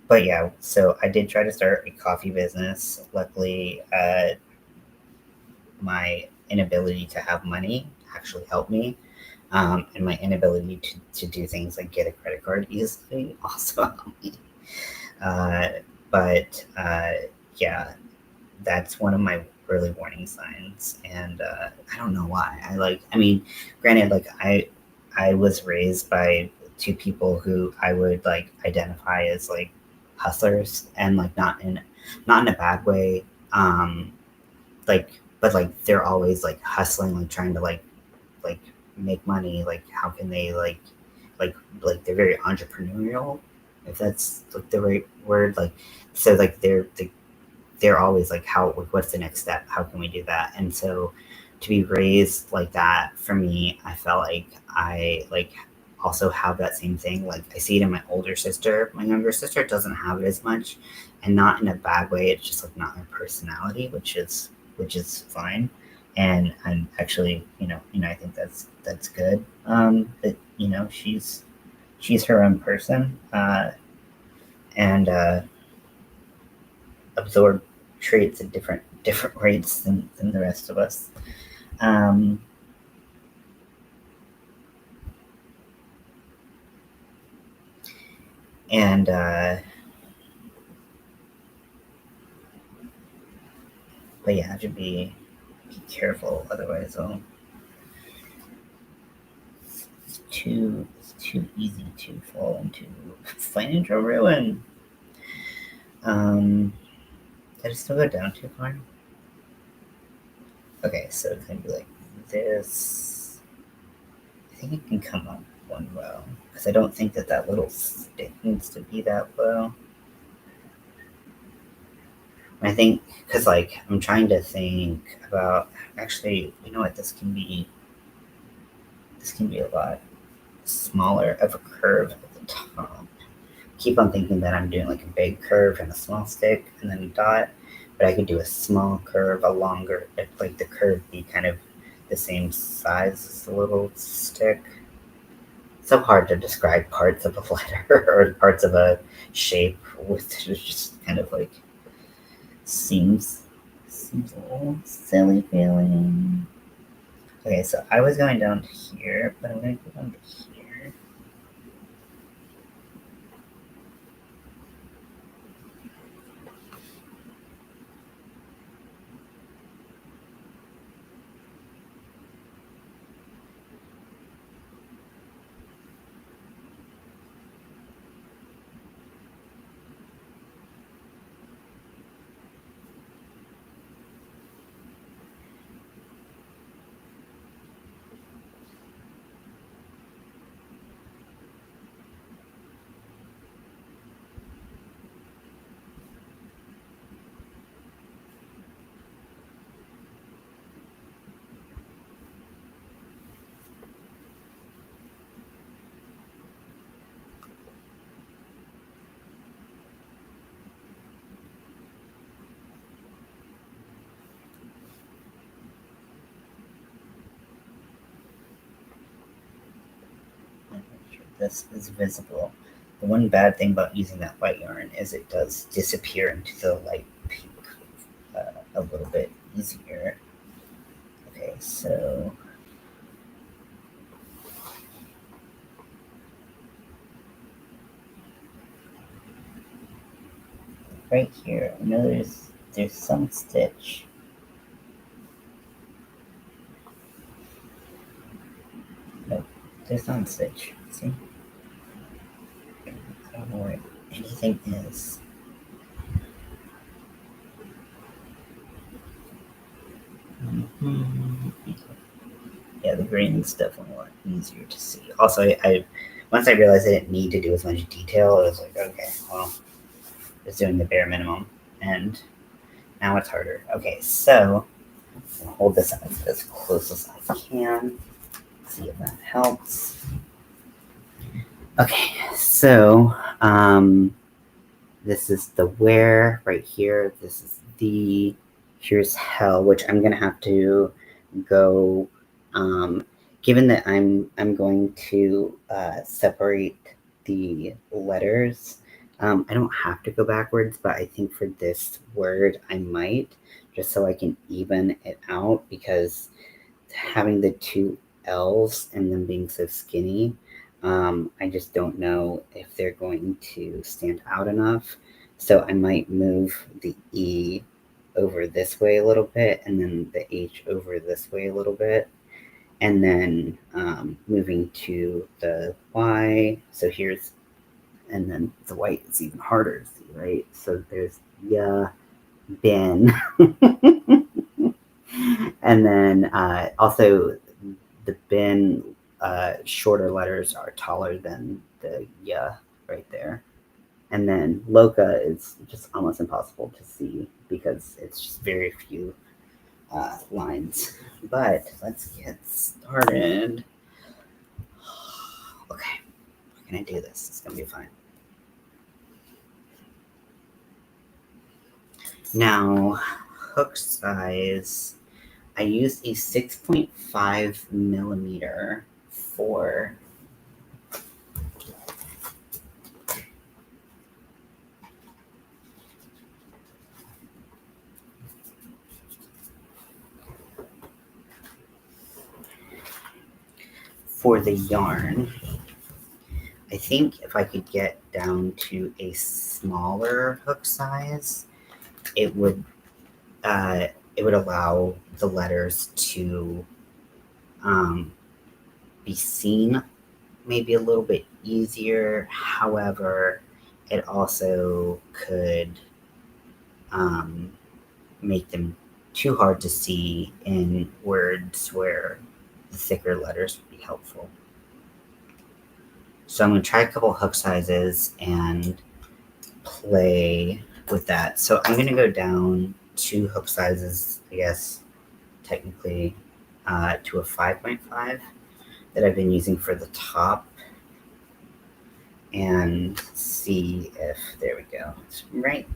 But yeah, so I did try to start a coffee business. Luckily, my inability to have money actually helped me. And my inability to do things like get a credit card easily also helped me. Uh, but yeah, that's one of my early warning signs. And I don't know why. I mean, granted, like I was raised by two people who I would like identify as like hustlers, and like not in a bad way. Like, but like they're always like hustling, like trying to like make money. Like how can they like they're very entrepreneurial, if that's like the right word. Like so like they're always like, how, what's the next step, how can we do that? And so to be raised like that, for me, I felt like I like also have that same thing. Like I see it in my older sister. My younger sister doesn't have it as much, and not in a bad way. It's just like not her personality, which is fine. And I'm actually, I think that's good. That she's her own person, and absorb traits at different rates than the rest of us. Um, and but yeah, to be careful, otherwise it's too easy to fall into financial ruin. Did I still go down too far? Okay, so it's gonna be like this. I think it can come up one row because I don't think that little stick needs to be that low. And I think because like I'm trying to think about, actually, you know what, this can be a lot smaller of a curve at the top. Keep on thinking that I'm doing like a big curve and a small stick and then a dot, but I could do a small curve, a longer, like the curve be kind of the same size as the little stick. So hard to describe parts of a letter or parts of a shape with just kind of like seems a little silly feeling. Okay, so I was going down to here, but I'm gonna go down to here. I'm not sure this is visible. The one bad thing about using that white yarn is it does disappear into the light pink a little bit easier. Okay, so right here, I know there's some stitch. Nope, there's not a stitch. See? I don't know where anything is. Yeah, the green is definitely a lot easier to see. Also, I once I realized I didn't need to do as much detail, I was like, okay, well, just doing the bare minimum, and now it's harder. Okay, so I'll hold this as close as I can. See if that helps. Okay, so this is the where right here. This is the, here's hell, which I'm gonna have to go. Given that I'm going to separate the letters I don't have to go backwards, but I think for this word I might, just so I can even it out, because having the two L's and them being so skinny, I just don't know if they're going to stand out enough. So I might move the E over this way a little bit, and then the H over this way a little bit, and then moving to the Y. So here's, and then the white is even harder to see, right? So there's yeah, bin. And then also the bin shorter letters are taller than the yeah right there. And then loca is just almost impossible to see because it's just very few lines. But let's get started. Okay, we're gonna do this. It's gonna be fine. Now, hook size. I used a 6.5 millimeter for the yarn. I think if I could get down to a smaller hook size, it would allow the letters to be seen maybe a little bit easier. However, it also could make them too hard to see in words where the thicker letters would be helpful. So I'm going to try a couple hook sizes and play with that. So I'm going to go down 2 hook sizes, I guess, technically, to a 5.5 that I've been using for the top, and see if, there we go. It's right.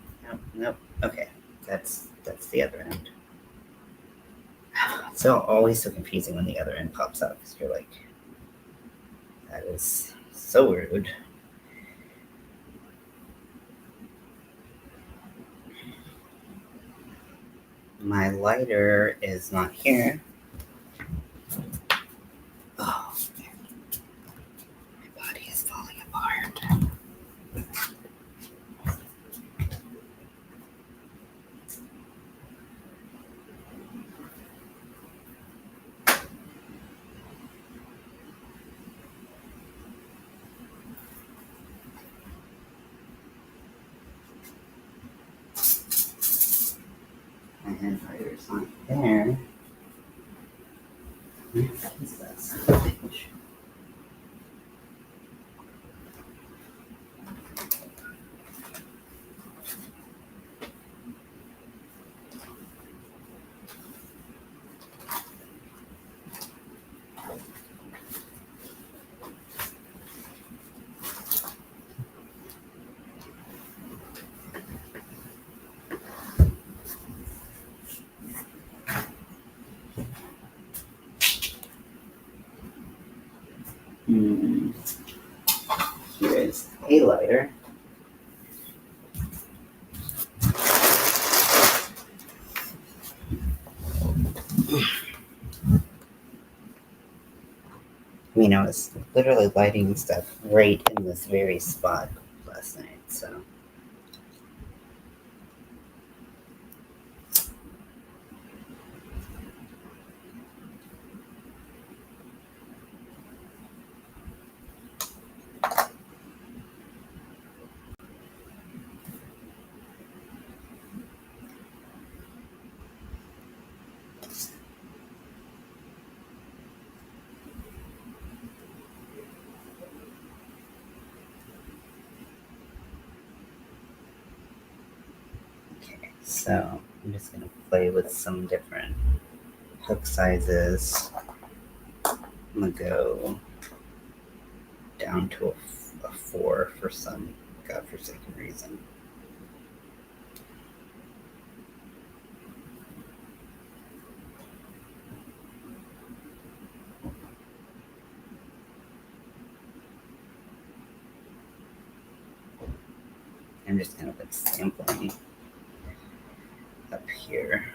Nope. Okay. That's the other end. It's always so confusing when the other end pops up because you're like, that is so rude. My lighter is not here. Oh, my body is falling apart. My hand lighter's not there. What is this? Here is a lighter. I mean, I was literally lighting stuff right in this very spot last night, so. Okay, so I'm just going to play with some different hook sizes. I'm going to go down to a 4 for some godforsaken reason. just kind of like sampling up here.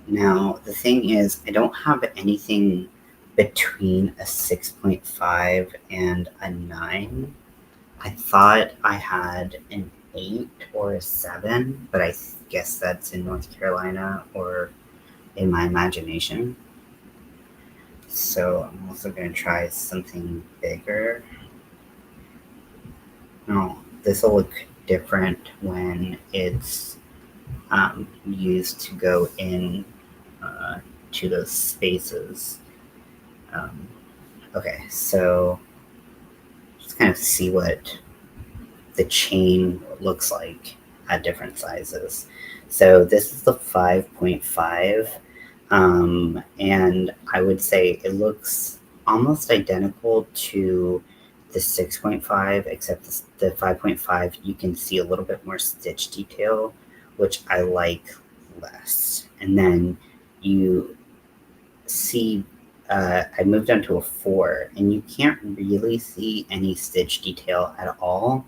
Now, the thing is, I don't have anything between a 6.5 and a 9. I thought I had an 8 or a 7, but I guess that's in North Carolina or in my imagination. So I'm also going to try something bigger. No, this will look different when it's used to go in to those spaces. Okay, so just kind of see what the chain looks like at different sizes. So this is the 5.5, and I would say it looks almost identical to the 6.5, except the 5.5 you can see a little bit more stitch detail, which I like less. And then you see I moved on to a 4, and you can't really see any stitch detail at all.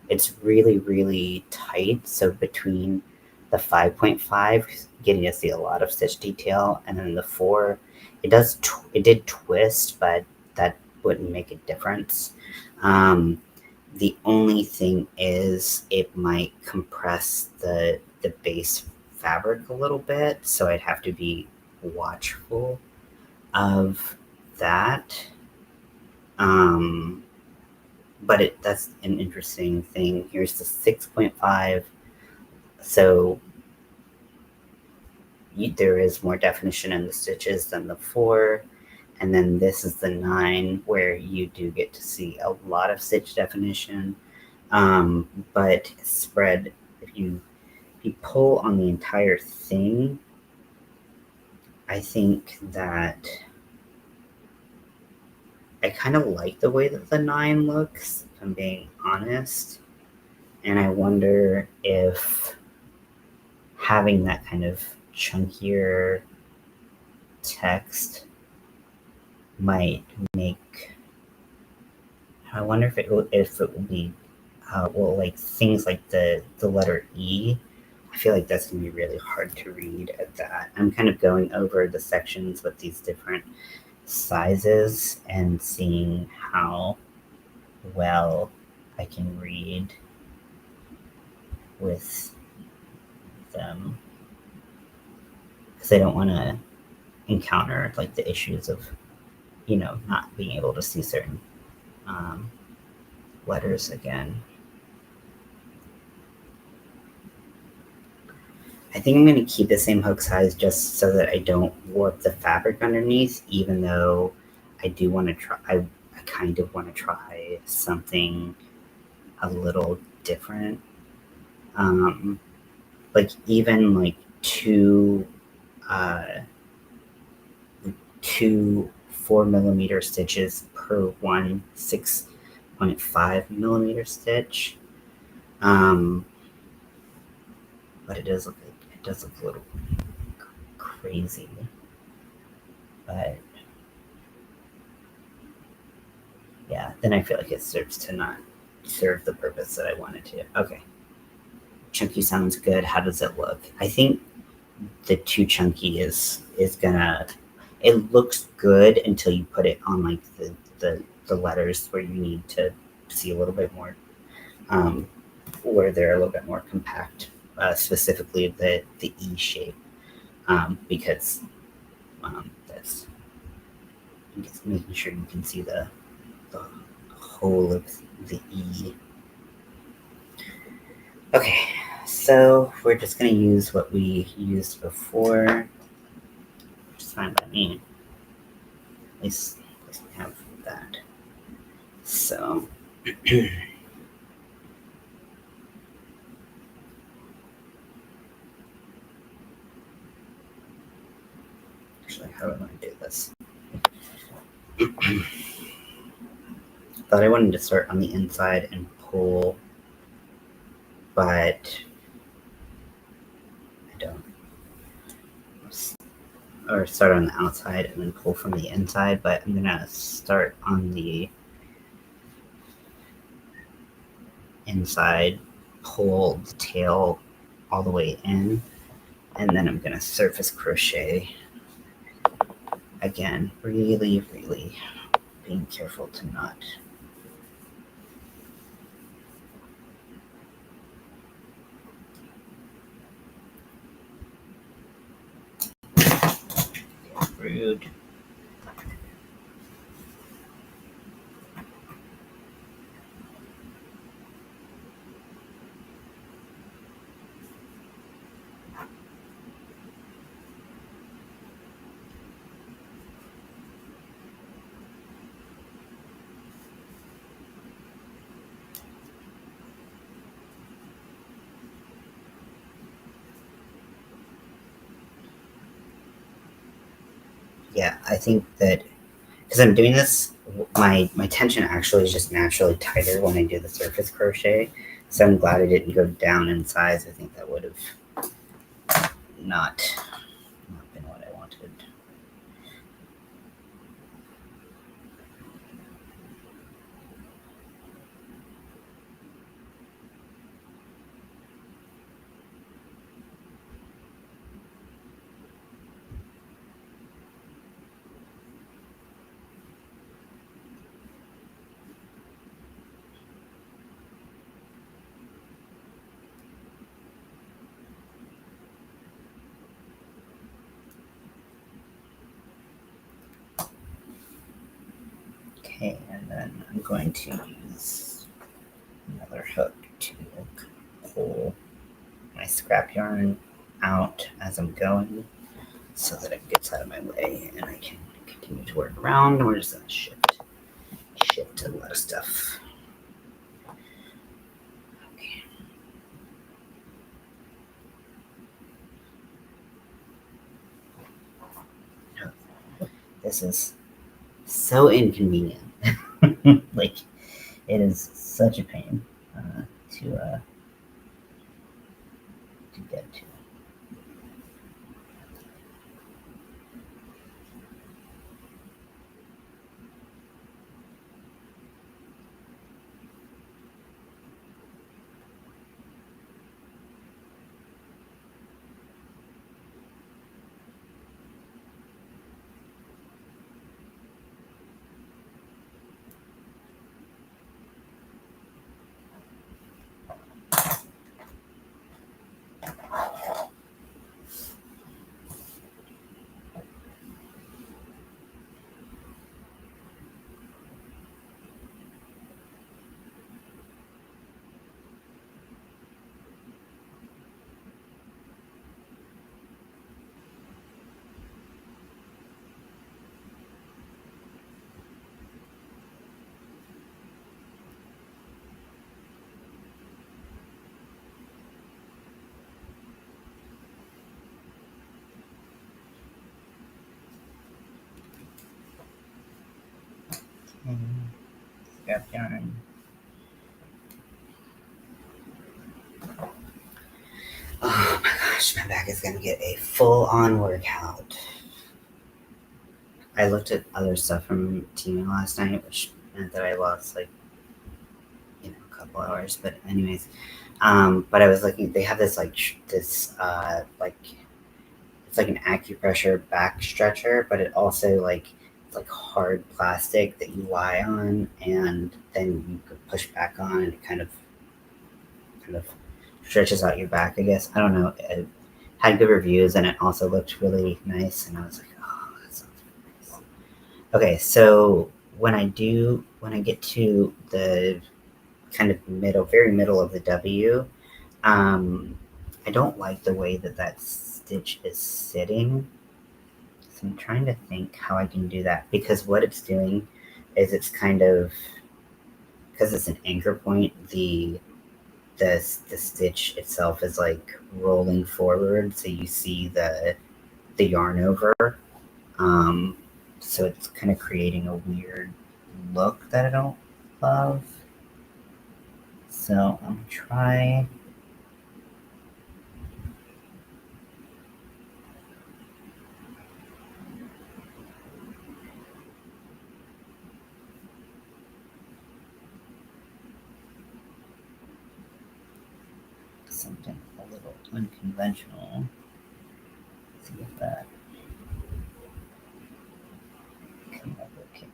It's really, really tight. So between the 5.5, getting to see a lot of stitch detail, and then the 4, it did twist, but that wouldn't make a difference. The only thing is it might compress the base fabric a little bit, so I'd have to be watchful of that. But that's an interesting thing. Here's the 6.5. So there is more definition in the stitches than the 4. And then this is the 9, where you do get to see a lot of stitch definition. But spread, if you pull on the entire thing, I think that I kind of like the way that the 9 looks, if I'm being honest. And I wonder if having that kind of chunkier text might make, I wonder if it will be, like things like the letter E, I feel like that's going to be really hard to read at that. I'm kind of going over the sections with these different sizes and seeing how well I can read with them, because I don't want to encounter like the issues of, not being able to see certain letters again. I think I'm going to keep the same hook size just so that I don't warp the fabric underneath, even though I do want to try, I kind of want to try something a little different. Like even like two 4mm stitches per one 6.5mm stitch. But it does look a little crazy. But yeah, then I feel like it serves to not serve the purpose that I wanted to. Okay. Chunky sounds good. How does it look? I think the too chunky is gonna, it looks good until you put it on like the letters where you need to see a little bit more, where they're a little bit more compact, specifically the E shape, because that's just making sure you can see the whole of the E. Okay, so we're just going to use what we used before, which is fine by me. At least we have that. So actually, how do I want to do this? Thought I wanted to start on the inside and pull, but I don't. or start on the outside and then pull from the inside, but I'm gonna start on the inside, pull the tail all the way in, and then I'm gonna surface crochet again, really being careful to not get rude. Yeah, I think that because I'm doing this, my tension actually is just naturally tighter when I do the surface crochet. So I'm glad I didn't go down in size. I think that would have not been what I wanted. Okay, and then I'm going to use another hook to pull my scrap yarn out as I'm going so that it gets out of my way and I can continue to work around. We're just gonna shift a lot of stuff. Okay. This is so inconvenient. Like, it is such a pain to get to. Scrap yarn. Oh my gosh, my back is gonna get a full-on workout. I looked at other stuff from teaming last night, which meant that I lost like a couple hours. But anyways, but I was looking. They have this it's like an acupressure back stretcher, but it also it's like hard plastic that you lie on, and then you could push back on, and it kind of stretches out your back. I guess I don't know. It had good reviews, and it also looked really nice. And I was like, oh, that sounds nice. Okay, so when I get to the kind of very middle of the W, I don't like the way that stitch is sitting. So I'm trying to think how I can do that, because what it's doing is it's kind of, because it's an anchor point, the stitch itself is like rolling forward, so you see the yarn over. So it's kind of creating a weird look that I don't love. So I'm gonna try. something a little unconventional. Let's see if that came up okay.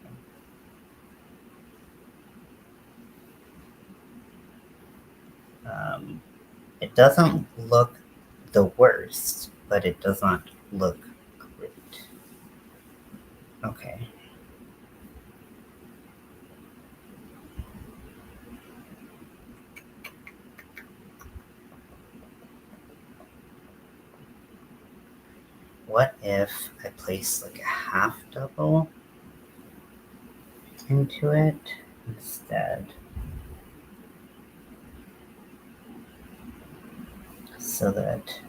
It doesn't look the worst, but it does not look great. Okay. What if I place like a half double into it instead? So that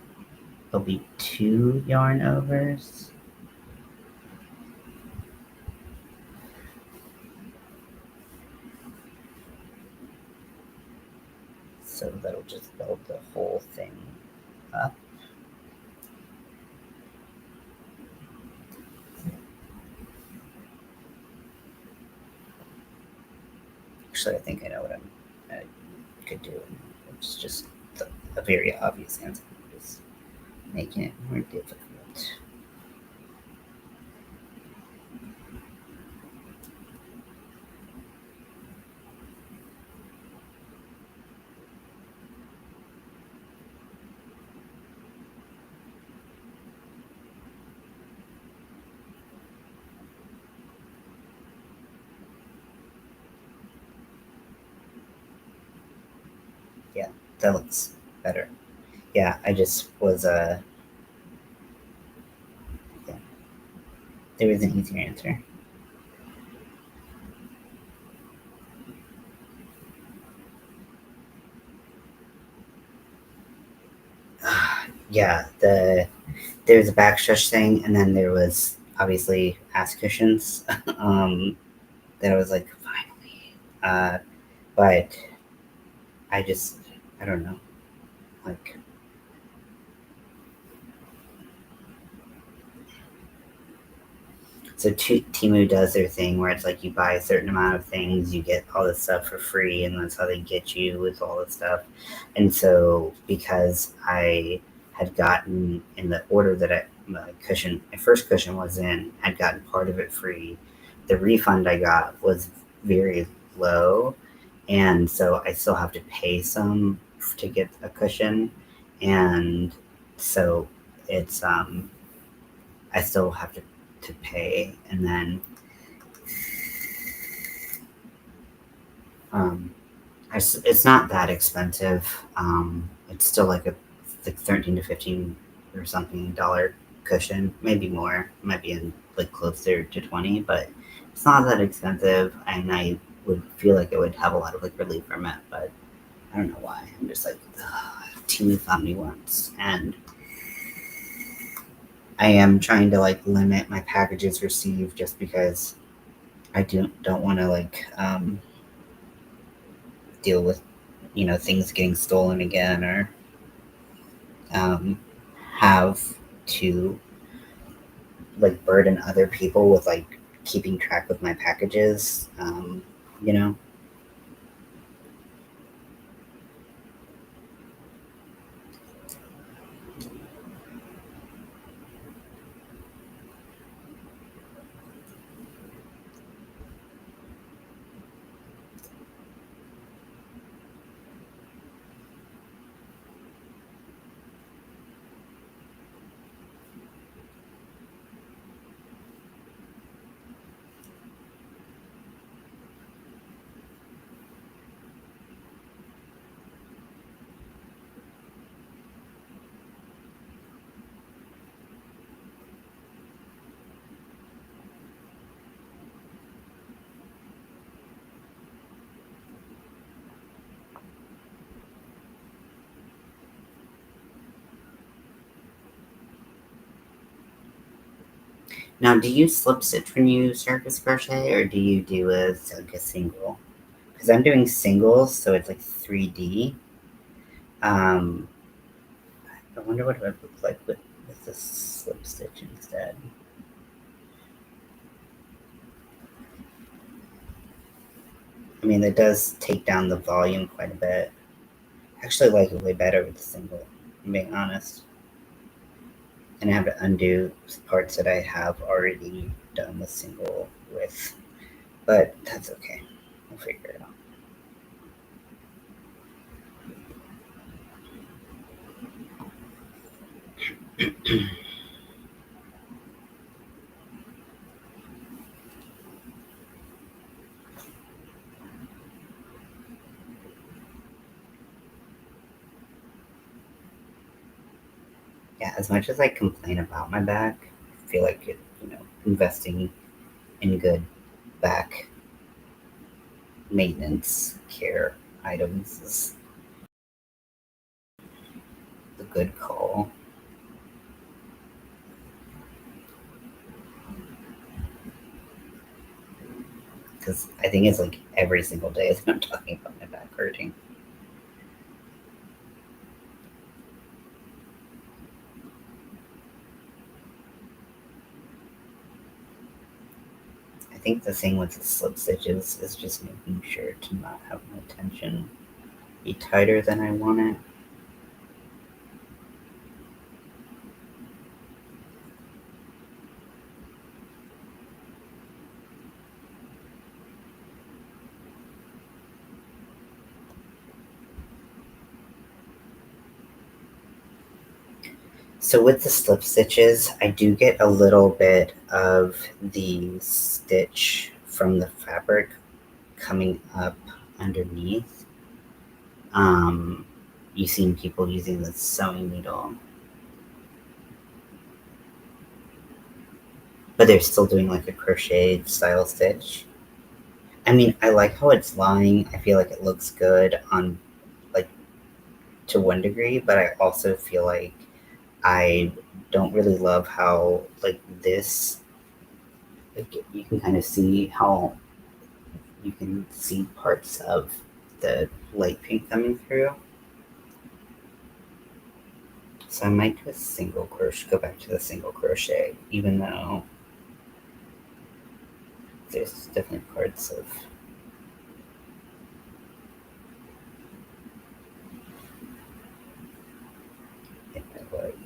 there'll be 2 yarn overs. So that'll just build the whole thing up. Actually, I think I know what I could do. It's just a very obvious answer. Just making it more difficult. Yeah, that looks better. Yeah, I just was yeah. There was an easier answer. Yeah, there was a backstretch thing, and then there was obviously ass cushions. That I was like, finally. But I don't know, like. So Temu does their thing where it's like you buy a certain amount of things, you get all this stuff for free, and that's how they get you with all this stuff. And so because I had gotten in the order that my first cushion was in, had gotten part of it free, the refund I got was very low, and so I still have to pay some to get a cushion, and so it's I still have to pay, and then it's not that expensive. It's still like 13 to 15 or something dollar cushion, maybe more. It might be in like closer to 20, but it's not that expensive, and I would feel like it would have a lot of like relief from it, but I don't know why. I'm just like, Temu found me once, and I am trying to like limit my packages received just because I don't want to like deal with things getting stolen again, or have to like burden other people with like keeping track of my packages. You know. Now, do you slip stitch when you surface crochet, or do you do like a single? Because I'm doing singles, so it's like 3D. Um, I wonder what it would look like with this slip stitch instead. I mean, it does take down the volume quite a bit. actually like it way better with the single, I'm being honest. And I have to undo parts that I have already done the single with. But that's okay. We'll figure it out. Yeah, as much as I complain about my back, I feel like investing in good back maintenance care items is a good call. Because I think it's like every single day that I'm talking about my back hurting. I think the thing with the slip stitches is just making sure to not have my tension be tighter than I want it. So with the slip stitches, I do get a little bit of the stitch from the fabric coming up underneath. You've seen people using the sewing needle, but they're still doing like a crochet style stitch. I mean, I like how it's lying. I feel like it looks good on, like, to one degree, but I also feel like I don't really love how, like, this, like, you can kind of see how you can see parts of the light pink coming through. So I might do a single crochet, go back to the single crochet, even though there's definitely parts of it I like.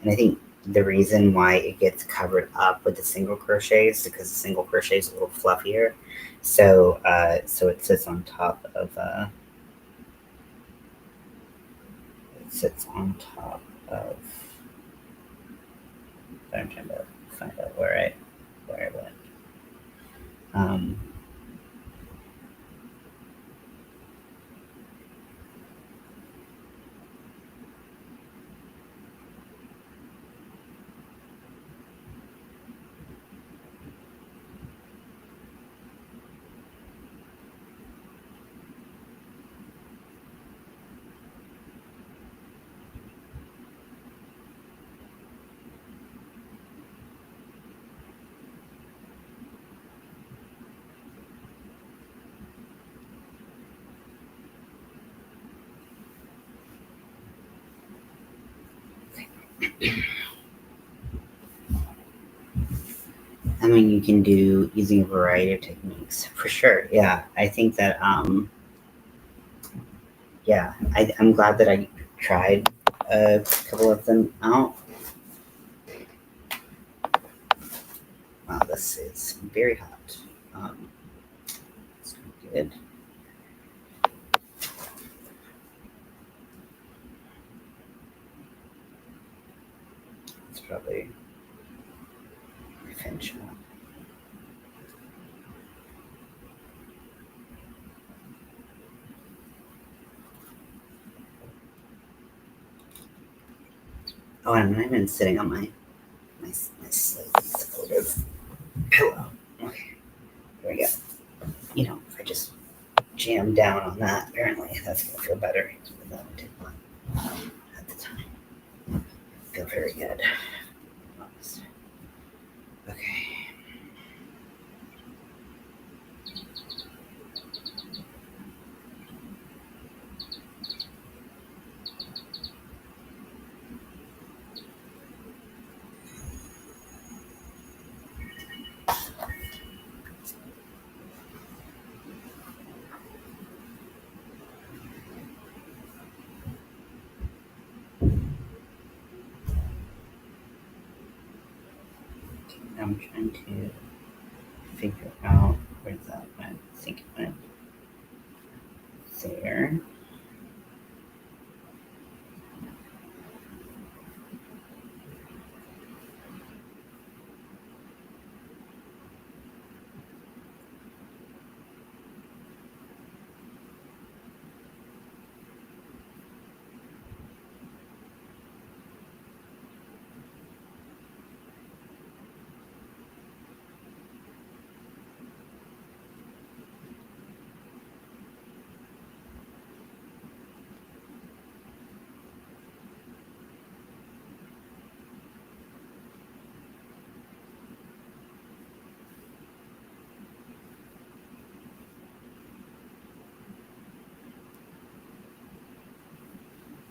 And I think the reason why it gets covered up with the single crochet is because the single crochet is a little fluffier. So so it sits on top of I'm trying to find out where I went. Um, I mean, you can do using a variety of techniques for sure. Yeah, I think that yeah, I'm glad that I tried a couple of them out. Wow, this is very hot. It's good. It's probably my fan shot. Oh, and I'm not even sitting on my slightly supportive pillow. Okay, here we go. You know, if I just jam down on that, apparently that's gonna feel better. That would take one at the time. Feel very good. Okay. I'm trying to figure out where that went. I think it went there.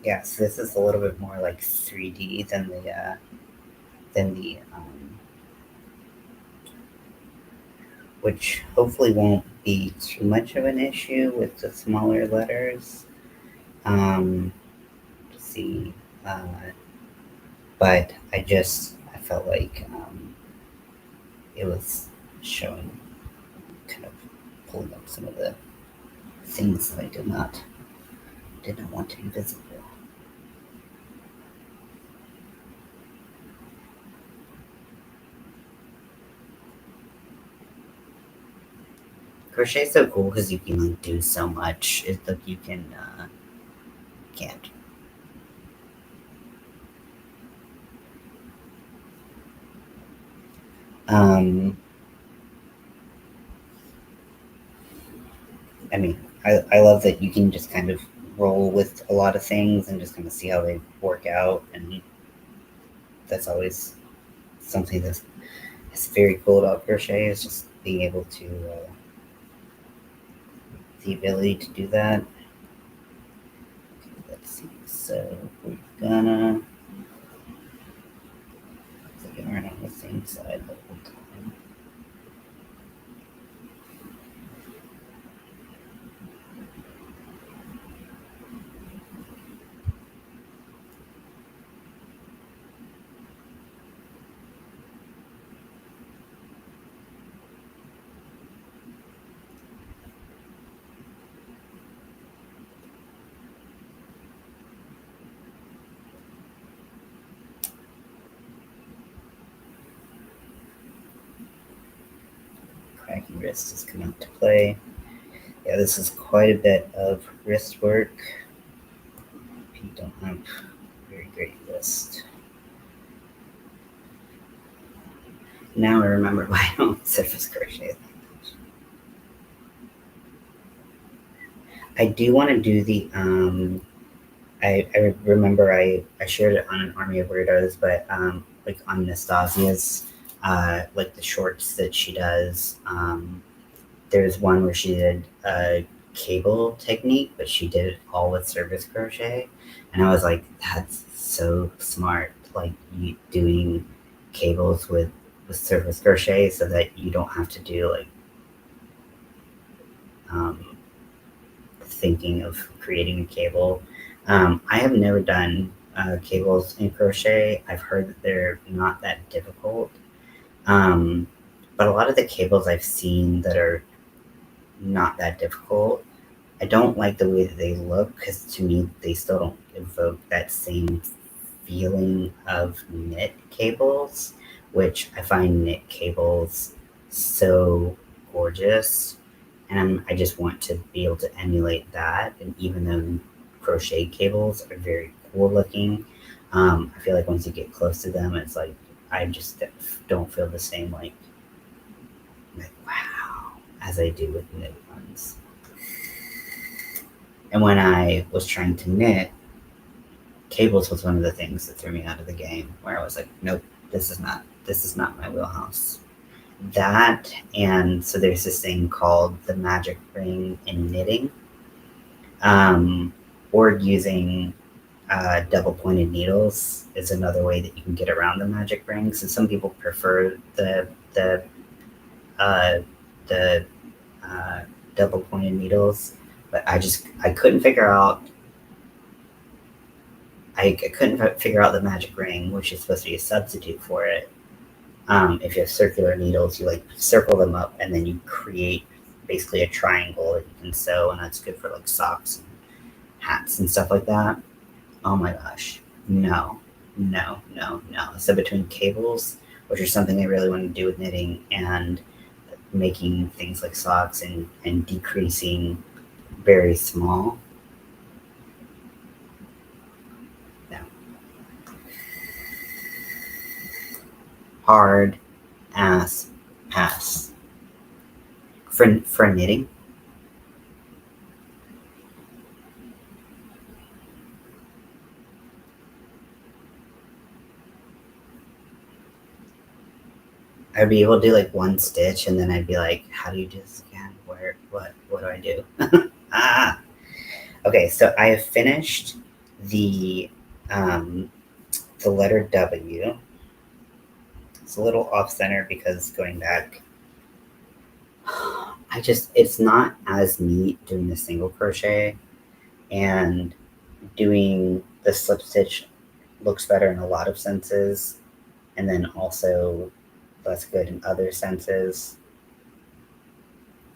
Yeah, so this is a little bit more like 3D than the which hopefully won't be too much of an issue with the smaller letters. Let's see, but I felt like it was showing, kind of pulling up some of the things that I did not want to be visible. Crochet is so cool because you can like do so much. It's like you can't. I mean, I love that you can just kind of roll with a lot of things and just kind of see how they work out, and that's always something that's very cool about crochet, is just being able to the ability to do that. Okay, let's see. So we're gonna put the yarn on the same side the whole time. Cracking wrist has come out to play. Yeah, this is quite a bit of wrist work. If you don't have a very great wrist. Now I remember why I don't surface crochet. I do want to do the I remember I shared it on an Army of Weirdos, but like on Nastasia's like the shorts that she does, there's one where she did a cable technique, but she did it all with surface crochet, and I was like, that's so smart, like you doing cables with surface crochet so that you don't have to do like thinking of creating a cable. I have never done cables in crochet. I've heard that they're not that difficult. But a lot of the cables I've seen that are not that difficult, I don't like the way that they look, because to me, they still don't evoke that same feeling of knit cables, which I find knit cables so gorgeous. And I just want to be able to emulate that. And even though crochet cables are very cool looking, I feel like once you get close to them, it's like I just don't feel the same like wow as I do with knit ones. And when I was trying to knit, cables was one of the things that threw me out of the game, where I was like, nope, this is not my wheelhouse. That, and so there's this thing called the magic ring in knitting, or using double pointed needles is another way that you can get around the magic ring. So some people prefer the uh, double pointed needles, but I couldn't figure out. I couldn't figure out the magic ring, which is supposed to be a substitute for it. If you have circular needles, you like circle them up and then you create basically a triangle that you can sew, and that's good for like socks and hats and stuff like that. Oh my gosh, no, no, no, no. So between cables, which is something I really want to do with knitting, and making things like socks and decreasing very small, no. Hard ass pass. For knitting, I'd be able to do like one stitch and then I'd be like, how do you do this again? What do I do? Ah, okay. So I have finished the um, the letter W. It's a little off center because going back, it's not as neat doing the single crochet, and doing the slip stitch looks better in a lot of senses, and then also less good in other senses.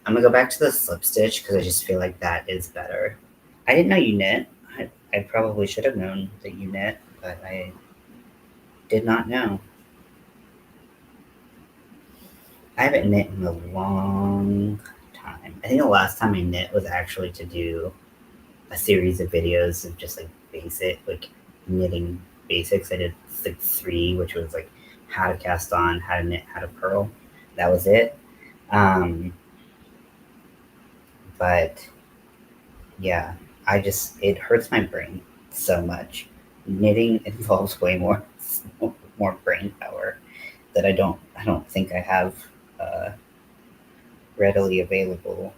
I'm gonna go back to the slip stitch because I just feel like that is better. I didn't know you knit. I probably should have known that you knit, but I did not know. I haven't knit in a long time. I think the last time I knit was actually to do a series of videos of just like basic, like knitting basics. I did like 3, which was like how to cast on, how to knit, how to purl. That was it. Um, but yeah, it hurts my brain so much. Knitting involves way more brain power that I don't think I have uh, readily available.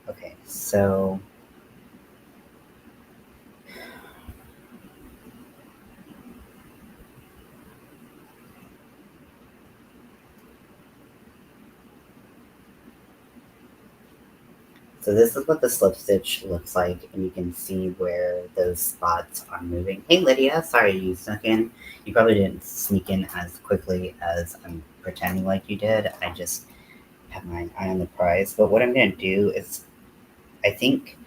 Okay, so this is what the slip stitch looks like, and you can see where those spots are moving. Hey Lydia, sorry you snuck in. You probably didn't sneak in as quickly as I'm pretending like you did. I just have my eye on the prize. But what I'm gonna do is, I think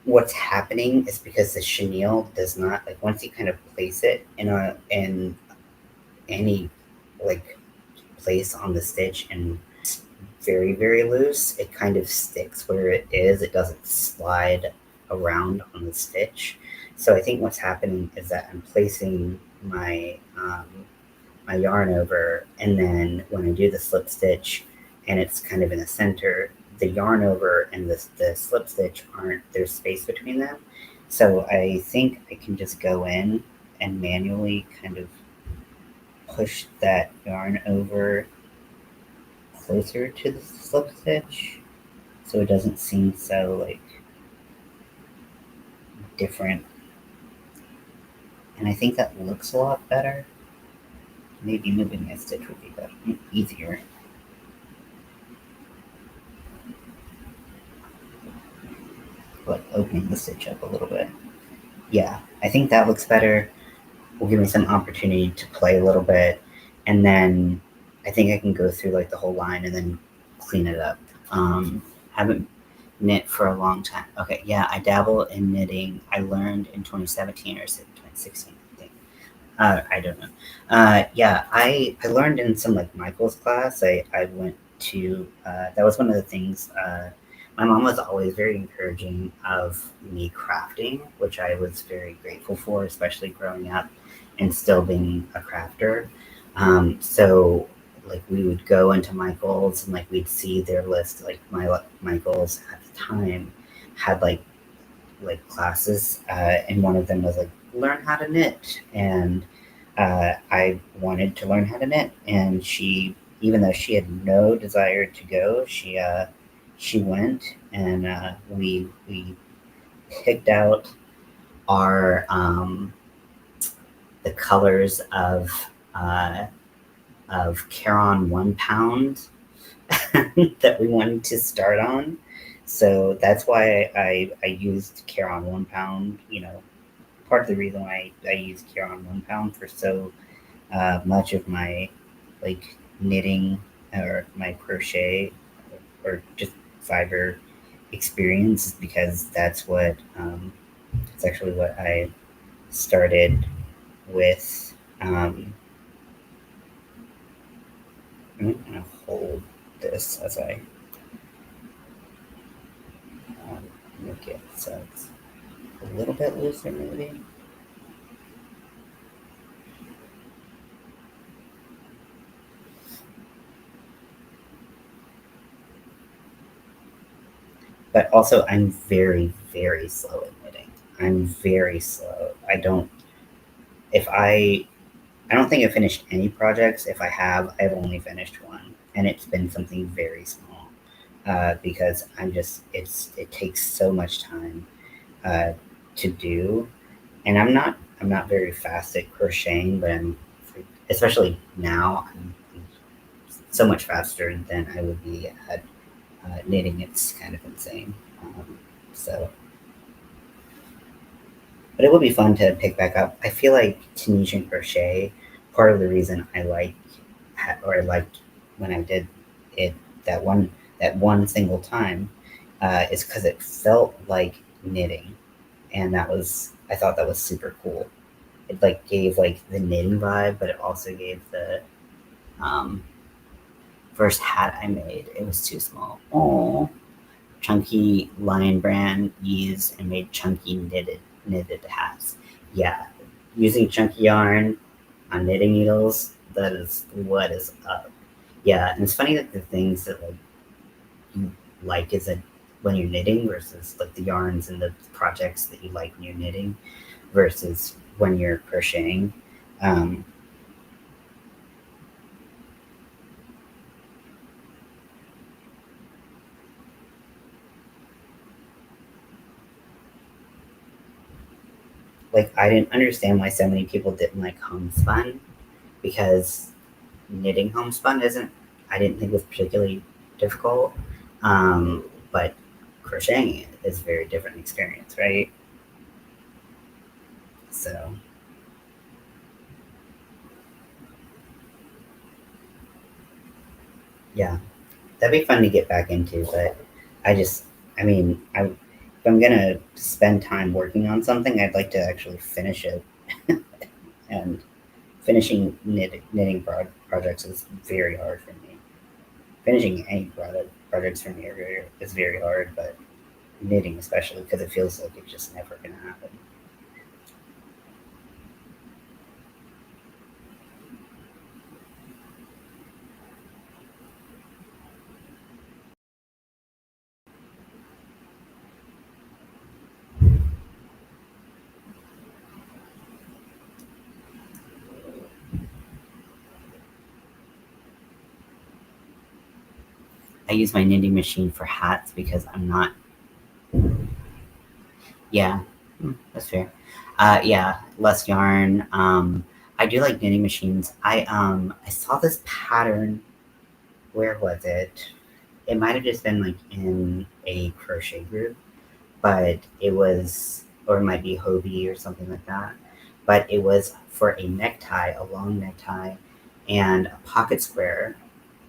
what's happening is because the chenille does not, like, once you kind of place it in any like place on the stitch and very, very loose, it kind of sticks where it is. It doesn't slide around on the stitch. So I think what's happening is that I'm placing my yarn over, and then when I do the slip stitch and it's kind of in the center, the yarn over and the slip stitch aren't, there's space between them. So I think I can just go in and manually kind of push that yarn over closer to the slip stitch so it doesn't seem so like different. And I think that looks a lot better. Maybe moving a stitch would be better, easier. Like opening the stitch up a little bit. Yeah, I think that looks better. Will give me some opportunity to play a little bit, and then I think I can go through like the whole line and then clean it up. Haven't knit for a long time. Okay, yeah, I dabble in knitting. I learned in 2017 or 2016, I think. I don't know. Yeah, I learned in some like Michael's class. I went to that was one of the things. My mom was always very encouraging of me crafting, which I was very grateful for, especially growing up and still being a crafter. So like we would go into Michael's and like we'd see their list. Like Michael's at the time had like classes, and one of them was like learn how to knit, and I wanted to learn how to knit, and she, even though she had no desire to go, she went, and we picked out our the colors of Caron 1 pound that we wanted to start on. So that's why I used Caron 1 pound. You know, part of the reason why I used Caron 1 pound for so much of my like knitting or my crochet or just fiber experience is because that's what it's actually what I started with. I'm gonna hold this as I make it so it's a little bit looser, maybe. But also, I'm very, very slow at knitting. I'm very slow. If I don't think I've finished any projects. If I have, I've only finished one, and it's been something very small because it takes so much time uh, to do, and I'm not very fast at crocheting, but I'm especially now I'm so much faster than I would be at knitting. It's kind of insane. So, but it would be fun to pick back up. I feel like Tunisian crochet. Part of the reason I like or I liked when I did it that one single time is because it felt like knitting, and I thought that was super cool. It like gave like the knitting vibe, but it also gave the um, first hat I made. It was too small. Oh, Chunky Lion Brand used and made chunky knitted hats. Yeah, using chunky yarn on knitting needles. That is what is up. Yeah, and it's funny that the things that like you like is that when you're knitting versus like the yarns and the projects that you like when you're knitting versus when you're crocheting. Um, like I didn't understand why so many people didn't like homespun because knitting homespun isn't. I didn't think it was particularly difficult, but crocheting it is a very different experience, right? So yeah, that'd be fun to get back into, but I just, I mean, if I'm gonna spend time working on something, I'd like to actually finish it. And finishing knitting projects is very hard for me. Finishing any projects for me is very hard, but knitting especially because it feels like it's just never gonna happen. I use my knitting machine for hats because I'm not. Yeah, that's fair. Yeah, less yarn. I do like knitting machines. I saw this pattern. Where was it? It might have just been like in a crochet group, but it was, or it might be Hobie or something like that. But it was for a necktie, a long necktie, and a pocket square,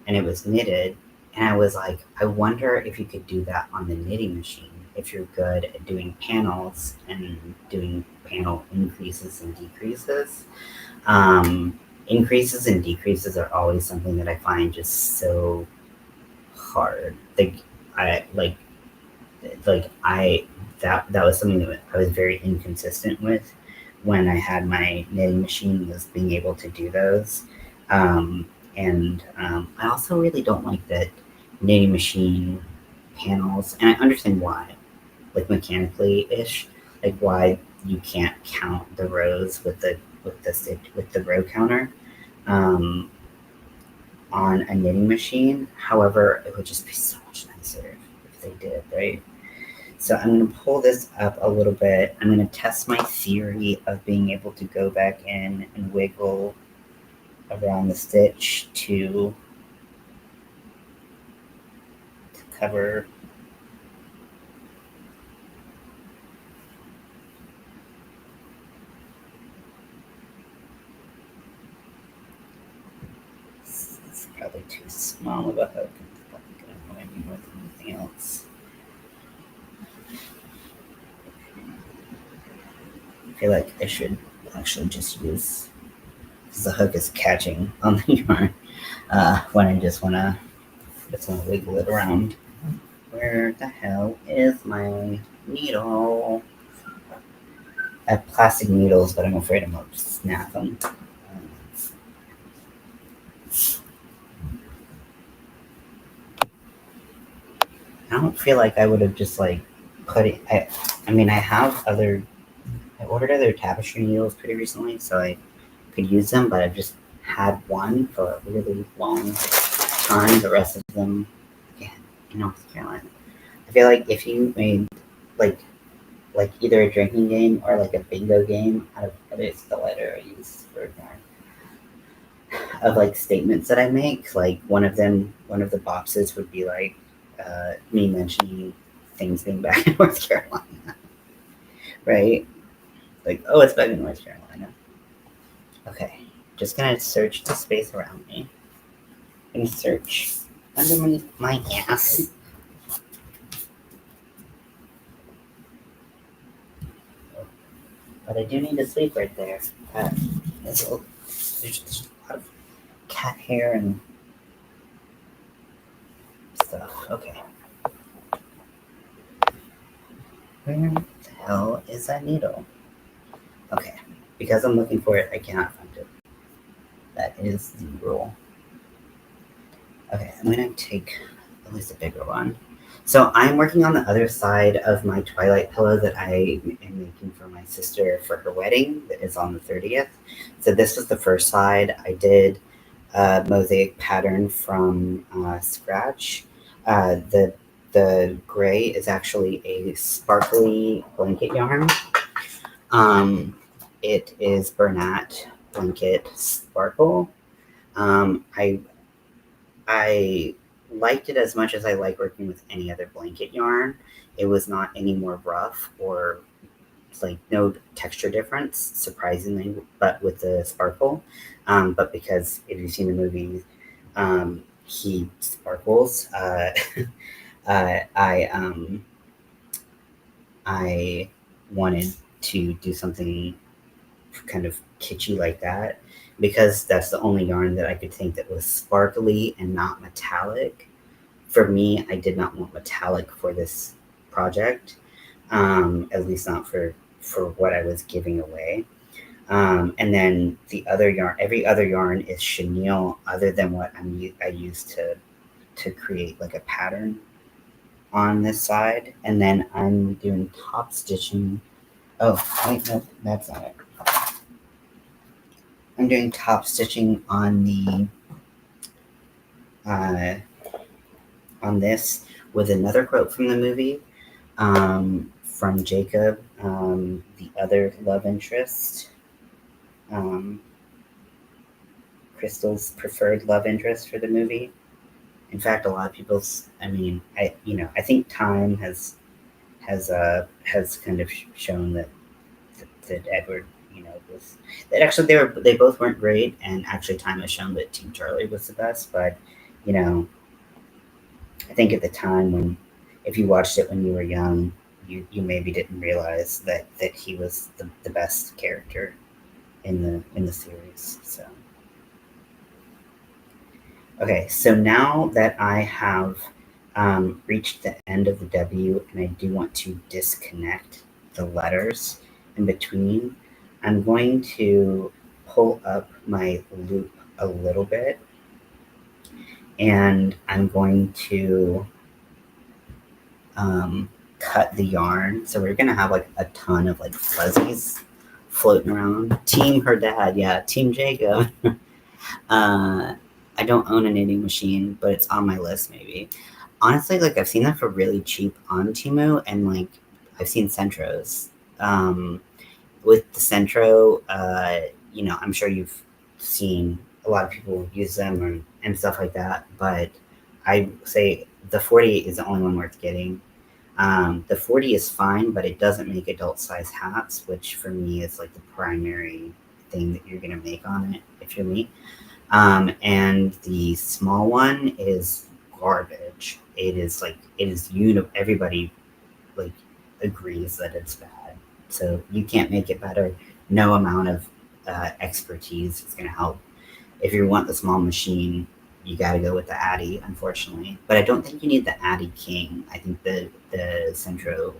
and it was knitted. And I was like, I wonder if you could do that on the knitting machine. if you're good at doing panels and doing panel increases and decreases. Increases and decreases are always something that I find just so hard. I like I that was something that I was very inconsistent with when I had my knitting machine, was being able to do those. I also really don't like that knitting machine panels, and I understand why, like mechanically ish, like why you can't count the rows with the row counter. Um, on a knitting machine. However, it would just be so much nicer if they did, right? So I'm going to pull this up a little bit. I'm going to test my theory of being able to go back in and wiggle around the stitch to cover. It's probably too small of a hook. It's probably going to annoy me more than anything else. I feel like I should actually just use, because the hook is catching on the yarn when I just want to wiggle it around. Where the hell is my needle? I have plastic needles, but I'm afraid I'm going to snap them. I don't feel like I would have just like put it. I mean, I ordered other tapestry needles pretty recently, so I could use them, but I've just had one for a really long time. The rest of them, yeah, in North Carolina. I feel like if you made like either a drinking game or like a bingo game out of every letter I use for yarn, of like statements that I make. Like one of the boxes would be like me mentioning things being back in North Carolina, right? Like, oh, it's back in North Carolina. Okay, just gonna search the space around me. I'm gonna search underneath my ass. But I do need to sleep right there. There's a lot of cat hair and stuff. Okay. Where the hell is that needle? Okay. Because I'm looking for it, I cannot find it. That is the rule. Okay, I'm gonna take at least a bigger one. So I'm working on the other side of my Twilight pillow that I am making for my sister for her wedding that is on the 30th. So this was the first side. I did a mosaic pattern from scratch. The gray is actually a sparkly blanket yarn. It is Bernat Blanket Sparkle. I liked it as much as I like working with any other blanket yarn. It was not any more rough or like no texture difference, surprisingly, but with the sparkle. But because if you've seen the movie, he sparkles. Uh, I I wanted to do something kind of kitschy like that, because that's the only yarn that I could think that was sparkly and not metallic. For me, I did not want metallic for this project, at least not for what I was giving away. And then the other yarn, every other yarn is chenille, other than what I used to create like a pattern on this side. And then I'm doing top stitching. Oh wait, no, that's not it. I'm doing top stitching on the on this with another quote from the movie, from Jacob, the other love interest, Crystal's preferred love interest for the movie. In fact, a lot of people's. I mean, I think time has kind of shown that Edward, was that actually they both weren't great, and actually time has shown that Team Charlie was the best. But you know, I think at the time, when if you watched it when you were young, you maybe didn't realize that he was the best character in the series. So okay, so now that I have reached the end of the W and I do want to disconnect the letters in between, I'm going to pull up my loop a little bit and I'm going to cut the yarn. So we're gonna have like a ton of like fuzzies floating around. Team her dad, yeah, Team Jacob. I don't own a knitting machine, but it's on my list maybe. Honestly, like I've seen them for really cheap on Temu, and like I've seen Centros. With the Centro, you know, I'm sure you've seen a lot of people use them and stuff like that, but I say the 48 is the only one worth getting. The 40 is fine, but it doesn't make adult size hats, which for me is like the primary thing that you're gonna make on it if you're me. And the small one is garbage. It is like everybody like agrees that it's bad. So you can't make it better. No amount of expertise is going to help. If you want the small machine, you got to go with the Addy, unfortunately. But I don't think you need the Addy King. I think uh, the Centro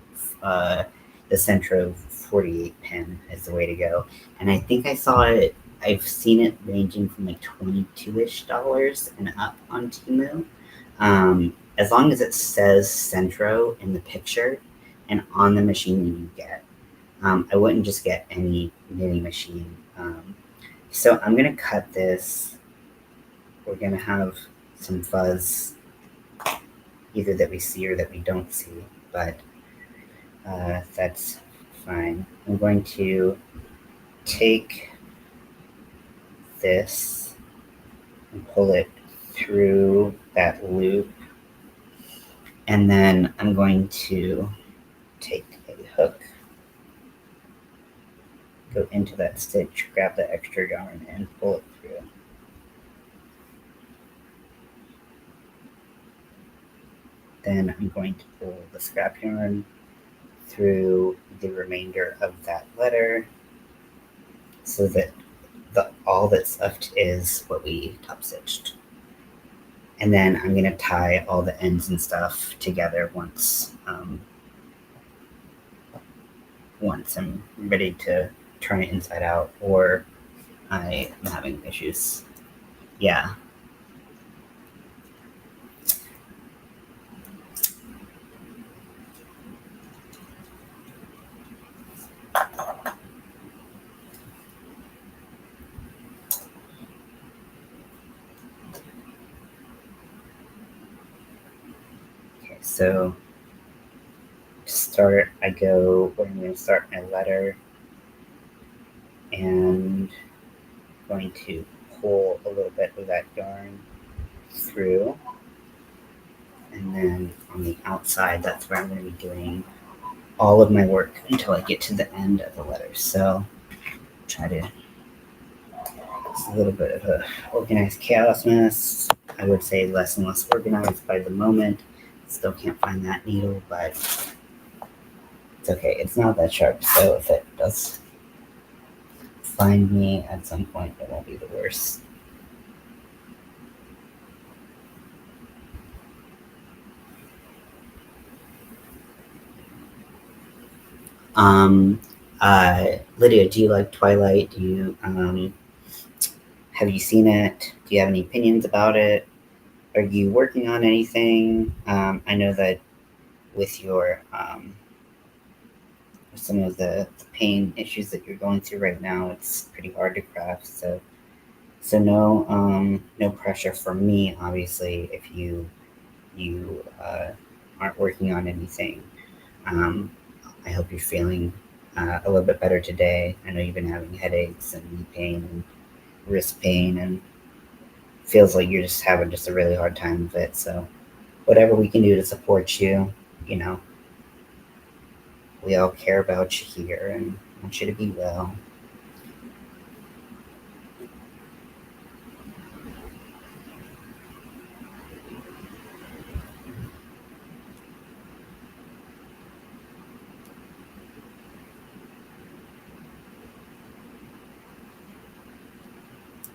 48 pin is the way to go. And I think I saw it. I've seen it ranging from like $22-ish and up on Temu. As long as it says Centro in the picture and on the machine that you get. I wouldn't just get any knitting machine. So I'm going to cut this. We're going to have some fuzz, either that we see or that we don't see, but that's fine. I'm going to take this and pull it through that loop, and then I'm going to take a hook, go into that stitch, grab the extra yarn, and pull it through. Then I'm going to pull the scrap yarn through the remainder of that letter so that all that's left is what we top stitched. And then I'm going to tie all the ends and stuff together once I'm ready to turn it inside out, or I am having issues. Yeah. Okay, so to start, I'm going to start my letter and going to pull a little bit of that yarn through, and then on the outside, that's where I'm going to be doing all of my work until I get to the end of the letter. So try to, it's a little bit of a organized chaos mess. I would say less and less organized by the moment. Still can't find that needle, but it's okay. It's not that sharp, so if it does find me at some point, it won't be the worst. Lydia, do you like Twilight? Do you have you seen it? Do you have any opinions about it? Are you working on anything? I know that with your some of the pain issues that you're going through right now, it's pretty hard to craft. So no pressure from me, obviously, if you aren't working on anything. I hope you're feeling a little bit better today. I know you've been having headaches and knee pain and wrist pain, and feels like you're just having a really hard time with it. So whatever we can do to support you, you know, we all care about you here and want you to be well.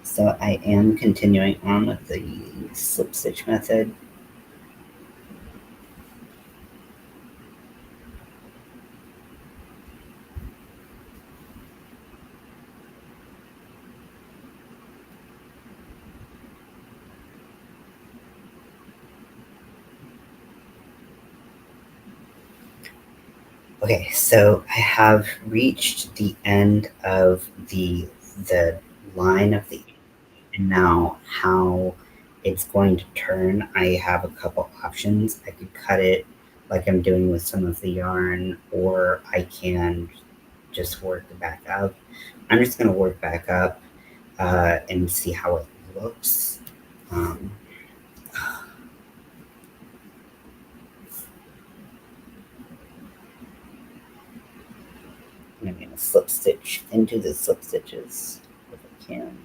So I am continuing on with the slip stitch method. Okay, so I have reached the end of the line of the, and now how it's going to turn. I have a couple options. I could cut it like I'm doing with some of the yarn, or I can just work back up. I'm just gonna work back up and see how it looks. Um, I'm gonna slip stitch into the slip stitches if I can.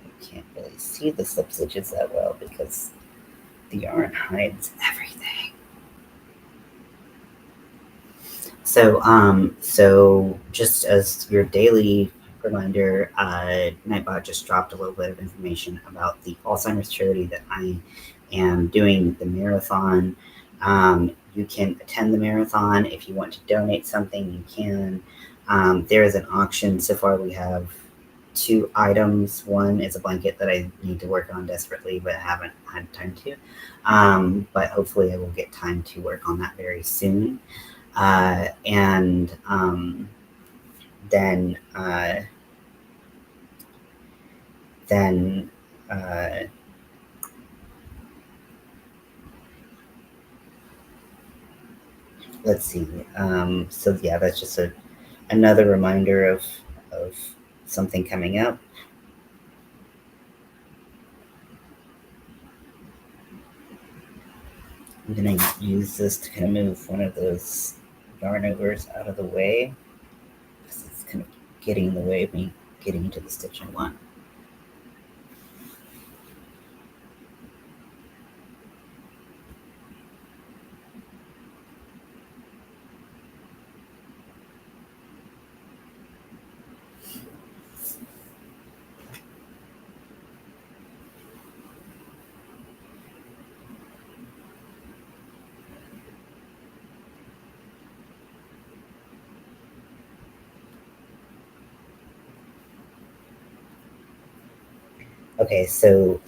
I can't really see the slip stitches that well because the yarn hides everything. So just as your daily reminder, Nightbot just dropped a little bit of information about the Alzheimer's charity that I am doing the marathon. You can attend the marathon. If you want to donate something, you can. There is an auction. So far, we have 2 items. One is a blanket that I need to work on desperately, but haven't had time to. But hopefully, I will get time to work on that very soon. And then then let's see. So yeah, that's just another reminder of something coming up. I'm gonna use this to kind of move one of those yarn overs out of the way because it's kind of getting in the way of me getting into the stitch I want. Okay, so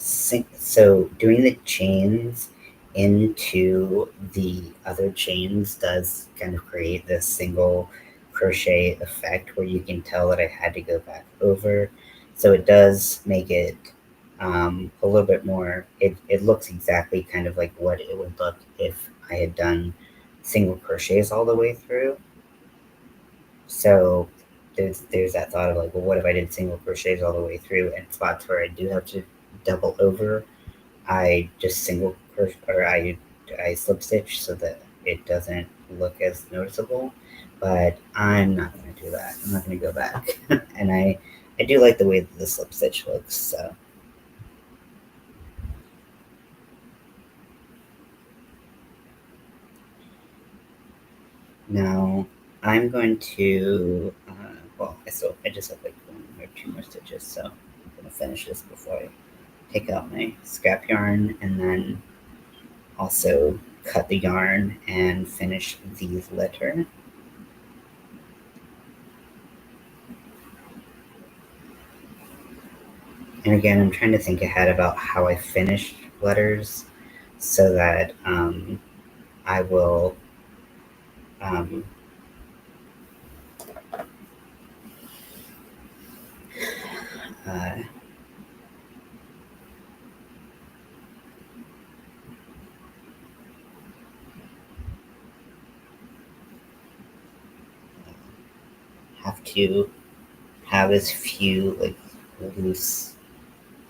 doing the chains into the other chains does kind of create this single crochet effect where you can tell that I had to go back over. So it does make it a little bit more, it looks exactly kind of like what it would look if I had done single crochets all the way through. So there's that thought of like, well, what if I did single crochets all the way through, and spots where I do have to double over, I just single crochet, or I slip stitch so that it doesn't look as noticeable. But I'm not going to do that. I'm not going to go back. And I do like the way that the slip stitch looks. So now I'm going to, well, I just have like 1 or 2 more stitches. So I'm going to finish this before I take out my scrap yarn, and then also cut the yarn and finish the letter. And again, I'm trying to think ahead about how I finish letters so that I will um, uh, have to have as few like loose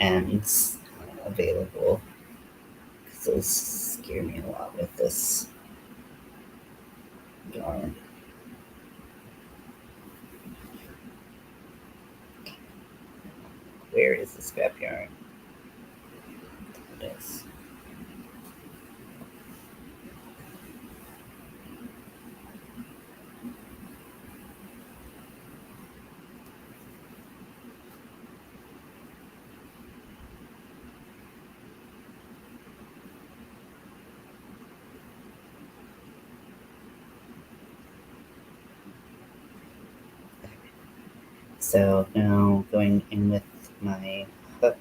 ends available, because those scare me a lot with this yarn. Where is the scrap yarn? There it is. So now going in with my hook,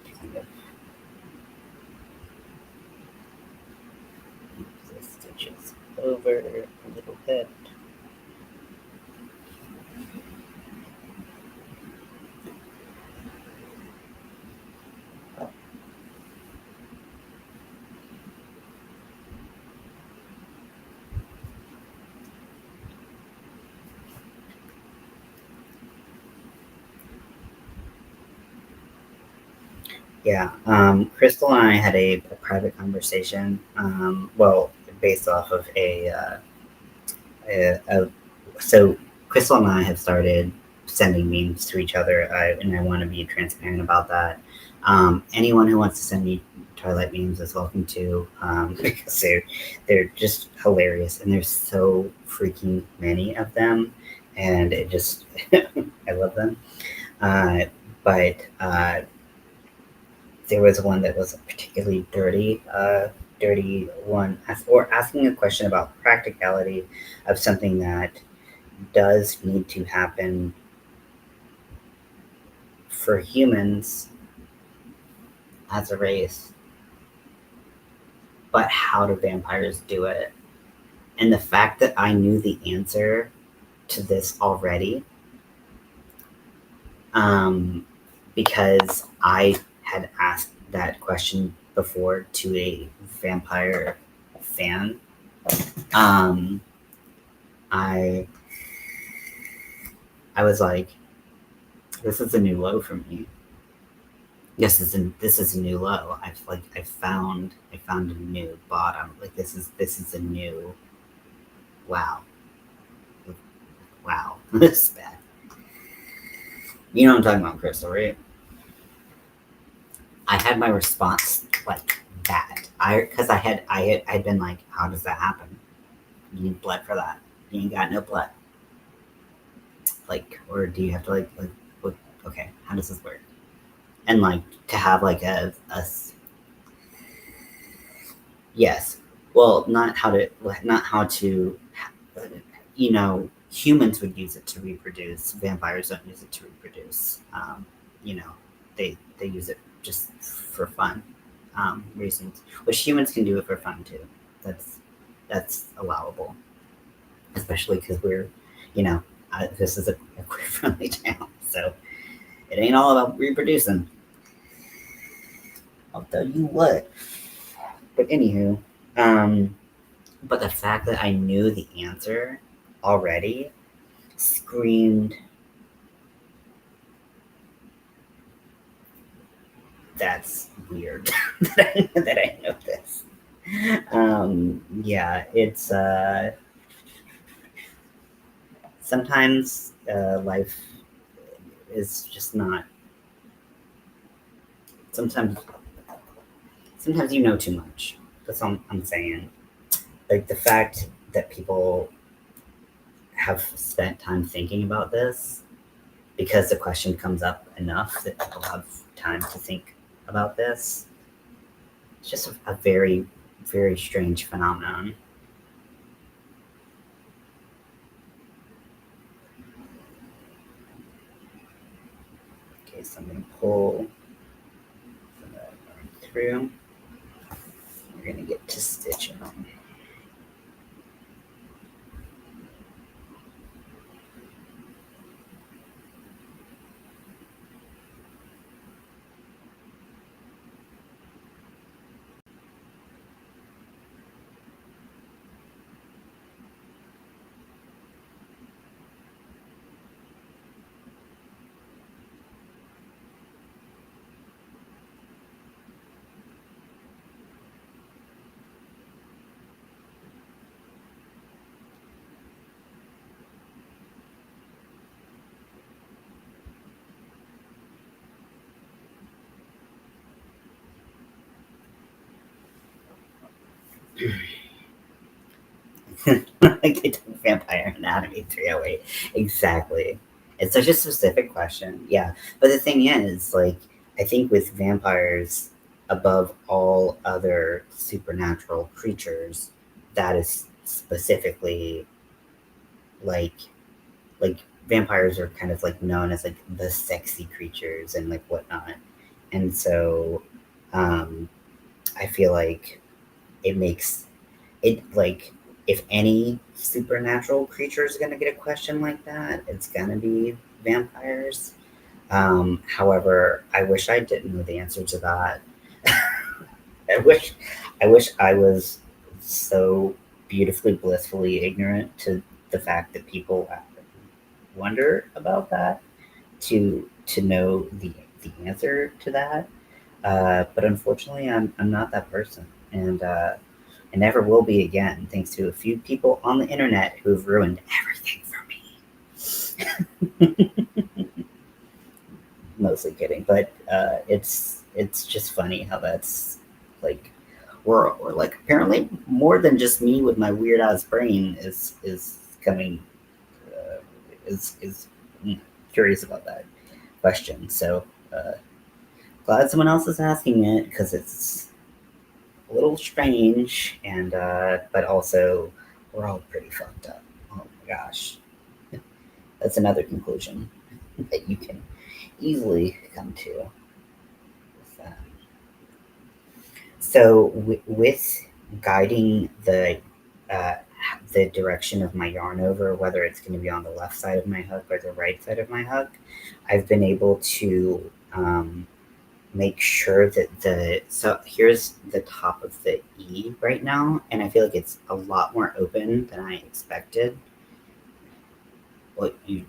kind of move the stitches over a little bit. Yeah, Crystal and I had a private conversation. Well, based off of so Crystal and I have started sending memes to each other, and I want to be transparent about that. Anyone who wants to send me Twilight memes is welcome to, because they're just hilarious, and there's so freaking many of them, and it just I love them. But there was one that was a particularly dirty one, or asking a question about practicality of something that does need to happen for humans as a race, but how do vampires do it? And the fact that I knew the answer to this already, because I had asked that question before to a vampire fan, I was like, this is a new low for me. This is a new low. I found a new bottom. Like this is a new wow. Wow. This is bad. You know what I'm talking about, Crystal, right? I had my response like that. Because I'd been like, how does that happen? You need blood for that. You ain't got no blood. Like, or do you have to like okay, how does this work? And like to have like a yes, well, not how to, you know, humans would use it to reproduce. Vampires don't use it to reproduce. You know, they use it just for fun reasons, which humans can do it for fun too. That's allowable, especially because we're, you know, this is a queer friendly channel, so it ain't all about reproducing. I'll tell you what. But anywho, but the fact that I knew the answer already screamed, that's weird that I know this. Yeah, it's sometimes life is just not. Sometimes you know too much. That's all I'm saying. Like the fact that people have spent time thinking about this because the question comes up enough that people have time to think about this. It's just a very, very strange phenomenon. Okay, so I'm going to pull that through. We're going to get to stitching. Like they took Vampire Anatomy 308. Exactly. It's such a specific question. Yeah. But the thing is, like, I think with vampires, above all other supernatural creatures, that is specifically like like vampires are kind of like known as like the sexy creatures and like whatnot. And so I feel like it makes it like if any supernatural creature is going to get a question like that, it's going to be vampires. However, I wish I didn't know the answer to that. I wish, I wish I was so beautifully, blissfully ignorant to the fact that people wonder about that to know the answer to that. But unfortunately, I'm not that person, and I never will be again, thanks to a few people on the internet who've ruined everything for me. Mostly kidding, but it's just funny how that's like we're like apparently more than just me with my weird ass brain is coming uh, is curious about that question. So glad someone else is asking it because it's a little strange and but also we're all pretty fucked up. Oh my gosh, that's another conclusion that you can easily come to with that. So with guiding uh, the direction of my yarn over, whether it's going to be on the left side of my hook or the right side of my hook, I've been able to make sure that so here's the top of the E right now, and I feel like it's a lot more open than I expected. What you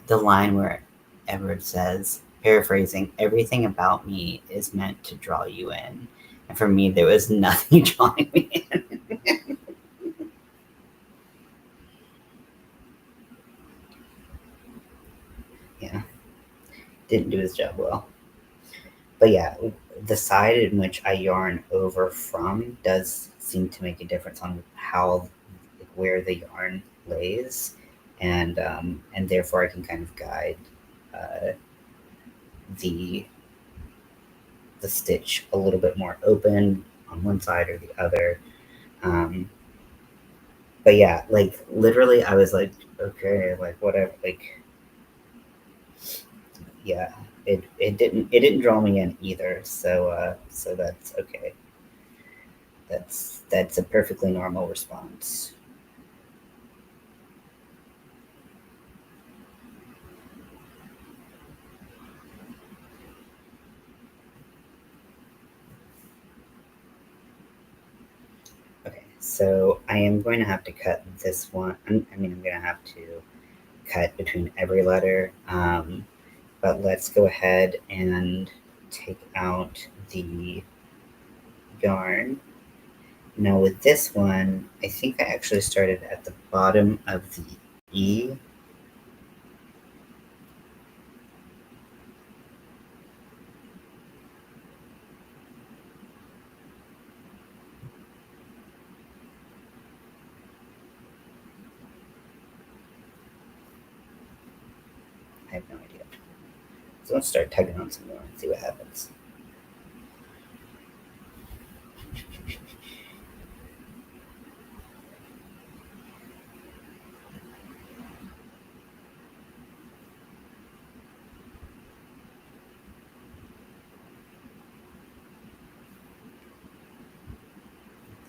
the line where Edward says, paraphrasing, everything about me is meant to draw you in. And for me, there was nothing drawing me in. Yeah, didn't do his job well. But yeah, the side in which I yarn over from does seem to make a difference on how, where the yarn lays. And therefore I can kind of guide uh, the the stitch a little bit more open on one side or the other. Um, but yeah, like literally, I was like, okay, like whatever, like yeah, it didn't draw me in either. So that's okay. That's a perfectly normal response. Okay, so I am going to have to cut this one. I mean, I'm going to have to cut between every letter. But let's go ahead and take out the yarn. Now with this one, I think I actually started at the bottom of the E. I have no idea. So let's start tugging on some more and see what happens.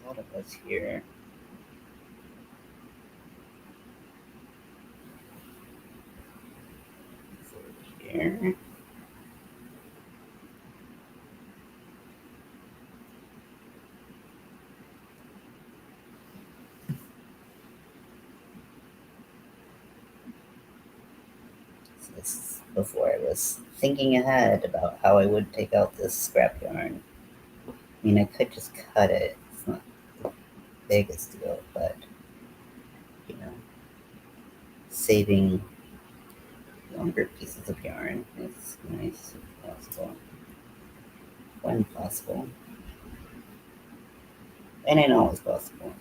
A lot of us here. Here. So this is before I was thinking ahead about how I would take out this scrap yarn. I mean, I could just cut it. It's not the biggest deal, but you know, saving longer pieces of yarn is nice if possible. When possible. It ain't always possible.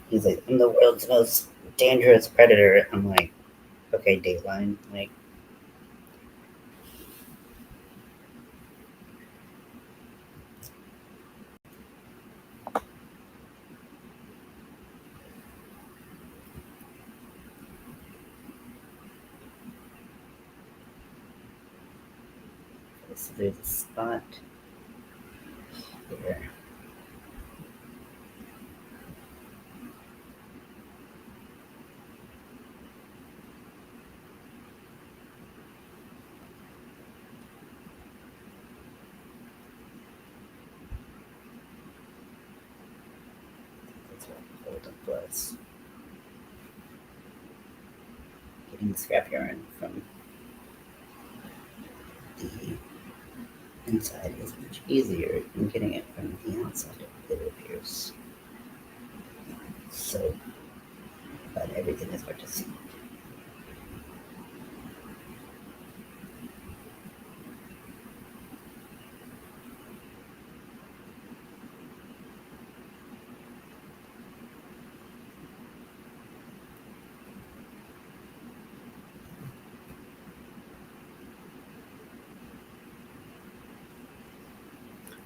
He's like, I'm the world's most dangerous predator. I'm like, okay, Dateline. Like, so there's a spot here. That's what the hold up was. Getting the scrap yarn from the inside is much easier than getting it from the outside, it appears. So, but everything is hard to see.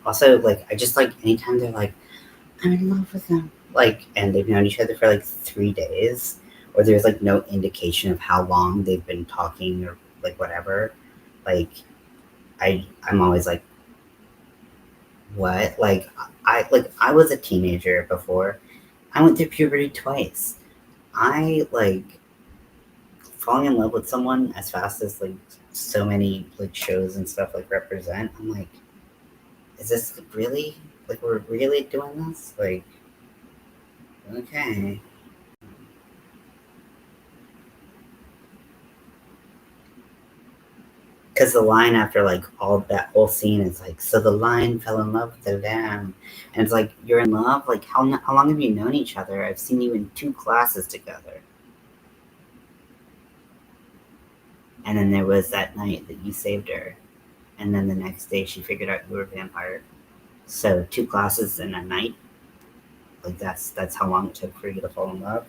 Also, like, I just like anytime they're like, I'm in love with them, like, and they've known each other for like 3 days, or there's like no indication of how long they've been talking or like whatever. Like, I'm always like, what? Like, I was a teenager before. I went through puberty twice. I like falling in love with someone as fast as like so many like shows and stuff like represent. I'm like, is this really, like, we're really doing this? Like, okay. Because the line after like all that whole scene is like, so the lion fell in love with the lamb, and it's like, you're in love. Like, how long have you known each other? I've seen you in 2 classes together. And then there was that night that you saved her, and then the next day she figured out you were a vampire. So 2 classes in a night. Like, that's how long it took for you to fall in love.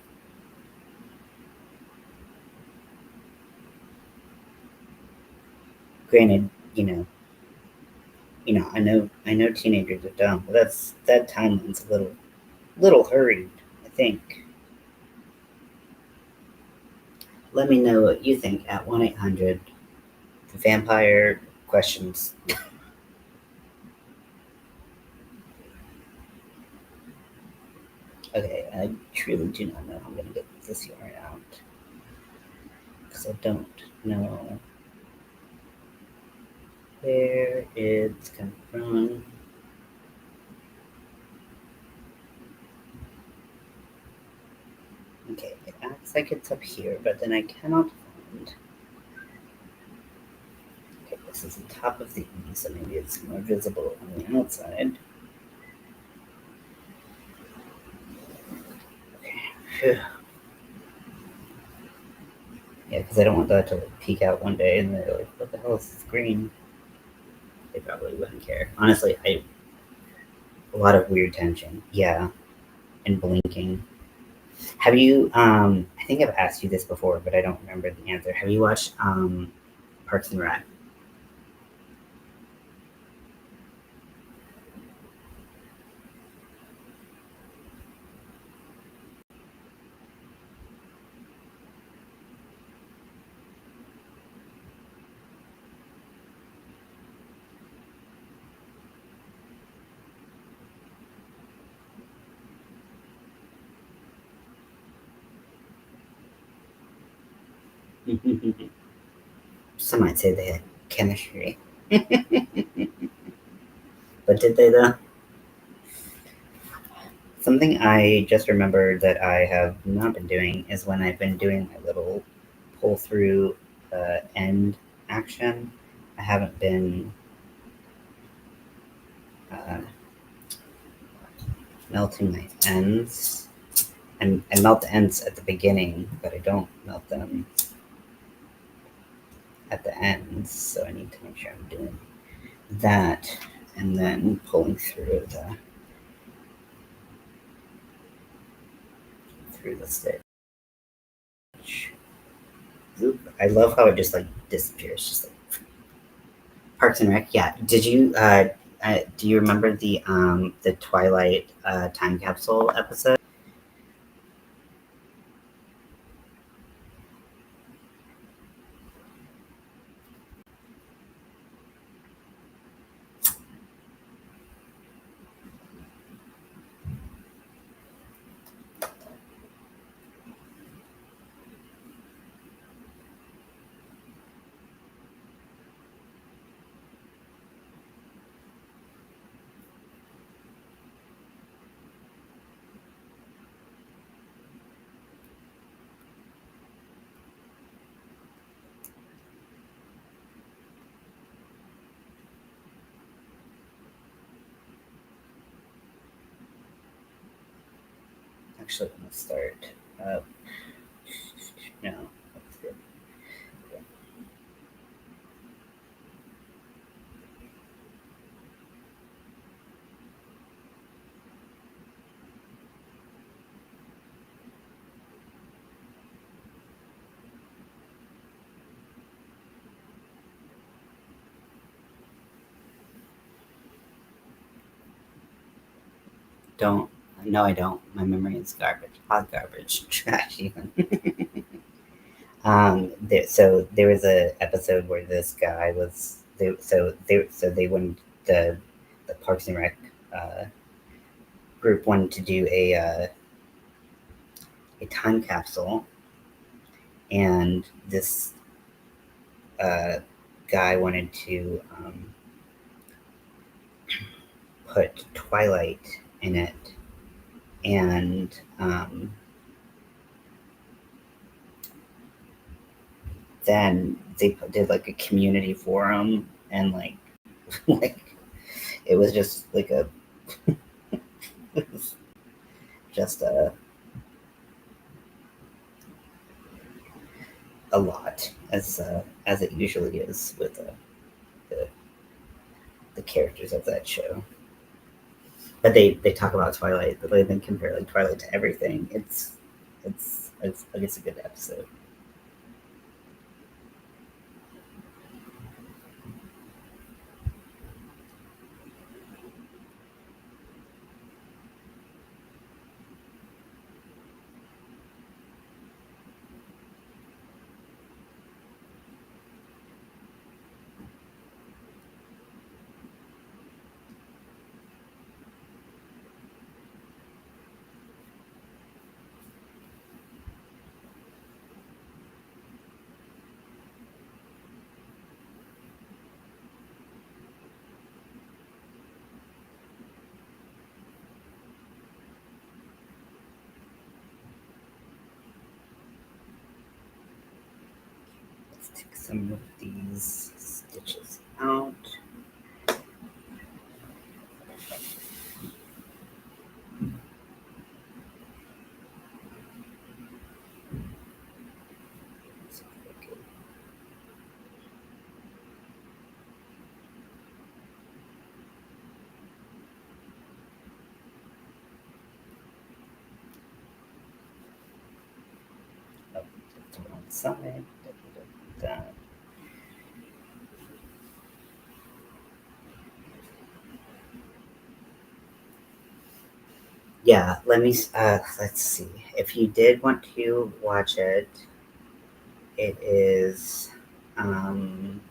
Granted, I know teenagers are dumb, but that timeline's a little hurried, I think. Let me know what you think at 1-800 vampire questions. Okay, I truly do not know how I'm gonna get this yarn out, because I don't know where it's coming from. Okay, it acts like it's up here, but then I cannot find. Okay, this is the top of the E, so maybe it's more visible on the outside. Okay, phew. Yeah, because I don't want that to like peek out one day and they're like, what the hell is this green? They probably wouldn't care. Honestly, a lot of weird tension. Yeah, and blinking. Have you? I think I've asked you this before, but I don't remember the answer. Have you watched Parks and Rec? Some might say they had chemistry, but did they though? Something I just remembered that I have not been doing is when I've been doing my little pull through end action. I haven't been uh, melting my ends. And I melt the ends at the beginning, but I don't melt them at the ends. So I need to make sure I'm doing that and then pulling through the stitch. Oop. I love how it just like disappears, just like Parks and Rec. Yeah. Did you do you remember the Twilight time capsule episode? Actually, I'm gonna start. No, that's good. Don't. No, I don't. My memory is garbage. Hot garbage. Trash even. So there was a episode where this guy was they wanted the Parks and Rec uh, group wanted to do a time capsule, and this uh, guy wanted to put Twilight in it, and then they did like a community forum, and like like it was just like it was just a lot as it usually is with the the characters of that show. But they talk about Twilight, but they then compare like Twilight to everything. It's I guess a good episode. Let's take some of these stitches out. Oh, to one side. That. Yeah, let's see. If you did want to watch it, it is um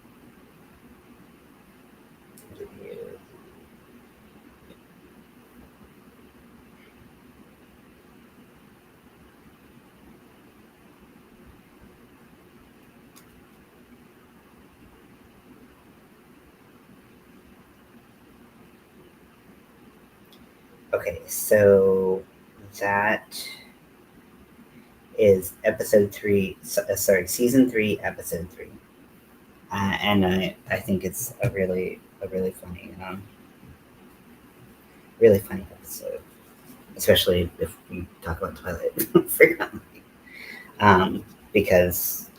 Okay, so that is episode 3. Sorry, season 3, episode 3. And I think it's a really funny, really funny episode, especially if we talk about Twilight frequently, because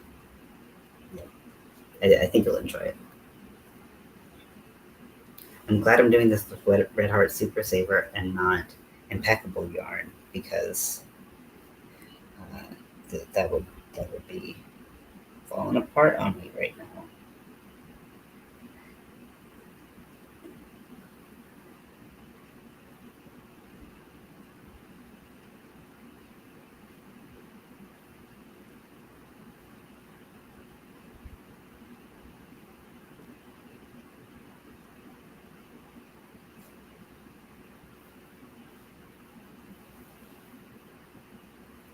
I think you'll enjoy it. I'm glad I'm doing this with Red Heart Super Saver and not Impeccable Yarn, because uh, that would be falling apart on me right now.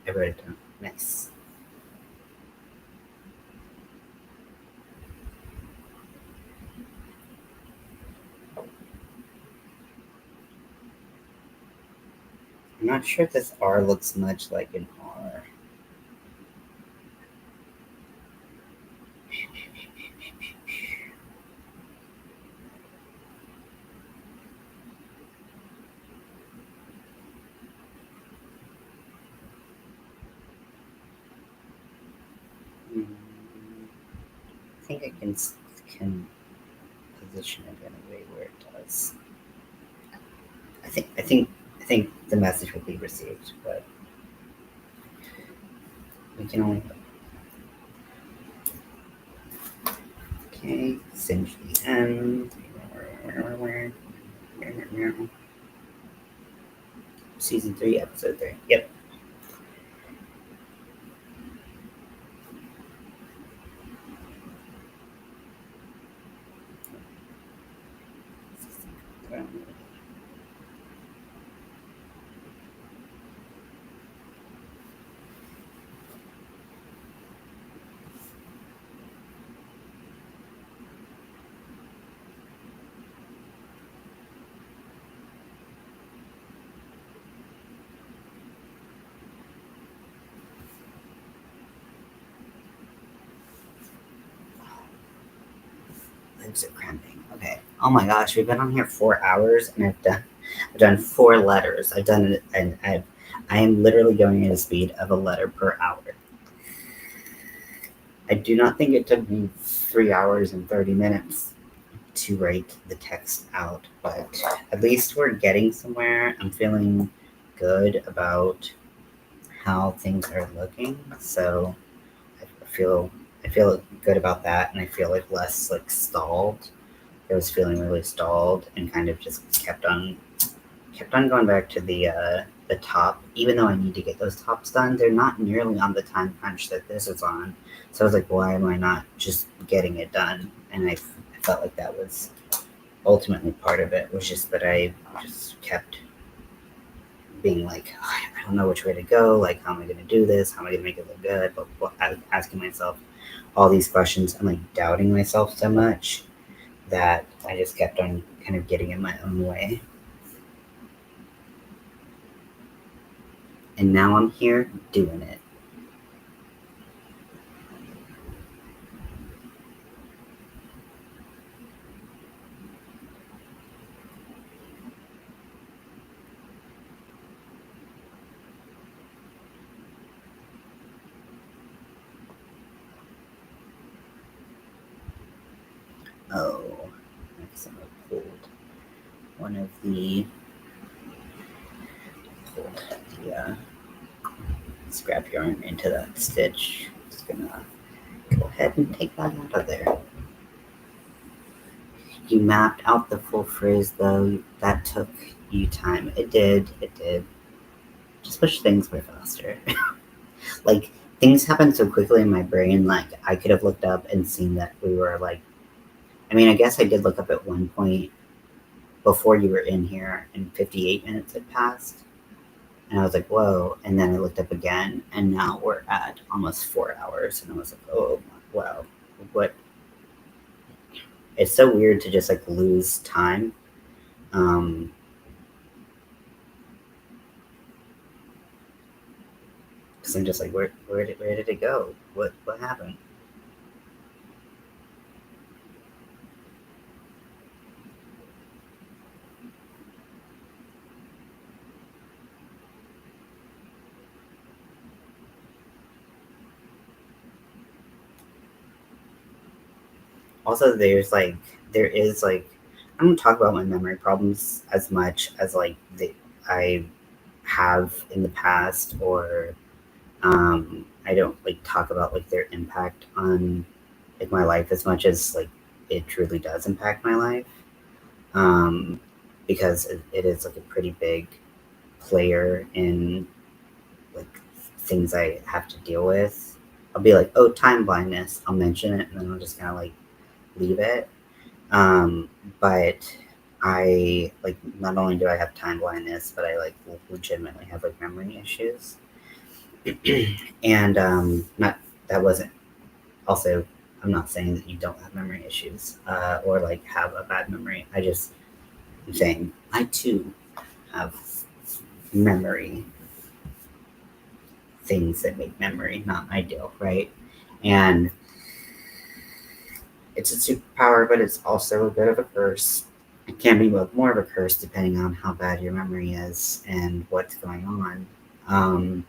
I wrote it down. Nice. I'm not sure if this R looks much like an R. I think I can position it in a way where it does. I think the message will be received, but we can only hope. Okay, singe the end. Season 3, episode 3. Yep. Legs are cramping. Okay. Oh my gosh, we've been on here 4 hours, and I've done 4 letters. I've done it, and I am literally going at a speed of a letter per hour. I do not think it took me 3 hours and 30 minutes to write the text out, but at least we're getting somewhere. I'm feeling good about how things are looking, so I feel good about that, and I feel like less like stalled. I was feeling really stalled and kind of just kept on going back to the top. Even though I need to get those tops done, they're not nearly on the time crunch that this is on. So I was like, why am I not just getting it done? And I felt like that was ultimately part of it, was just that I just kept being like, oh, I don't know which way to go. Like, how am I going to do this? How am I going to make it look good? But asking myself all these questions and like doubting myself so much that I just kept on kind of getting in my own way. And now I'm here doing it. Oh, next time I pulled one of the scrap yarn into that stitch. Just gonna go ahead and take that out of there. You mapped out the full phrase though. That took you time. It did. Just wish things were faster. Like, things happen so quickly in my brain. Like, I could have looked up and seen that we were like, I mean, I guess I did look up at one point before you were in here, and 58 minutes had passed. And I was like, whoa. And then I looked up again, and now we're at almost 4 hours. And I was like, oh, wow. What? It's so weird to just like lose time. because I'm just like, where did it go? What happened? Also, there is like, I don't talk about my memory problems as much as like I have in the past, or I don't like talk about like their impact on like my life as much as like it truly does impact my life, um, because it is like a pretty big player in like things I have to deal with. I'll be like, oh, time blindness. I'll mention it, and then I'll just kind of like leave it. Um, but I like, not only do I have time blindness, but I like legitimately have like memory issues. And not that wasn't also. I'm not saying that you don't have memory issues, or like have a bad memory. I'm saying I too have memory things that make memory not ideal, right? And it's a superpower, but it's also a bit of a curse. It can be both more of a curse depending on how bad your memory is and what's going on. Um,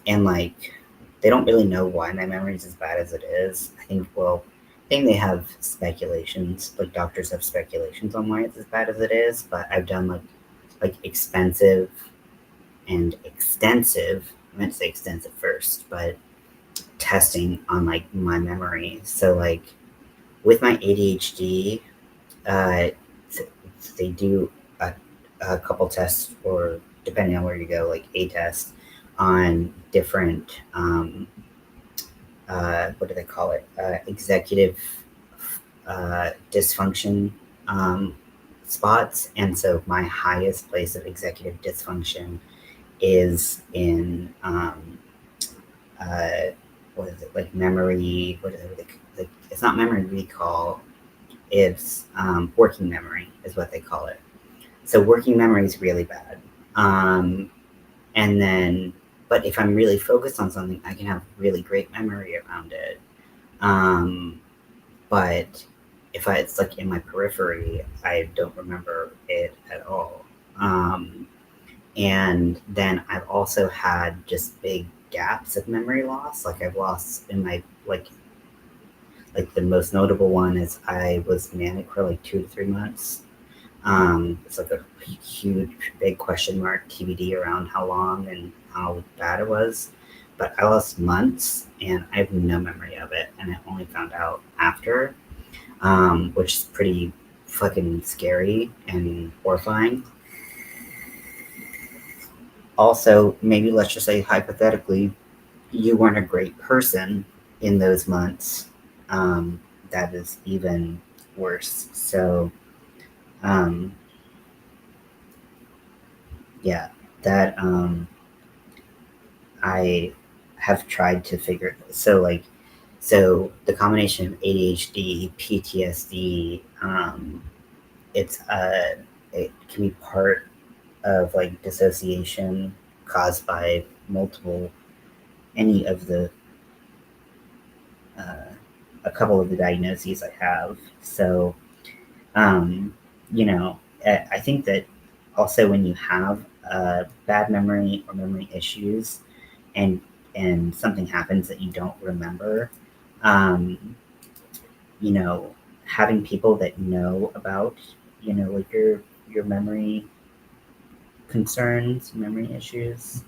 and like, they don't really know why my memory is as bad as it is. I think they have speculations, like doctors have speculations on why it's as bad as it is, but I've done like expensive and extensive, I meant to say extensive first, but testing on like my memory. So like with my ADHD, uh, they do a couple tests, or depending on where you go, like a test on different, what do they call it? Executive dysfunction um, spots. And so my highest place of executive dysfunction is in uh, what is it, like memory? What is it? Like, it's not memory recall. It's working memory is what they call it. So working memory is really bad. Um, and then, but if I'm really focused on something, I can have really great memory around it. Um, but if it's like in my periphery, I don't remember it at all. Um, and then I've also had just big gaps of memory loss. Like I've lost in my like the most notable one is I was manic for like 2 to 3 months. It's like a huge, big question mark TBD around how long and how bad it was. But I lost months and I have no memory of it. And I only found out after, which is pretty fucking scary and horrifying. Also, maybe let's just say hypothetically, you weren't a great person in those months. That is even worse. So, um, yeah, that I have tried to figure. So the combination of ADHD, PTSD, it's it can be part of like dissociation caused by multiple any of the uh, a couple of the diagnoses I have. So, um, I think that also when you have bad memory or memory issues, and something happens that you don't remember, um, you know, having people that know about, like your memory concerns, memory issues,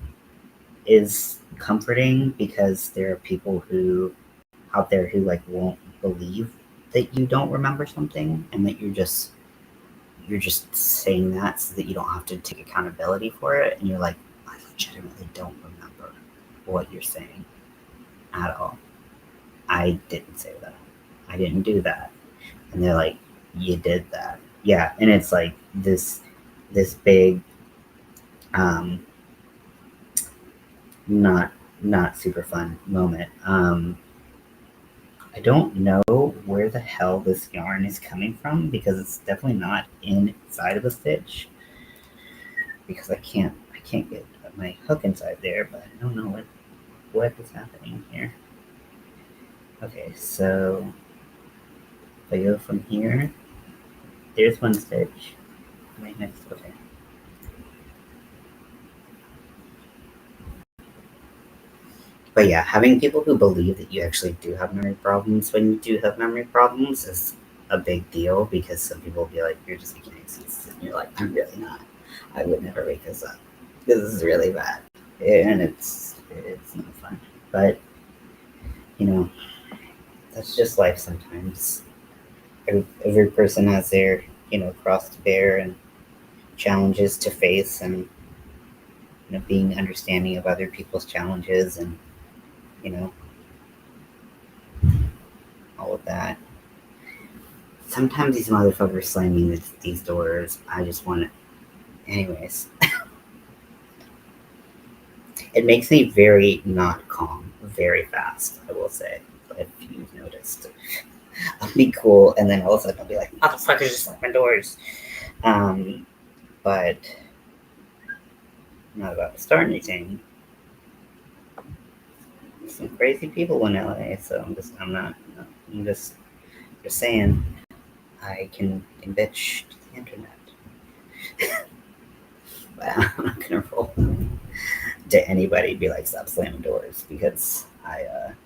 is comforting, because there are people who out there who like won't believe that you don't remember something, and that you're just saying that so that you don't have to take accountability for it, and you're like, I legitimately don't remember what you're saying at all. I didn't say that. I didn't do that. And they're like, you did that. Yeah. And it's like this big um not not super fun moment. I don't know where the hell this yarn is coming from, because it's definitely not inside of a stitch, because I can't get my hook inside there, but I don't know what what is happening here? Okay, so if I go from here, there's one stitch. Right next, okay. But yeah, having people who believe that you actually do have memory problems when you do have memory problems is a big deal, because some people will be like, you're just making excuses. And you're like, I'm really not. I would never make this up. This is really bad. And it's not fun. But, you know, that's just life sometimes. Every person has their, cross to bear and challenges to face, and, being understanding of other people's challenges, and, you know, all of that. Sometimes these motherfuckers slamming these doors, I just want to. Anyways, it makes me very not calm very fast, I will say, if you've noticed. I'll be cool, and then all of a sudden I'll be like, motherfuckers just slam my doors. But I'm not about to start anything. Some crazy people in LA, so I'm just saying, I can bitch to the internet. But I'm not gonna roll to anybody be like, stop slamming doors, because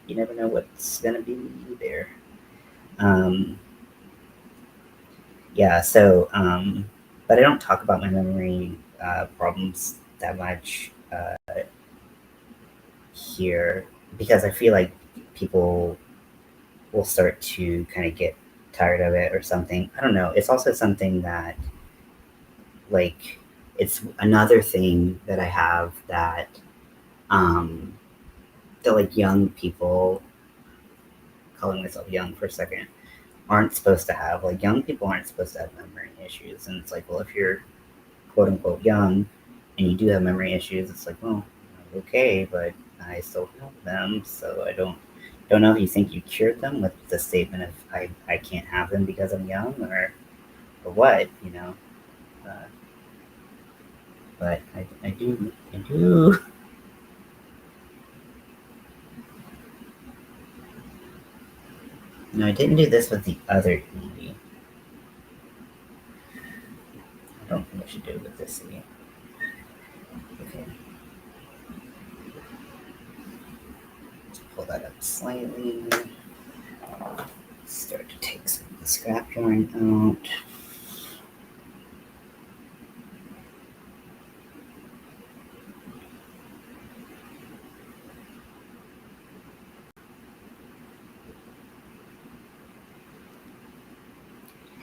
you never know what's gonna be there. Yeah, so but I don't talk about my memory problems that much here, because I feel like people will start to kind of get tired of it or something. I don't know. It's also something that, like, it's another thing that I have that like young people, calling myself young for a second, aren't supposed to have. Like, young people aren't supposed to have memory issues, and it's like, well, if you're quote unquote young and you do have memory issues, it's like, well, okay, but I still have them, so I don't know if you think you cured them with the statement of I can't have them because I'm young, or what, but I do. No, I didn't do this with the other E. I don't think I should do it with this E. Okay. Let's pull that up slightly. Start to take some of the scrap yarn out.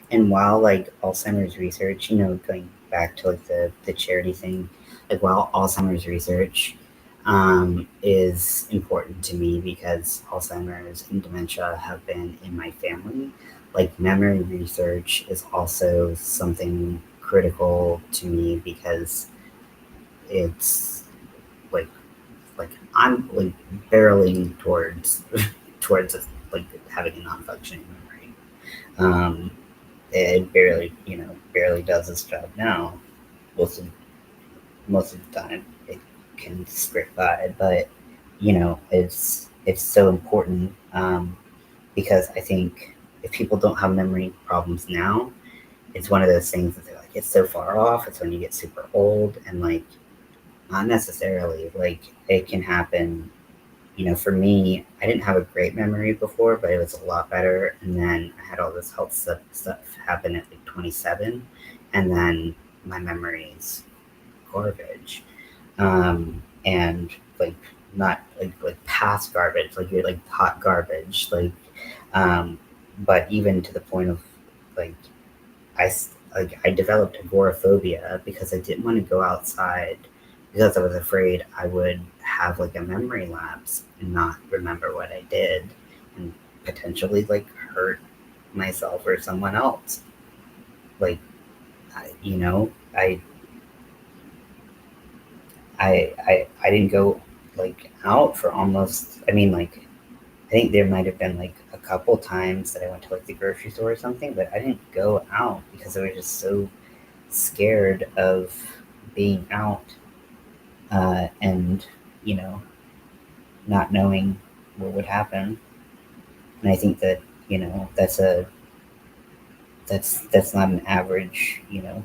And while, like, Alzheimer's research, going back to like the charity thing, like, while Alzheimer's research is important to me, because Alzheimer's and dementia have been in my family, like, memory research is also something critical to me, because it's like I'm like barreling towards like having a non-functioning memory. It barely does its job now. Most of the time, it can scrape by, but it's so important, because I think if people don't have memory problems now, it's one of those things that they're like, it's so far off. It's when you get super old, and like, not necessarily. Like, it can happen. For me, I didn't have a great memory before, but it was a lot better. And then I had all this health stuff happen at like 27, and then my memory's garbage. And like, not like past garbage, like you're like hot garbage, like, but even to the point of like, I developed agoraphobia, because I didn't want to go outside, because I was afraid I would have like a memory lapse and not remember what I did, and potentially like hurt myself or someone else. Like, I, you know, I didn't go like out for almost. I mean, like, I think there might have been like a couple times that I went to like the grocery store or something, but I didn't go out because I was just so scared of being out. And, you know, not knowing what would happen. And I think that, you know, that's not an average, you know,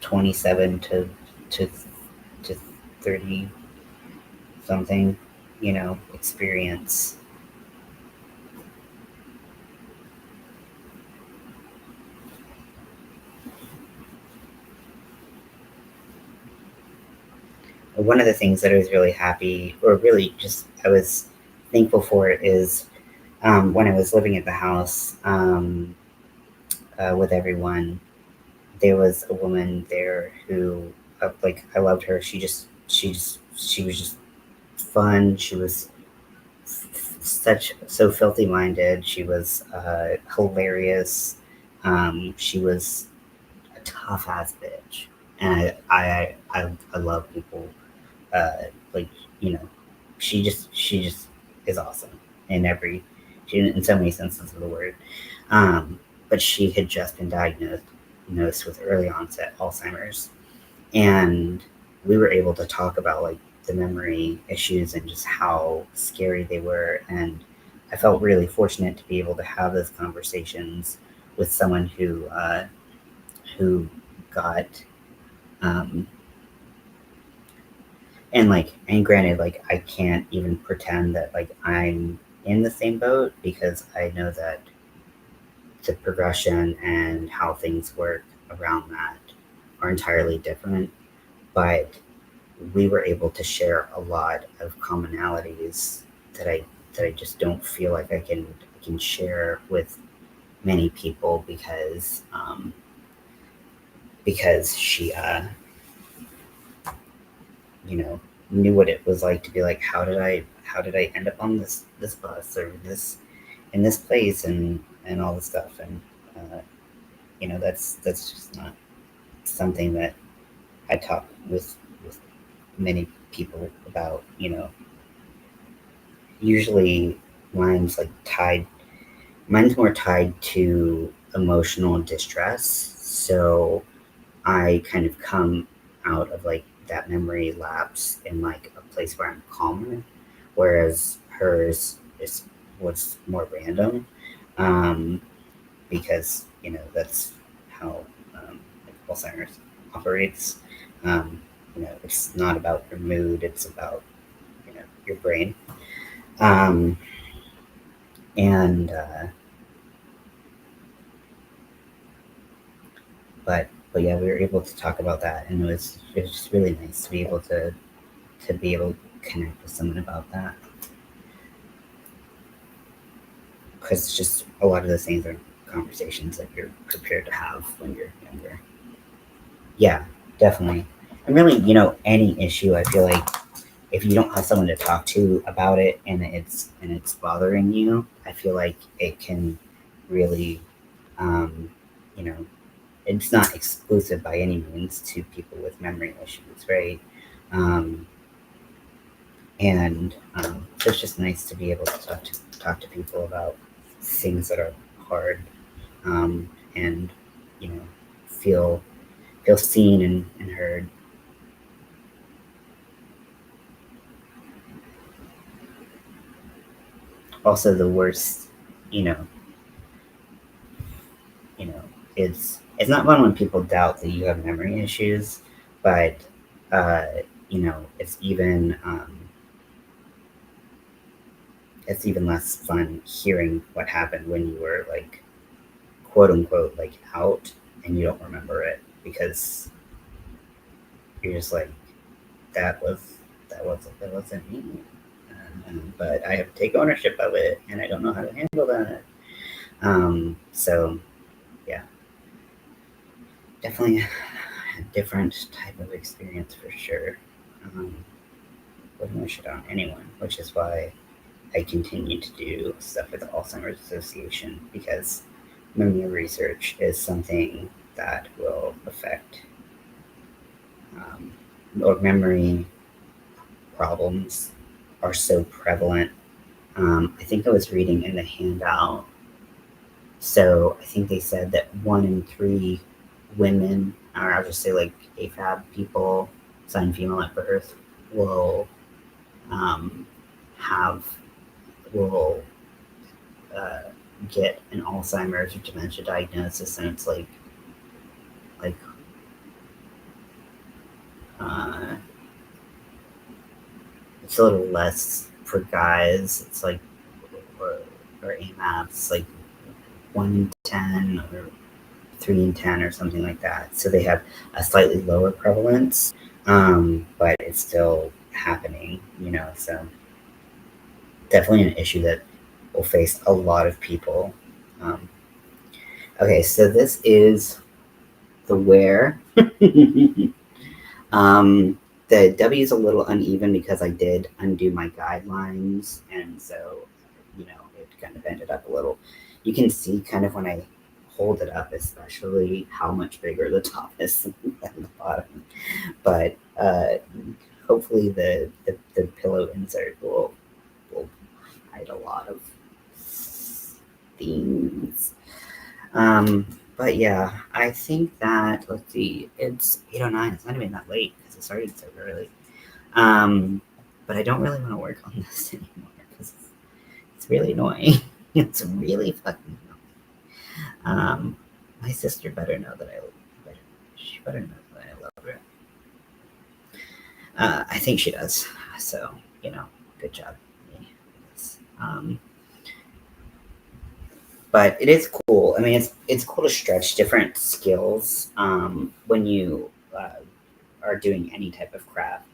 27 to to 30 something, you know, experience. One of the things that I was really happy, or really just I was thankful for, is when I was living at the house with everyone. There was a woman there who, like, I loved her. She was just fun. She was so filthy minded. She was hilarious. She was a tough ass bitch, and I love people like, you know, she just is awesome in in so many senses of the word. But she had just been diagnosed with early onset Alzheimer's, and we were able to talk about like the memory issues and just how scary they were. And I felt really fortunate to be able to have those conversations with someone who got um, and granted, like, I can't even pretend that like I'm in the same boat, because I know that the progression and how things work around that are entirely different. But we were able to share a lot of commonalities that I just don't feel like I can share with many people, because she you know, knew what it was like to be like, how did I end up on this bus, or this in this place, and all this stuff. And uh, you know, that's just not something that I talk with many people about. You know, usually mine's like tied mine's more tied to emotional distress. So I kind of come out of like that memory lapse in like a place where I'm calmer, whereas hers is was more random, um, because, you know, that's how like Alzheimer's operates. Um, you know, it's not about your mood; it's about, you know, your brain. Um, and but yeah, we were able to talk about that, and it was just really nice to be able to be able to connect with someone about that, because it's just a lot of those things are conversations that you're prepared to have when you're younger. Yeah, definitely. And really, you know, any issue, I feel like if you don't have someone to talk to about it, and it's bothering you, I feel like it can really, um, you know, it's not exclusive by any means to people with memory issues, right? Um, and so it's just nice to be able to talk to people about things that are hard, um, and, you know, feel feel seen and heard. Also, the worst, you know, you know, it's not fun when people doubt that you have memory issues, but uh, you know, it's even less fun hearing what happened when you were like, quote unquote, like out, and you don't remember it, because you're just like, that was that wasn't me. But I have to take ownership of it, and I don't know how to handle that. So yeah, definitely a different type of experience for sure. Um, wouldn't wish it on anyone, which is why I continue to do stuff with the Alzheimer's Association, because memory research is something that will affect, or memory problems are so prevalent. I think I was reading in the handout. So I think they said that 1 in 3 women, or I'll just say like AFAB people, son female at birth, will will get an Alzheimer's or dementia diagnosis, and it's like uh, it's a little less for guys. It's like or AMAPs, it's like 1 in 10 or 3 in 10 or something like that. So they have a slightly lower prevalence, but it's still happening, So definitely an issue that will face a lot of people. Okay, so this is the where. The W is a little uneven because I did undo my guidelines, and so, it kind of ended up a little. You can see kind of when I hold it up, especially how much bigger the top is than the bottom. But hopefully the pillow insert will hide a lot of things. But yeah, I think that, let's see, it's 8:09. It's not even that late because it started so early. But I don't really want to work on this anymore because it's really annoying. It's really fucking annoying. My sister better know that she better know that I love her. I think she does. So, good job. But it is cool. I mean, it's cool to stretch different skills when you are doing any type of craft.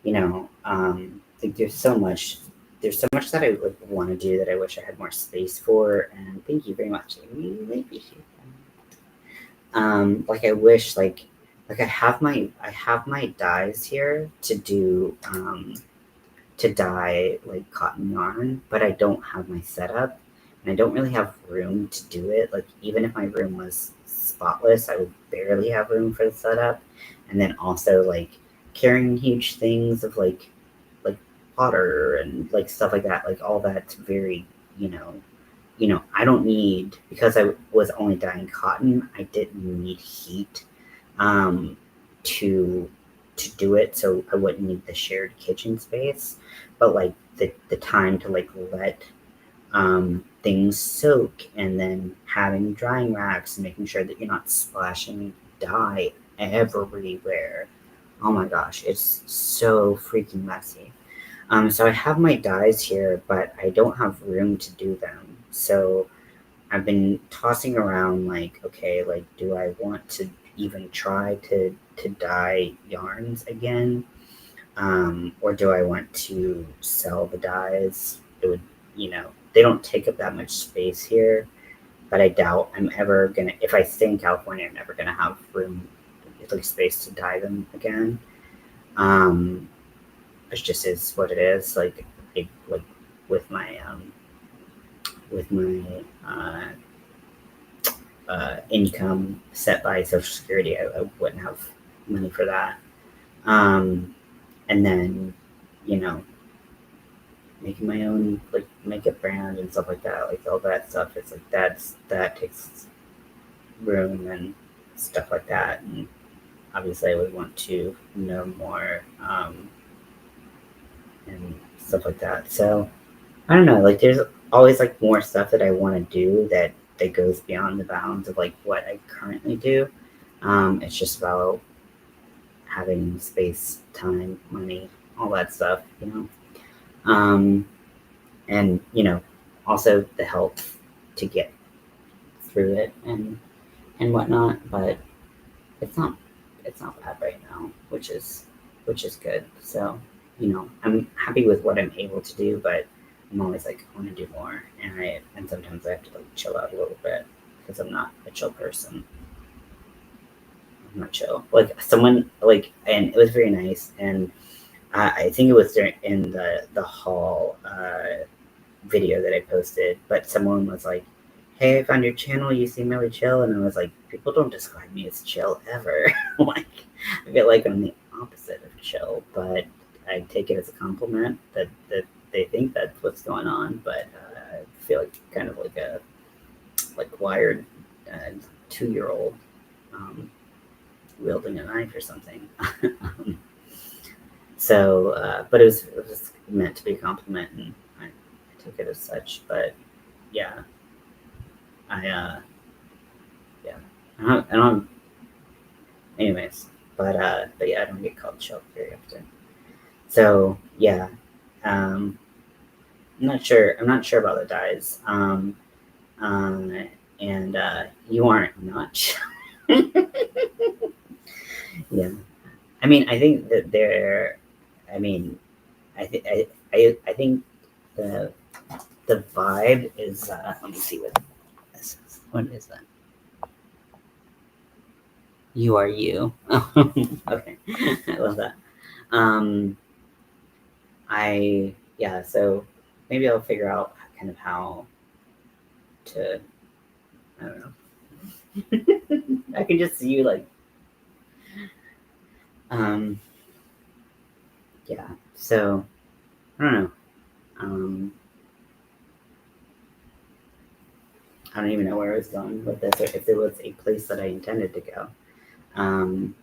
Like there's so much that I would want to do that I wish I had more space for. And thank you very much. I really appreciate that. Like I wish, like I have my dyes here to do to dye like cotton yarn, but I don't have my setup, and I don't really have room to do it. Like even if my room was spotless, I would barely have room for the setup, and then also like carrying huge things of like water and like stuff like that, like all that's very I don't need, because I was only dyeing cotton, I didn't need heat um, to do it, so I wouldn't need the shared kitchen space. But like the time to like let things soak, and then having drying racks and making sure that you're not splashing dye everywhere. Oh my gosh, it's so freaking messy. So I have my dyes here, but I don't have room to do them. So I've been tossing around like, okay, like do I want to even try to dye yarns again? Or do I want to sell the dyes? It would, they don't take up that much space here, but I doubt I'm ever gonna, if I stay in California, I'm never gonna have room, like space to dye them again. It just is what it is. Like with my with my income set by Social Security, I wouldn't have money for that. And then, you know, making my own like makeup brand and stuff like that, like all that stuff. It's like that takes room and stuff like that. And obviously, I would want to know more and stuff like that. So I don't know. Like, there's always like more stuff that I want to do that goes beyond the bounds of like what I currently do. It's just about having space, time, money, all that stuff, Um, and also the help to get through it and whatnot. But it's not bad right now, which is good. So I'm happy with what I'm able to do, but I'm always like, I want to do more, and sometimes I have to like chill out a little bit because I'm not a chill person. I'm not chill. Like someone like, and it was very nice, and I think it was in the haul video that I posted, but someone was like, "Hey, I found your channel. You seem really chill," and I was like, "People don't describe me as chill ever." Like, I feel like I'm the opposite of chill, but I take it as a compliment that they think that's what's going on. But I feel like kind of like a wired 2-year-old wielding a knife or something. So, but it was meant to be a compliment, and I took it as such. But yeah, I I don't. Anyways, but yeah, I don't get called Shelf very often. So yeah, um, I'm not sure about the dyes. And you aren't not. Yeah, I mean, I think that they're. I mean, I think the the vibe is. Let me see what this is. What is that? You are you. Okay, I love that. Um, yeah. So maybe I'll figure out kind of how to. I don't know. I can just see you like. Um, yeah. So I don't know. Um, I don't even know where I was going with this, or if it was a place that I intended to go. Um,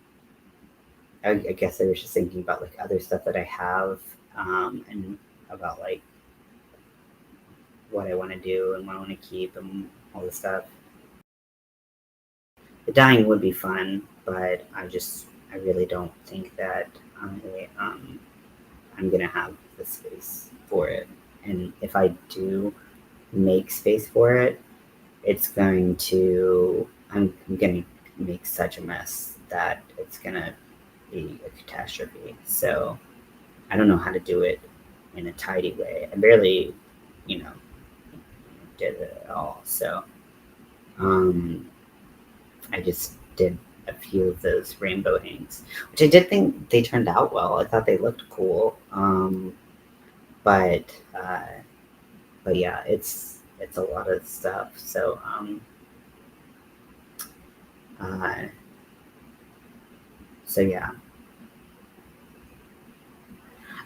I guess I was just thinking about like other stuff that I have, and about like what I want to do and what I want to keep and all this stuff. The dying would be fun, but I really don't think that I'm gonna have the space for it. And if I do make space for it, I'm gonna make such a mess that it's gonna be a catastrophe. So I don't know how to do it in a tidy way. I barely, you know, did it at all. So um, I just did a few of those rainbow hangs, which I did think they turned out well. I thought they looked cool. But uh, but yeah, it's a lot of stuff. So uh, so yeah,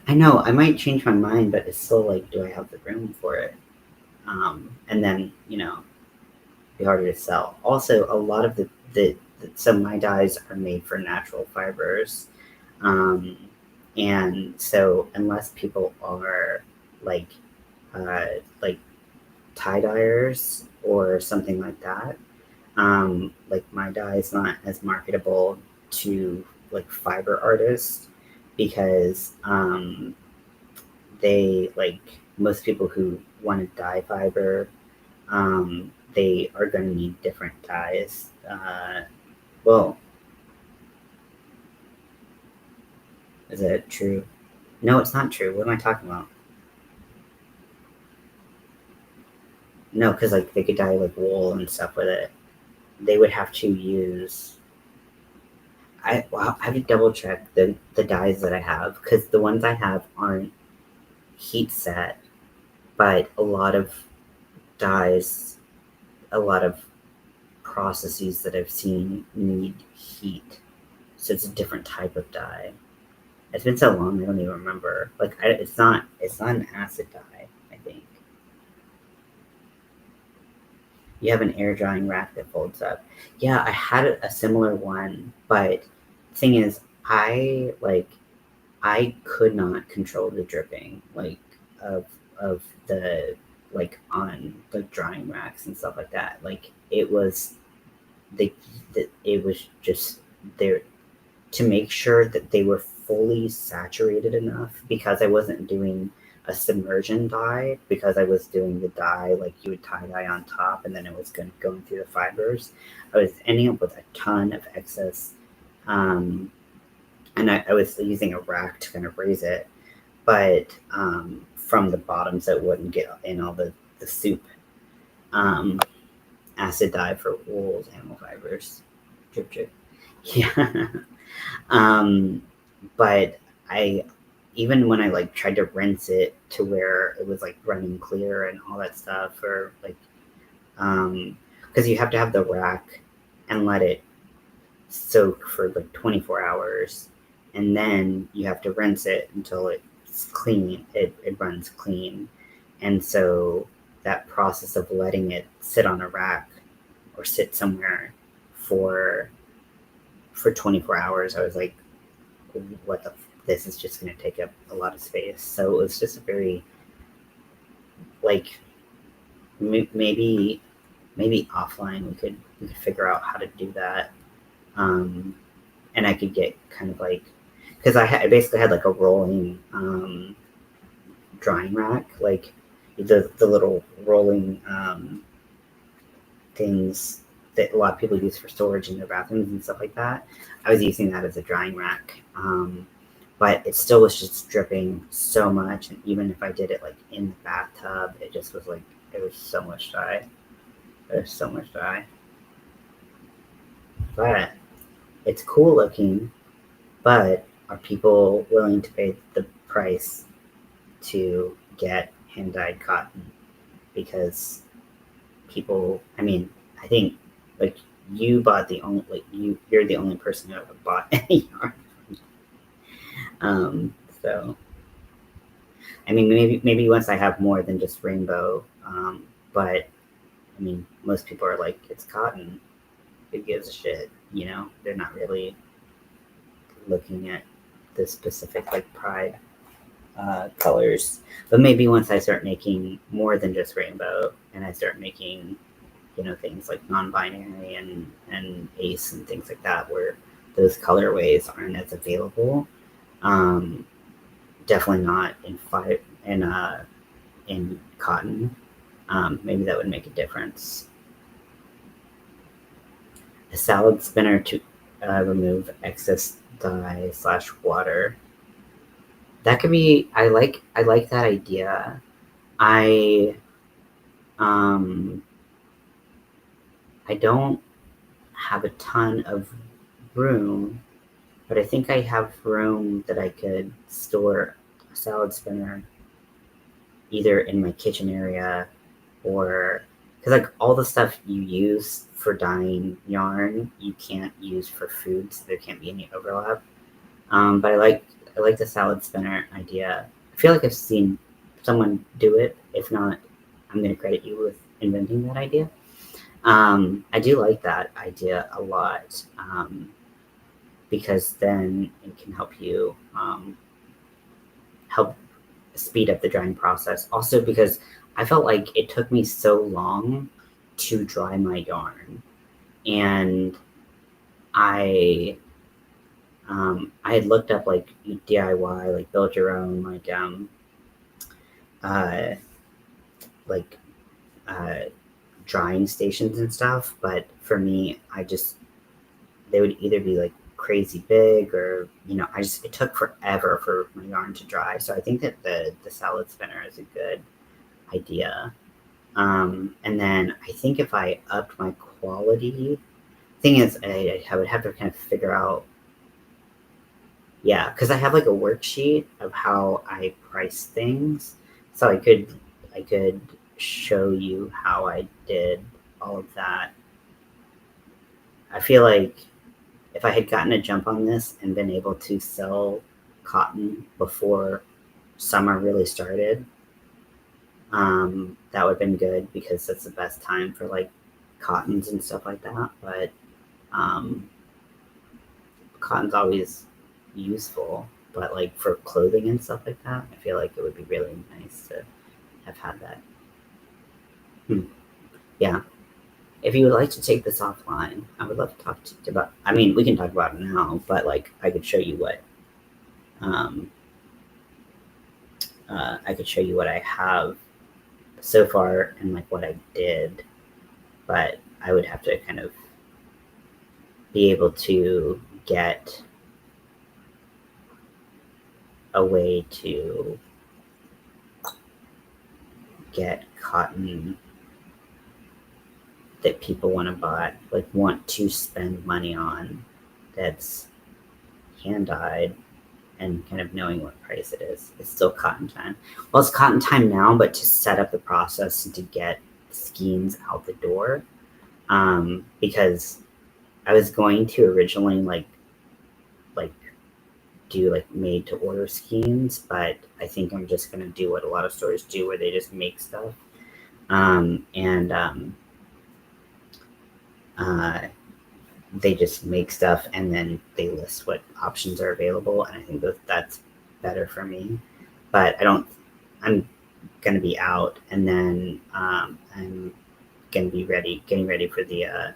I know I might change my mind, but it's still like, do I have the room for it? And then be harder to sell. Also, a lot of so my dyes are made for natural fibers, um, and so unless people are like uh, like tie dyers or something like that, like my dye is not as marketable to like fiber artists because they like most people who want to dye fiber, they are going to need different dyes. Well, is it true? No, it's not true. What am I talking about? No, because like they could dye like wool and stuff with it. They would have to use. I have to double check the dyes that I have because the ones I have aren't heat set, but a lot of dyes, a lot of processes that I've seen need heat, so it's a different type of dye. It's been so long, I don't even remember. Like, it's not an acid dye, I think. You have an air drying rack that folds up. Yeah, I had a similar one, but thing is, I could not control the dripping, like, of of the like on the drying racks and stuff like that. Like, they, it was just there to make sure that they were fully saturated enough because I wasn't doing a submersion dye because I was doing the dye like you would tie dye on top and then it was going through the fibers. I was ending up with a ton of excess, um, and I was using a rack to kind of raise it, but from the bottom so it wouldn't get in all the soup. Um, Acid dye for wool, animal fibers, drip drip. Yeah. Um, but I, even when I like tried to rinse it to where it was like running clear and all that stuff, or like, because you have to have the rack and let it soak for like 24 hours, and then you have to rinse it until it's clean. It runs clean, and so that process of letting it sit on a rack or sit somewhere for 24 hours, I was like, what the this is just going to take up a lot of space. So it was just a very, like, maybe offline we could figure out how to do that. And I could get kind of like, because I basically had like a rolling drying rack, like the little rolling things that a lot of people use for storage in their bathrooms and stuff like that. I was using that as a drying rack, but it still was just dripping so much. And even if I did it like in the bathtub, it just was like, it was so much dye. There's so much dye. But it's cool looking, but are people willing to pay the price to get hand-dyed cotton? Because people, I mean, I think like you bought the only, like you're the only person who ever bought any yarn. So I mean, maybe once I have more than just rainbow, but I mean, most people are like, it's cotton, who gives a shit, you know? They're not really looking at the specific like pride colors. But maybe once I start making more than just rainbow, and I start making, you know, things like non-binary and ace and things like that, where those colorways aren't as available. Definitely not in cotton. Maybe that would make a difference. A salad spinner to remove excess dye / water. That could be. I like that idea. I don't have a ton of room, but I think I have room that I could store a salad spinner either in my kitchen area, or because like all the stuff you use for dyeing yarn you can't use for food, so there can't be any overlap. But I like the salad spinner idea. I feel like I've seen someone do it. If not, I'm going to credit you with inventing that idea. I do like that idea a lot, because then it can help you help speed up the drying process. Also because I felt like it took me so long to dry my yarn, and I had looked up like DIY, like build your own, drying stations and stuff. But for me, they would either be like crazy big, or, you know, it took forever for my yarn to dry. So I think that the salad spinner is a good idea. And then I think if I upped my quality, thing is, I would have to kind of figure out, yeah, because I have like a worksheet of how I price things, so I could show you how I did all of that. I feel like if I had gotten a jump on this and been able to sell cotton before summer really started, that would have been good, because that's the best time for like cottons and stuff like that. But cotton's always useful, but like for clothing and stuff like that, I feel like it would be really nice to have had that. Yeah. If you would like to take this offline, I would love to talk to you about, I mean, we can talk about it now, but like I could show you what I have so far and like what I did, but I would have to kind of be able to get a way to get cotton that people want to spend money on, that's hand dyed, and kind of knowing what price it is. It's still cotton time. Well, it's cotton time now, but to set up the process to get skeins out the door, because I was going to originally like do like made to order skeins, but I think I'm just gonna do what a lot of stores do, where they just make stuff. they just make stuff and then they list what options are available, and I think that's better for me. But I'm gonna be out, and then I'm gonna be getting ready for the.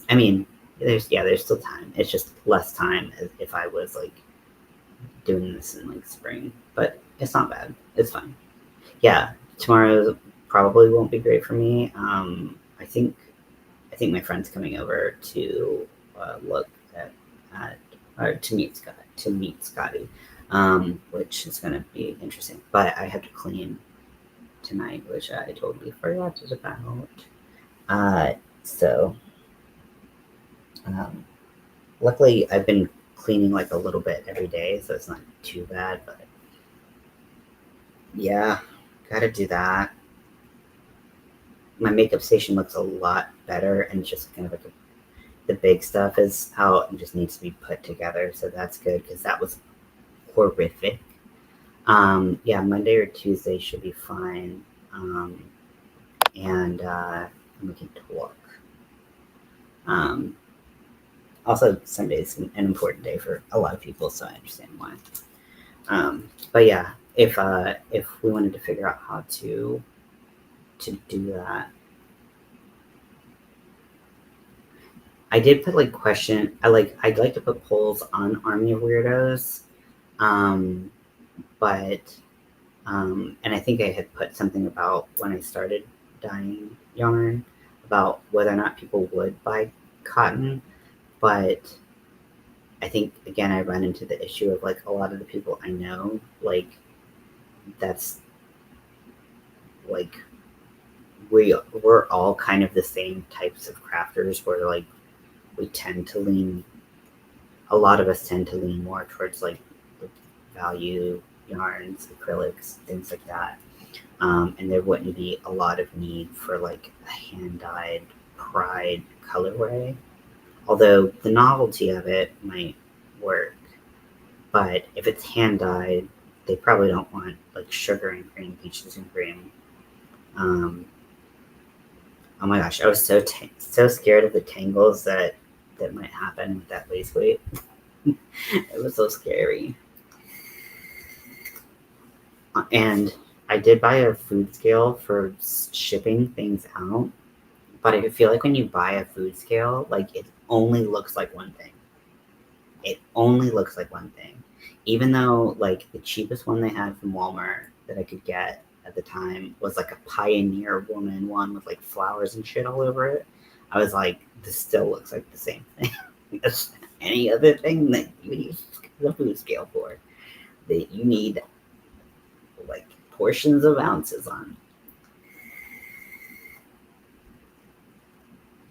I mean, there's still time. It's just less time as if I was like doing this in like spring, but it's not bad. It's fine. Yeah, tomorrow probably won't be great for me. I think my friend's coming over to look at or to meet Scotty, which is gonna be interesting. But I have to clean tonight, which I totally forgot about. So luckily I've been cleaning like a little bit every day, so it's not too bad. But yeah, gotta do that. My makeup station looks a lot better, and just kind of like the big stuff is out and just needs to be put together. So that's good because that was horrific. Yeah, Monday or Tuesday should be fine. And we can talk. Also, Sunday is an important day for a lot of people, so I understand why. But yeah, if we wanted to figure out how to do that, I did put like I'd like to put polls on Army of Weirdos, but and I think I had put something about when I started dyeing yarn about whether or not people would buy cotton, but I think again I run into the issue of like a lot of the people I know, like that's like we're all kind of the same types of crafters where like we tend to lean a lot of us tend to lean more towards like value yarns, acrylics, things like that. And there wouldn't be a lot of need for like a hand-dyed pride colorway. Although the novelty of it might work. But if it's hand-dyed, they probably don't want like sugar and cream, peaches and cream. Oh my gosh, I was so scared of the tangles that might happen with that lace weight. It was so scary. And I did buy a food scale for shipping things out, but I feel like when you buy a food scale, like it only looks like one thing. It only looks like one thing. Even though like the cheapest one they had from Walmart that I could get at the time was like a Pioneer Woman one with like flowers and shit all over it. I was like, this still looks like the same thing as any other thing that you use the food scale for. That you need like portions of ounces on.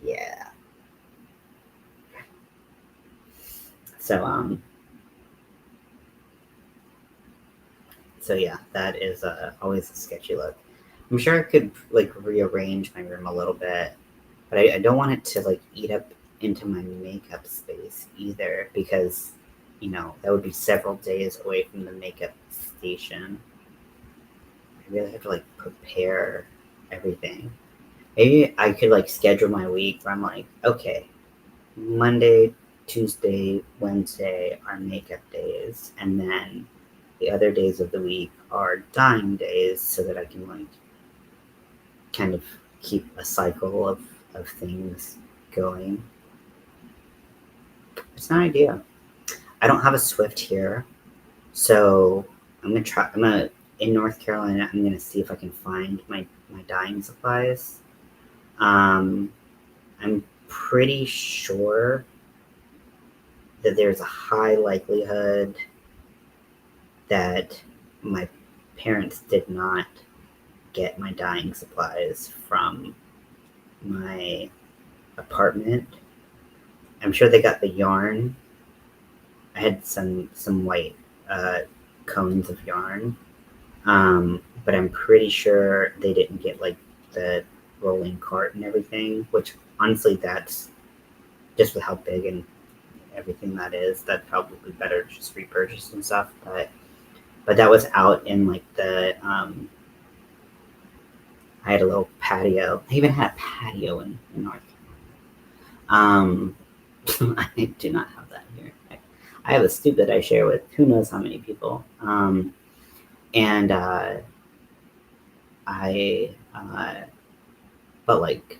Yeah. So so yeah, that is always a sketchy look. I'm sure I could like rearrange my room a little bit, but I don't want it to like eat up into my makeup space either, because that would be several days away from the makeup station. I really have to like prepare everything. Maybe I could like schedule my week where I'm like, okay, Monday, Tuesday, Wednesday are makeup days, and then the other days of the week are dyeing days, so that I can like kind of keep a cycle of things going. It's an idea. I don't have a Swift here, so I'm gonna in North Carolina. I'm gonna see if I can find my dyeing supplies. I'm pretty sure that there's a high likelihood that my parents did not get my dyeing supplies from my apartment. I'm sure they got the yarn. I had some white cones of yarn, but I'm pretty sure they didn't get like the rolling cart and everything, which honestly that's just with how big and everything that is, that's probably better to just repurchase and stuff. But that was out in like the I had a little patio. I even had a patio in North Carolina. I do not have that here. I have a stoop that I share with who knows how many people. And but like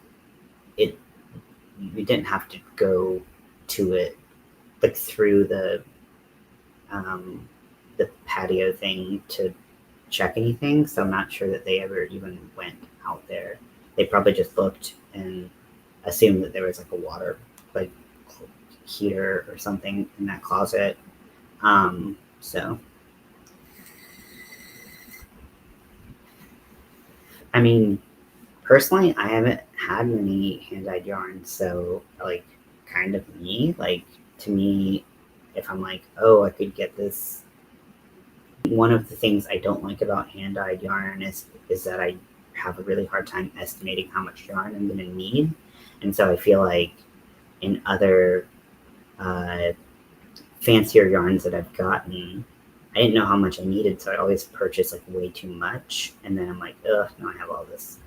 it, we didn't have to go to it like through the patio thing to check anything. So I'm not sure that they ever even went out there. They probably just looked and assumed that there was like a water like heater or something in that closet. So I mean, personally, I haven't had many hand-dyed yarns, so like kind of me, like to me, if I'm like, oh, I could get this. One of the things I don't like about hand-dyed yarn is that I have a really hard time estimating how much yarn I'm going to need, and so I feel like in other fancier yarns that I've gotten, I didn't know how much I needed, so I always purchase like way too much, and then I'm like, ugh, now I have all this.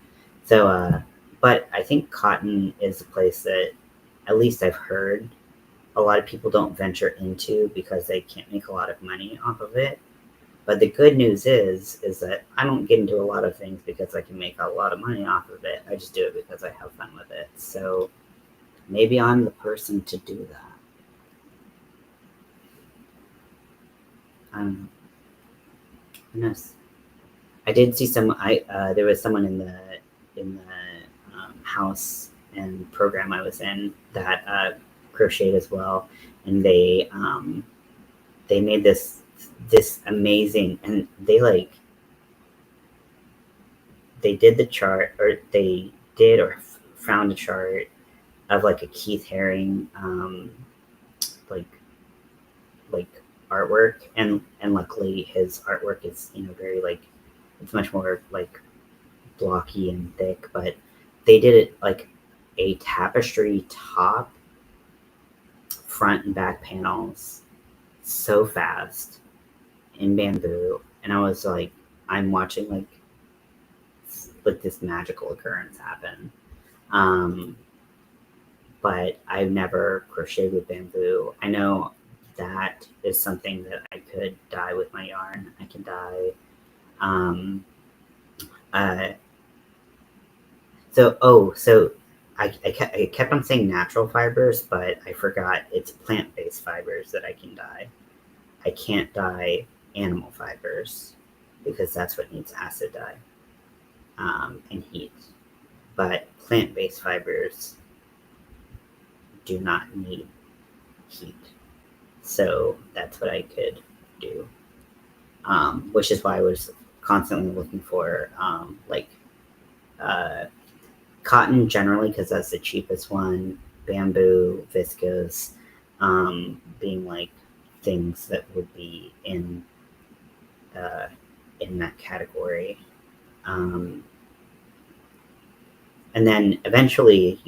So, but I think cotton is a place that, at least I've heard, a lot of people don't venture into because they can't make a lot of money off of it. But the good news is that I don't get into a lot of things because I can make a lot of money off of it. I just do it because I have fun with it. So maybe I'm the person to do that. Who knows? I did see there was someone in the house and program I was in that crocheted as well, and they made this amazing, and they did the chart, or they did or found a chart of like a Keith Haring like artwork, and luckily his artwork is very like, it's much more like blocky and thick, but they did it like a tapestry top, front and back panels, so fast in bamboo, and I was like, I'm watching like this magical occurrence happen. But I've never crocheted with bamboo. I know that is something that I could dye with my yarn. I can dye. So I kept on saying natural fibers, but I forgot it's plant-based fibers that I can dye. I can't dye animal fibers because that's what needs acid dye and heat. But plant-based fibers do not need heat. So that's what I could do, which is why I was constantly looking for cotton generally, because that's the cheapest one, bamboo, viscose, being like things that would be in that category. And then eventually,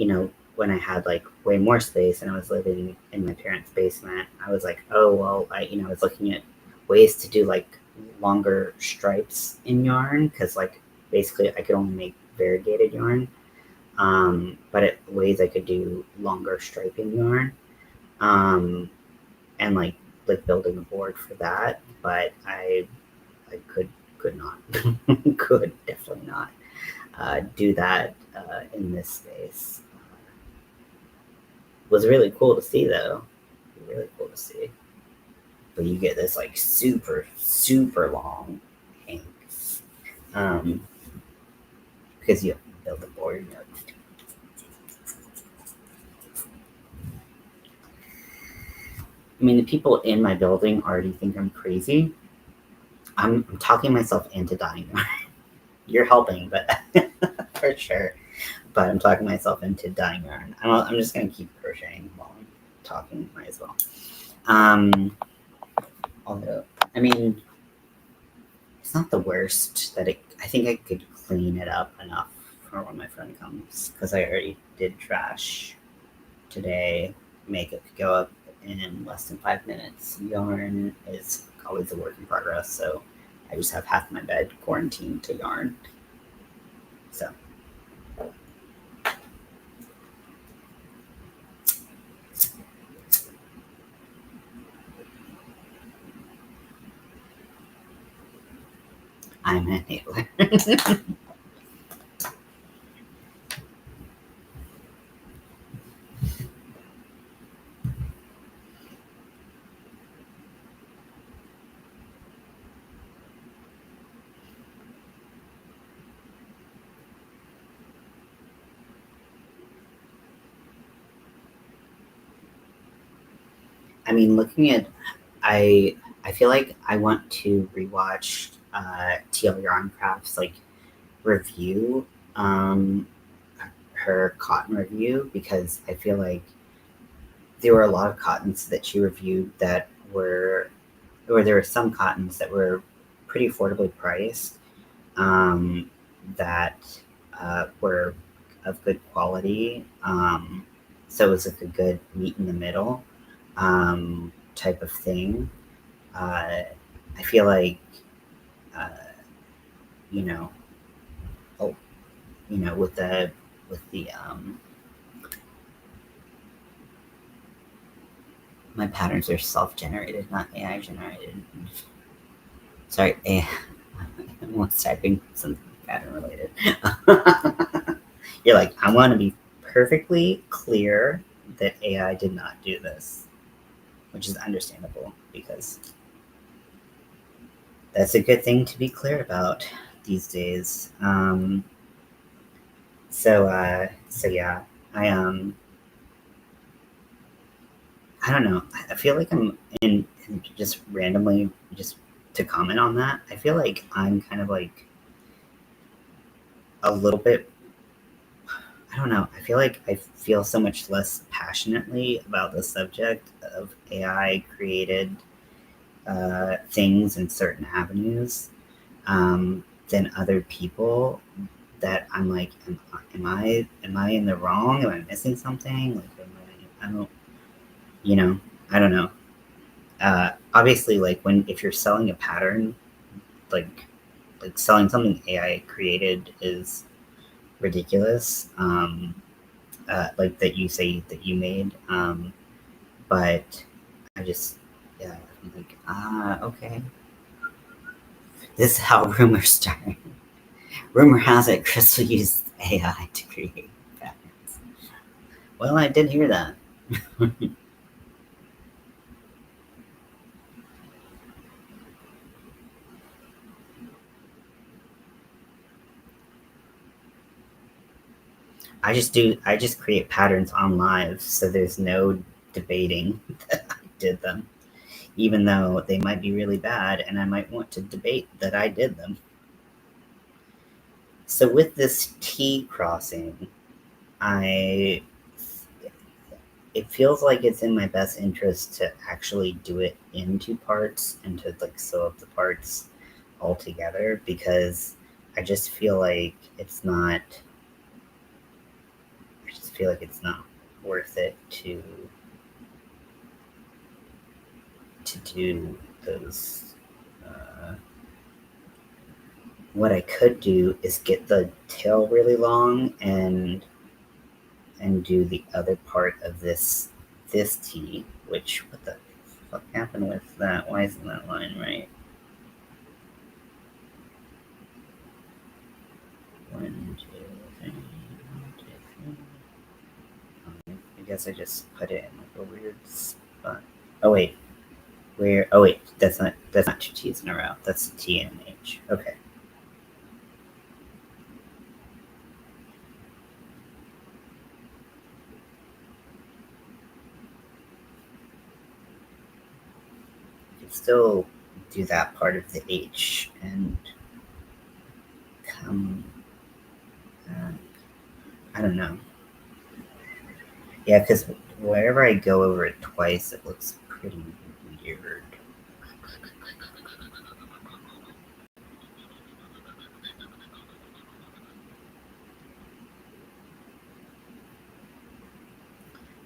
when I had like way more space and I was living in my parents' basement, I was like, oh, well, I was looking at ways to do like longer stripes in yarn, because like basically I could only make variegated yarn, but ways I could do longer striping yarn, and like building a board for that, but I could not could definitely not do that in this space. Was really cool to see, though. Really cool to see. But you get this like super long hanks, because you have to build a board. I mean, the people in my building already think I'm crazy. I'm talking myself into dyeing yarn. You're helping, but for sure. But I'm talking myself into dyeing yarn. I'm just gonna keep crocheting while I'm talking. Might as well. Although, I mean, it's not the worst. I think I could clean it up enough for when my friend comes, because I already did trash today. Makeup could go up in less than 5 minutes. Yarn is always a work in progress, so I just have half my bed quarantined to yarn. So I'm an enabler. I mean, looking at, I feel like I want to rewatch TL Yarncraft's like review, her cotton review, because I feel like there were a lot of cottons that she reviewed that were, or there were some cottons that were pretty affordably priced, that were of good quality. So it was like a good meet in the middle type of thing. I feel like, uh, you know, oh, with the my patterns are self-generated, not AI generated. Sorry, AI. I was typing something pattern related. You're like, I want to be perfectly clear that AI did not do this, which is understandable because that's a good thing to be clear about these days. So yeah, I don't know. I feel like I'm in just randomly just to comment on that. I feel like I'm kind of like a little bit, I don't know. I feel like I feel so much less passionately about the subject of AI created things in certain avenues than other people. That I'm like, am I in the wrong? Am I missing something? Like, I don't, I don't know. Obviously, like if you're selling a pattern, like selling something AI created is ridiculous. Like that you say that you made. But I just, yeah, I'm like, okay. This is how rumors start. Rumor has it Crystal used AI to create patterns. Well, I did hear that. I just create patterns on live, so there's no debating that I did them, even though they might be really bad and I might want to debate that I did them. So with this T crossing, I it feels like it's in my best interest to actually do it in two parts and to like sew up the parts all together, because I just feel like it's not worth it to do those. What I could do is get the tail really long and do the other part of this T, which, what the fuck happened with that? Why isn't that line right? One, two, three, one, two, three. I guess I just put it in like a weird spot. Oh wait, where? Oh wait, that's not two T's in a row. That's a T and an H. Okay. You can still do that part of the H and come back. I don't know. Yeah, because wherever I go over it twice, it looks pretty weird.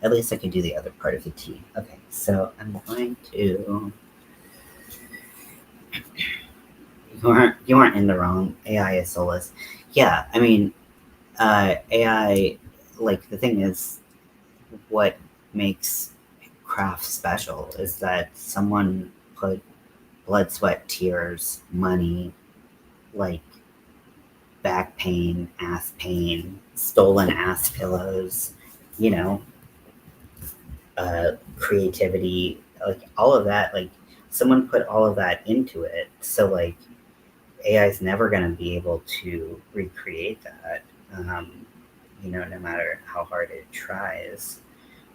At least I can do the other part of the T. Okay, so I'm going to. You weren't in the wrong. AI is soulless. Yeah, I mean, AI. Like the thing is, what makes craft special is that someone put blood, sweat, tears, money like back pain, ass pain, stolen ass pillows, you know, creativity, like all of that. Like someone put all of that into it. So like AI is never going to be able to recreate that, no matter how hard it tries.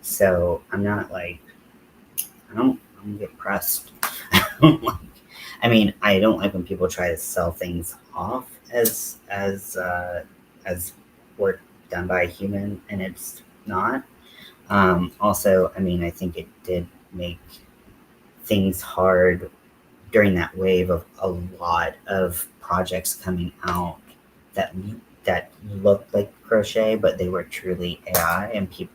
So I'm not like, I don't get pressed. I mean, I don't like when people try to sell things off as work done by a human, and it's not. Also, I mean, I think it did make things hard during that wave of a lot of projects coming out that that looked like crochet, but they were truly AI, and people,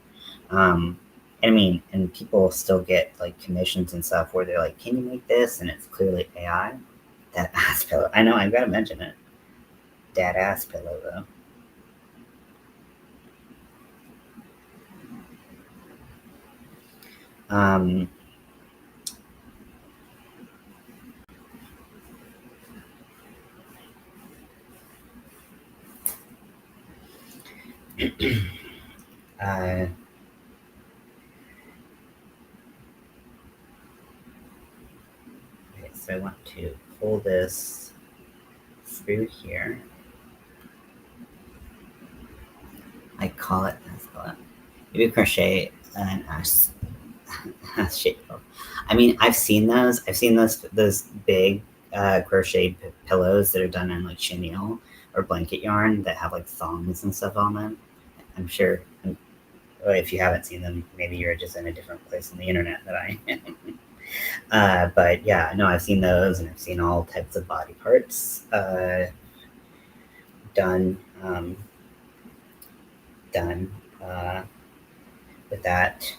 um, I mean, and people still get like commissions and stuff where they're like, "Can you make this?" and it's clearly AI. That ass pillow. I know I've got to mention it. That ass pillow though. Um, uh, okay, so I want to pull this through here. I call it. Let's call it. Maybe crochet an ass shape. I mean, I've seen those. I've seen those big crocheted pillows that are done in like chenille or blanket yarn that have like thongs and stuff on them. I'm sure. Well, if you haven't seen them, maybe you're just in a different place on the internet than I am. But yeah, no, I've seen those, and I've seen all types of body parts done done uh, with that.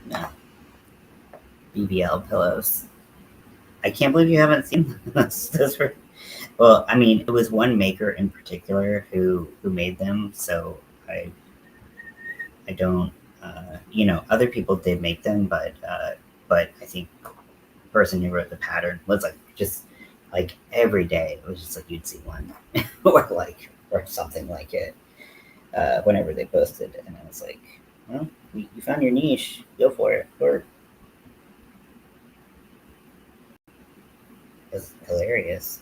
No, BBL pillows. I can't believe you haven't seen those. Those were well. I mean, it was one maker in particular who made them. So I don't. Other people did make them, but I think the person who wrote the pattern was like just like every day. It was just like you'd see one or something like it whenever they posted, and I was like, well, you found your niche, go for it. Or it's hilarious.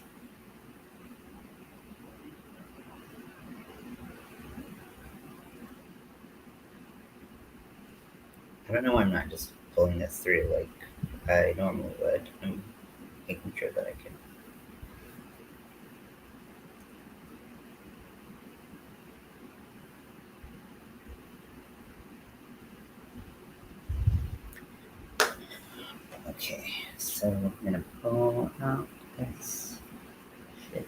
I don't know why I'm not just pulling this through like I normally would. I'm making sure that I can. Okay, so I'm gonna pull out this shit.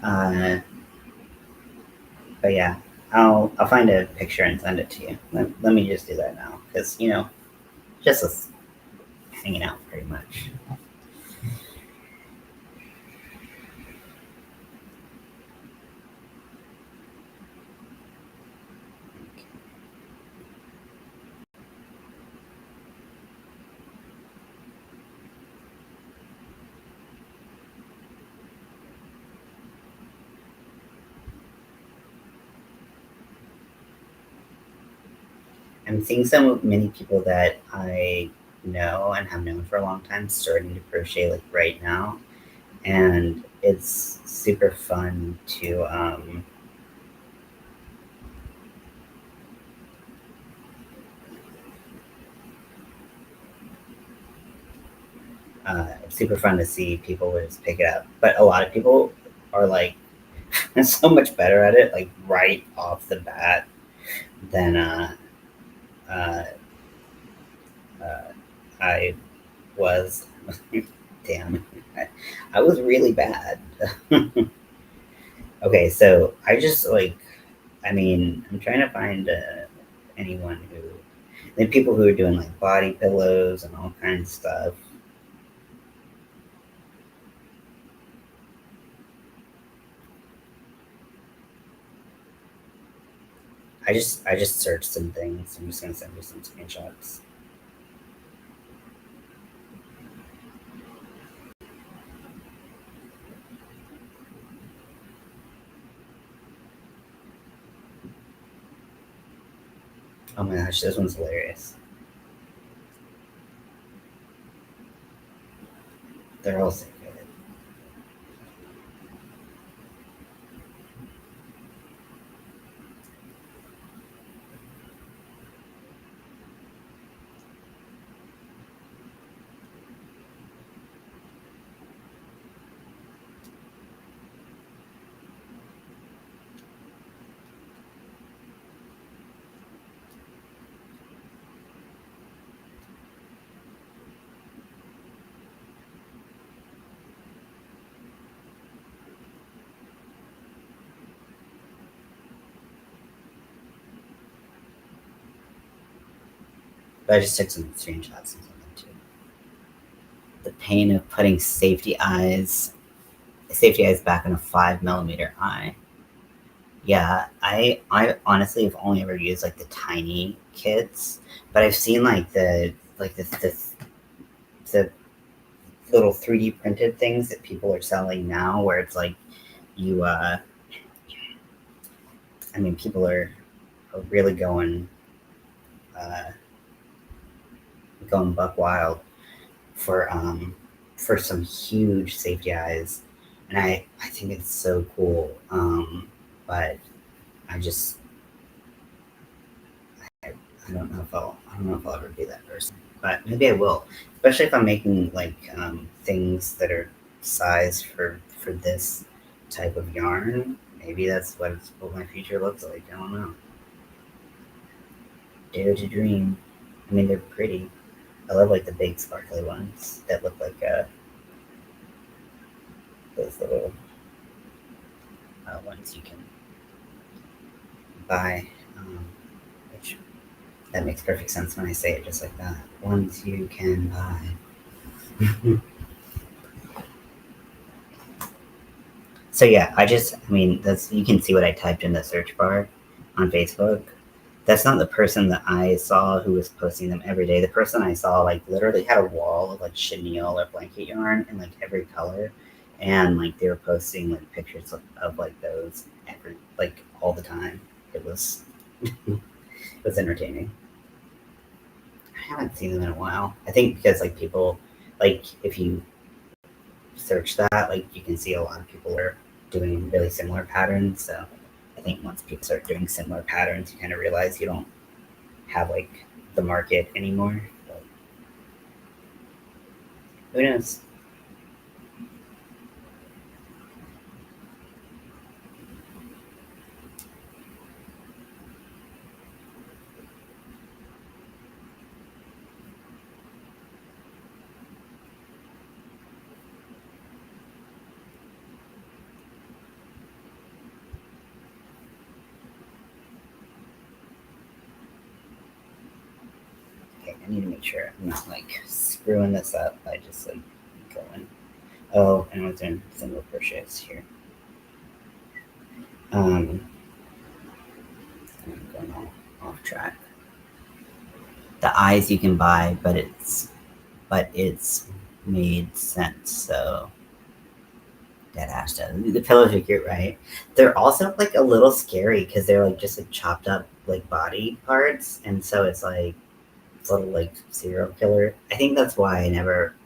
Uh, but yeah, I'll find a picture and send it to you. Let me just do that now, because just us hanging out pretty much. I'm seeing many people that I know and have known for a long time starting to crochet like right now, and it's super fun to It's super fun to see people just pick it up. But a lot of people are like so much better at it, like right off the bat, than uh, uh, I was. Damn, I was really bad. Okay, so I just like, I mean, I'm trying to find anyone who, like people who are doing like body pillows and all kinds of stuff. I just searched some things. I'm just gonna send you some screenshots. Oh my gosh, this one's hilarious. They're all so good. But I just took some screenshots and something too. The pain of putting safety eyes back in a 5 millimeter eye. Yeah, I honestly have only ever used like the tiny kits, but I've seen like the little 3D printed things that people are selling now, where it's like you I mean, people are really uh, going buck wild for some huge safety eyes, and I think it's so cool. But I just I don't know if I'll ever be that person, but maybe I will. Especially if I'm making like things that are sized for this type of yarn. Maybe that's what my future looks like. I don't know. Dare to dream. I mean, they're pretty. I love like the big sparkly ones that look like those little ones you can buy. Which that makes perfect sense when I say it just like that. Ones you can buy. So yeah, I mean, that's you can see what I typed in the search bar on Facebook. That's not the person that I saw who was posting them every day. The person I saw like literally had a wall of like chenille or blanket yarn in like every color, and like they were posting like pictures of like those every like all the time. It was it was entertaining. I haven't seen them in a while. I think because like people like if you search that, like you can see a lot of people are doing really similar patterns. So I think once people start doing similar patterns, you kind of realize you don't have like the market anymore. But who knows? Okay, I need to make sure I'm not like screwing this up by just like going. Oh, and I was doing single crochets here. I'm going off track. The eyes you can buy, but it's made sense. So that ass does. The pillows are cute, right? They're also like a little scary because they're like just like chopped up like body parts, and so it's like little like serial killer. I think that's why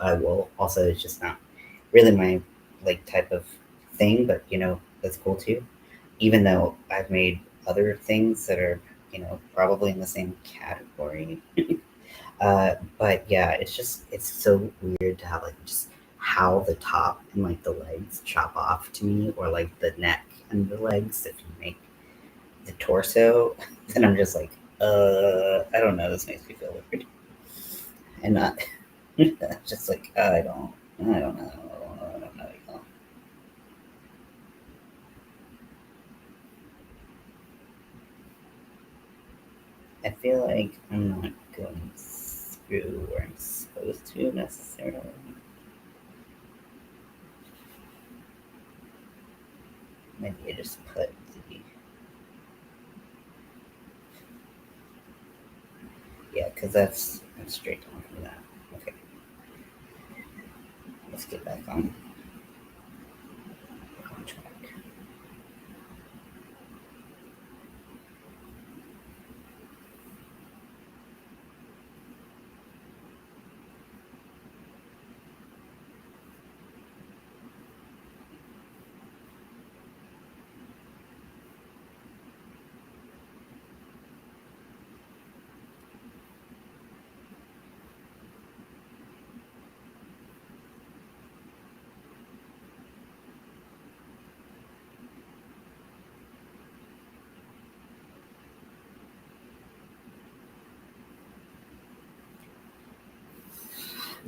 I will. Also, it's just not really my like type of thing, but that's cool too. Even though I've made other things that are probably in the same category. But yeah, it's so weird to have like just how the top and like the legs chop off to me, or like the neck and the legs if you make the torso. Then I'm just like, I don't know. This makes me feel weird, and not just like I don't know, I don't know. Y'all. I feel like I'm not going through where I'm supposed to necessarily. Maybe I just put the yeah, because that's straight on from that. Okay, let's get back on track.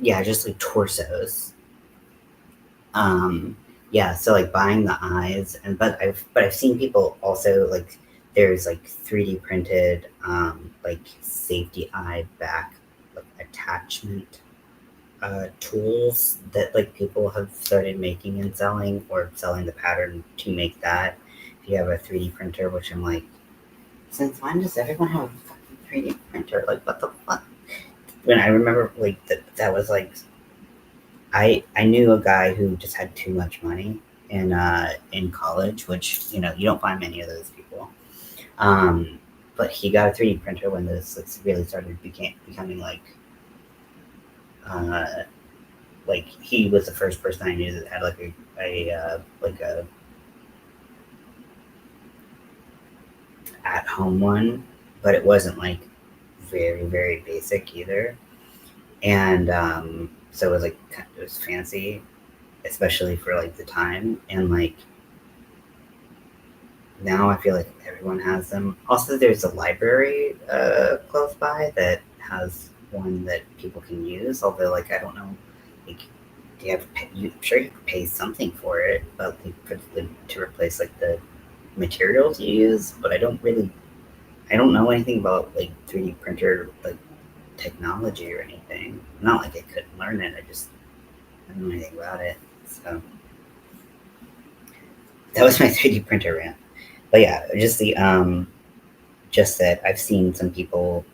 Yeah, just like torsos. Um, yeah, so like buying the eyes, and but I've seen people also like there's like 3D printed like safety eye back like attachment tools that like people have started making and selling, or selling the pattern to make that. If you have a 3D printer, which I'm like, since when does everyone have a fucking 3D printer? Like what the fuck? When I remember like that was like I knew a guy who just had too much money in college, which you don't find many of those people. Um, but he got a 3D printer when this really started becoming uh, like he was the first person I knew that had like a at home one, but it wasn't like very basic either. And so it was like it was fancy, especially for like the time, and like now I feel like everyone has them. Also, there's a library close by that has one that people can use. Although, like, I don't know, like, do you have to pay, I'm sure you could pay something for it, but like, to replace like the materials you use. But I don't know anything about like 3D printer like technology or anything. Not like I couldn't learn it. I don't know anything about it. So that was my 3D printer rant. But yeah, just that I've seen some people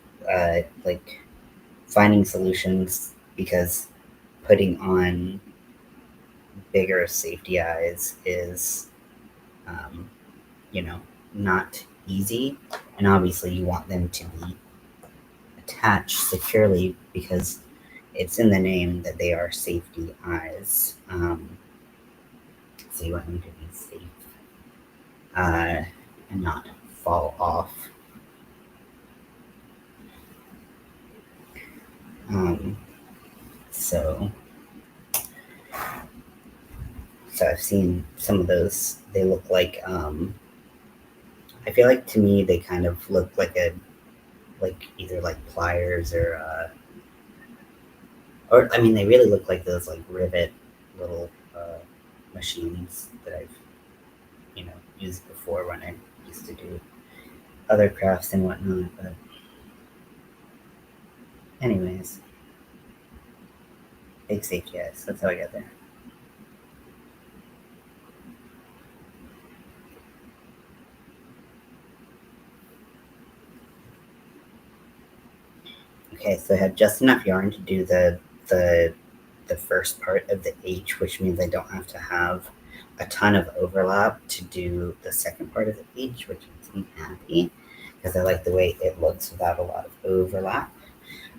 like finding solutions because putting on bigger safety eyes is, um, you know, not easy. And obviously, you want them to be attached securely because it's in the name that they are safety eyes. So you want them to be safe and not fall off. Um, so So I've seen some of those. They look like I feel like to me they kind of look like a like either like pliers or I mean they really look like those like rivet little machines that I've used before when I used to do other crafts and whatnot. But anyways, big safety eyes. That's how I got there. Okay, so I have just enough yarn to do the the first part of the H, which means I don't have to have a ton of overlap to do the second part of the H, which makes me happy because I like the way it looks without a lot of overlap.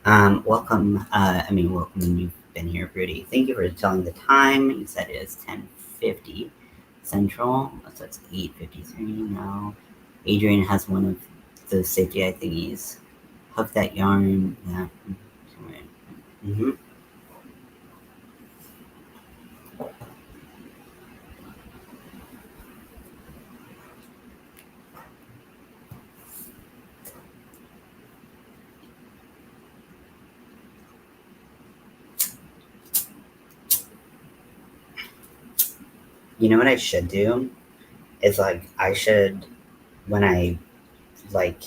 Welcome. Welcome. You've been here, Rudy. Thank you for telling the time. You said it is 10:50 Central, so it's 8:53 now. Adrian has one of those safety eye thingies. Hook that yarn. Yeah. Mm-hmm. You know what I should do? Is like I should when I like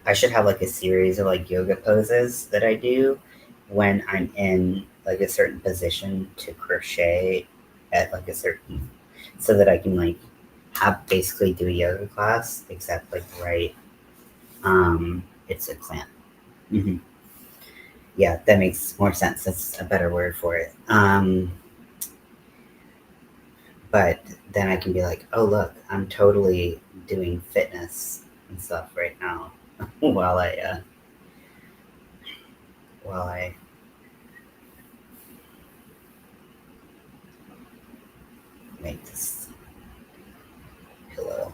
I should have like a series of like yoga poses that I do when I'm in like a certain position to crochet at like a certain so that I can like have basically do a yoga class except like right it's a clamp. Hmm. Yeah, that makes more sense. That's a better word for it. But then I can be like, oh look, I'm totally doing fitness and stuff right now while I make this pillow.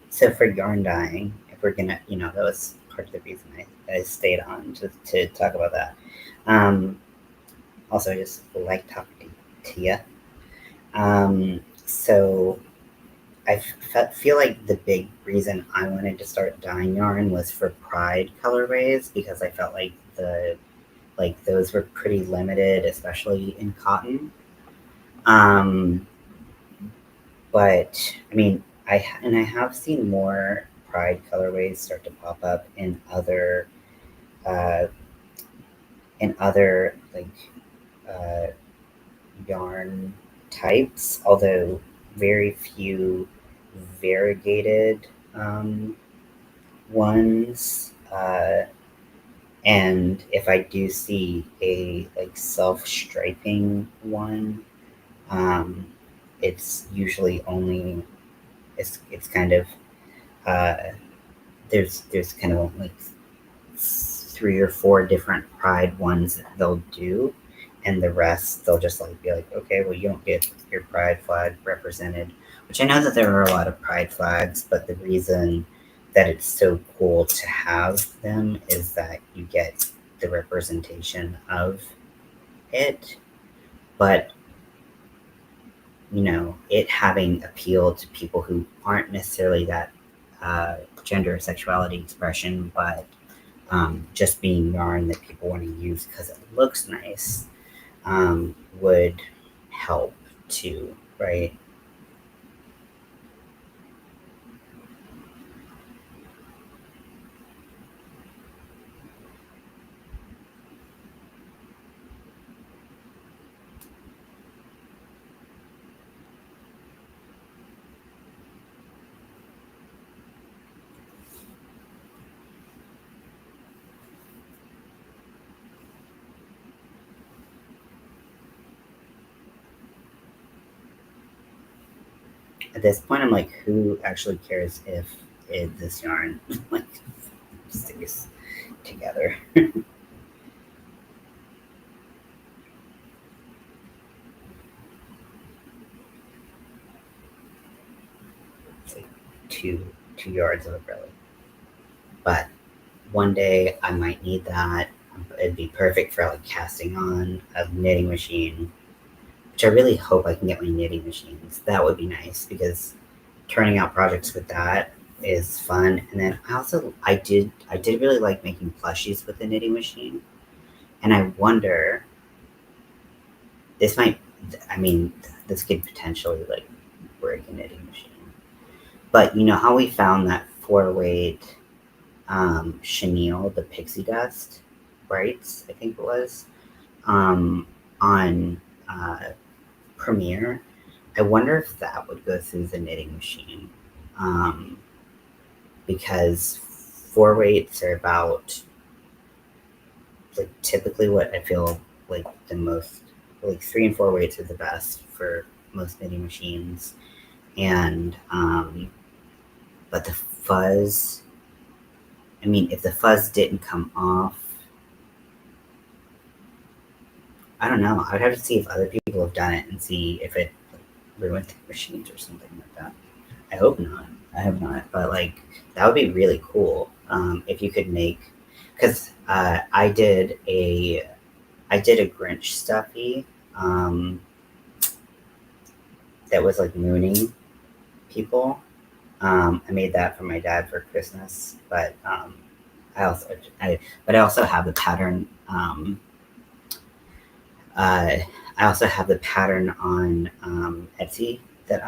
So for yarn dyeing, if we're gonna, that was part of the reason I stayed on to talk about that. Um, Also, I just like talking to you. So feel like the big reason I wanted to start dyeing yarn was for Pride colorways because I felt like those were pretty limited, especially in cotton. Um, but I mean, I have seen more Pride colorways start to pop up uh, in other uh, yarn types, although very few variegated ones. And if I do see a like self striping one, um, it's usually only it's kind of uh, there's kind of like three or four different pride ones that they'll do, and the rest they'll just like be like, okay, well you don't get your pride flag represented. Which I know that there are a lot of pride flags, but the reason that it's so cool to have them is that you get the representation of it, but it having appeal to people who aren't necessarily that gender or sexuality expression, but just being yarn that people want to use because it looks nice would help too, right? At this point, I'm like, who actually cares if this yarn like stays together? It's like two yards of acrylic, but one day I might need that. It'd be perfect for like casting on a knitting machine, which I really hope I can get my knitting machines. That would be nice because turning out projects with that is fun. And then I did really like making plushies with the knitting machine. And I wonder this might I mean this could potentially like break a knitting machine. But you know how we found that 4-weight chenille, the pixie dust brights, I think it was, on Premiere. I wonder if that would go through the knitting machine. Um, because 4-weights are about like typically what I feel like the most, like 3 and 4 weights are the best for most knitting machines. And but the fuzz, I mean, if the fuzz didn't come off, I don't know. I would have to see if other people have done it and see if it ruined the machines or something like that. I hope not. I hope not. But like that would be really cool if you could make, because I did a Grinch stuffy that was like mooning people. I made that for my dad for Christmas, but I also I also have the pattern. I also have the pattern on Etsy that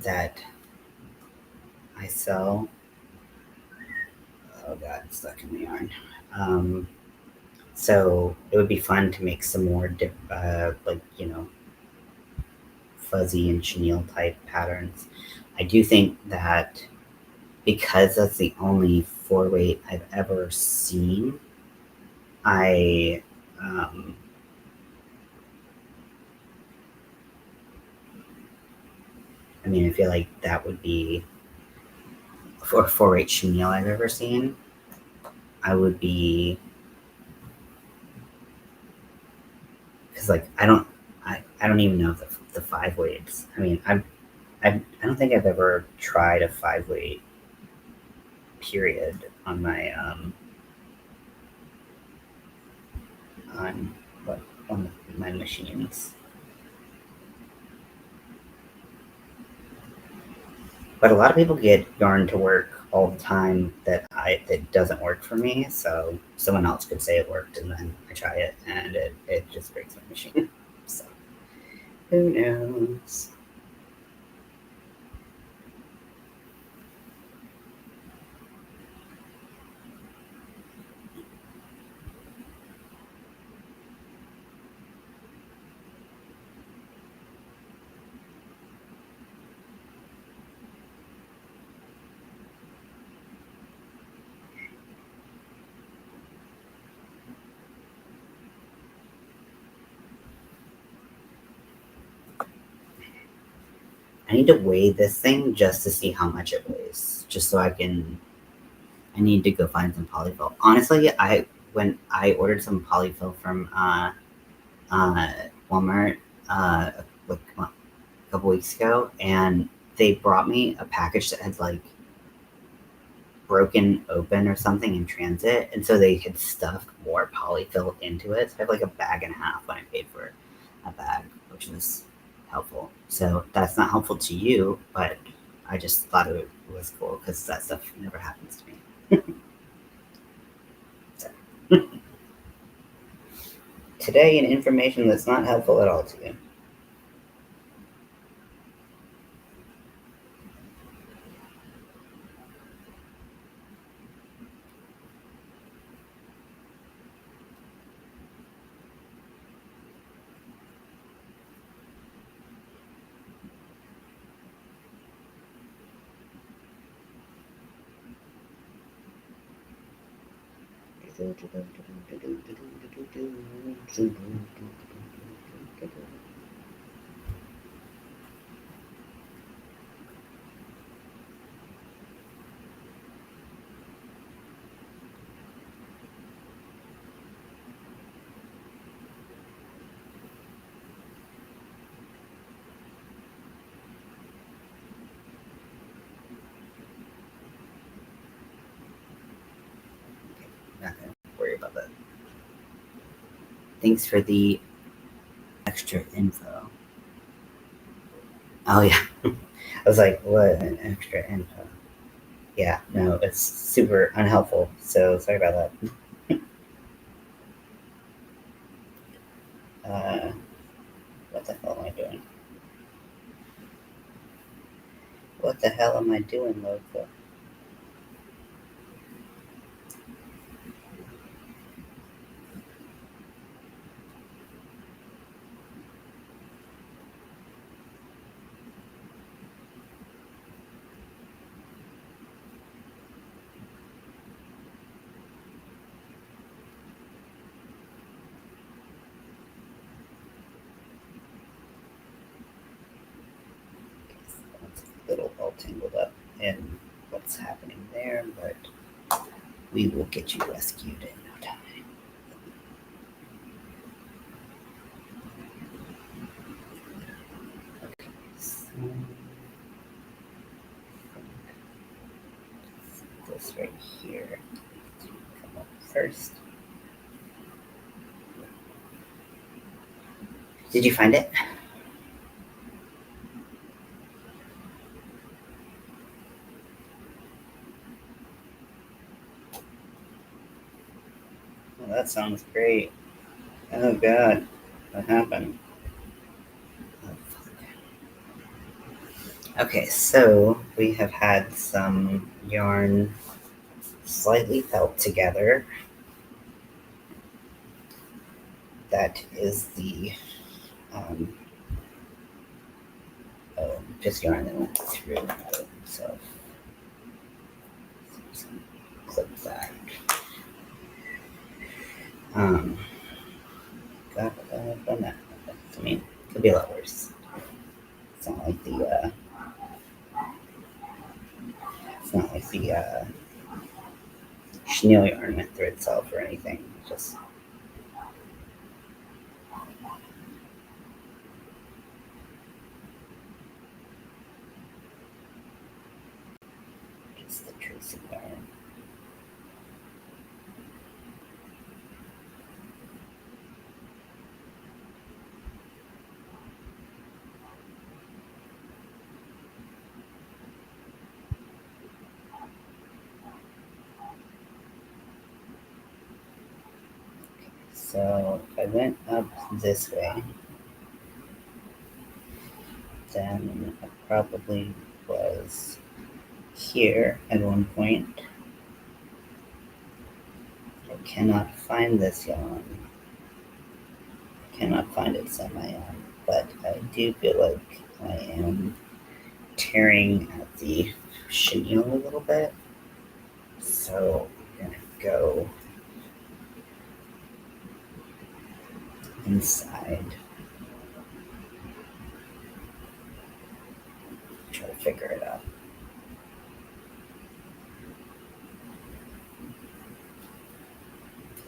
that I sell. Oh god, it's stuck in the yarn. So it would be fun to make some more like fuzzy and chenille type patterns. I do think that because that's the only 4-weight I've ever seen, I I mean, I feel like that would be for a 4-weight chenille I've ever seen. I would be, because like I don't even know the 5-weights. I mean, I don't think I've ever tried a 5-weight period on my on what on my machines. But a lot of people get yarn to work all the time that doesn't work for me. So someone else could say it worked, and then I try it, and it just breaks my machine. So who knows? I need to weigh this thing just to see how much it weighs, just so I can. I need to go find some polyfill. Honestly, when I ordered some polyfill from uh, Walmart like a couple weeks ago, and they brought me a package that had like broken open or something in transit, and so they had stuffed more polyfill into it. So I have like a bag and a half when I paid for a bag, which was helpful. So that's not helpful to you, but I just thought it was cool because that stuff never happens to me. So. Today, an information that's not helpful at all to you. Not gonna worry about that. Thanks for the extra info. Oh yeah. I was like, what an extra info. Yeah, no, it's super unhelpful. So sorry about that. What the hell am I doing? What the hell am I doing, Loco? It's a little all tangled up in what's happening there, but We will get you rescued in no time. Okay, so this right here. Come up first. Did you find it? Well, that sounds great. Oh God, what happened? Oh, fuck. Okay, so we have had some yarn slightly felt together. That is the just yarn that went through it. So clip that. God, I've done that. I mean, it could be a lot worse. It's not like the chenille yarn went through itself or anything. Just the Tracy yarn. So if I went up this way, then I probably was here at one point. I cannot find this yarn. I cannot find it semi-yarn, but I do feel like I am tearing at the chenille a little bit. So I'm gonna go inside. Try to figure it out.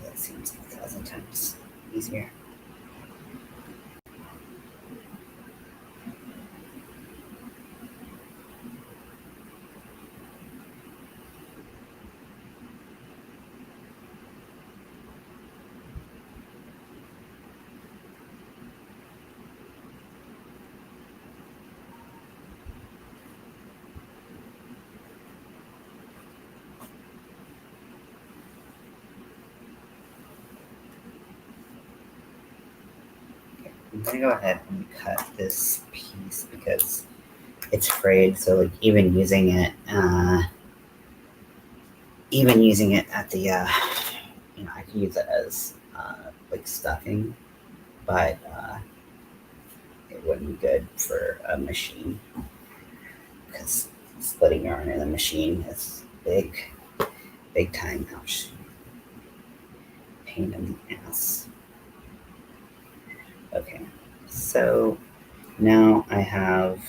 That seems 1,000 times easier. I'm gonna go ahead and cut this piece because it's frayed. So like even using it at the I can use it as like stuffing, but it wouldn't be good for a machine because splitting yarn in a machine is big time. Ouch. Pain in the ass. Okay, so now I have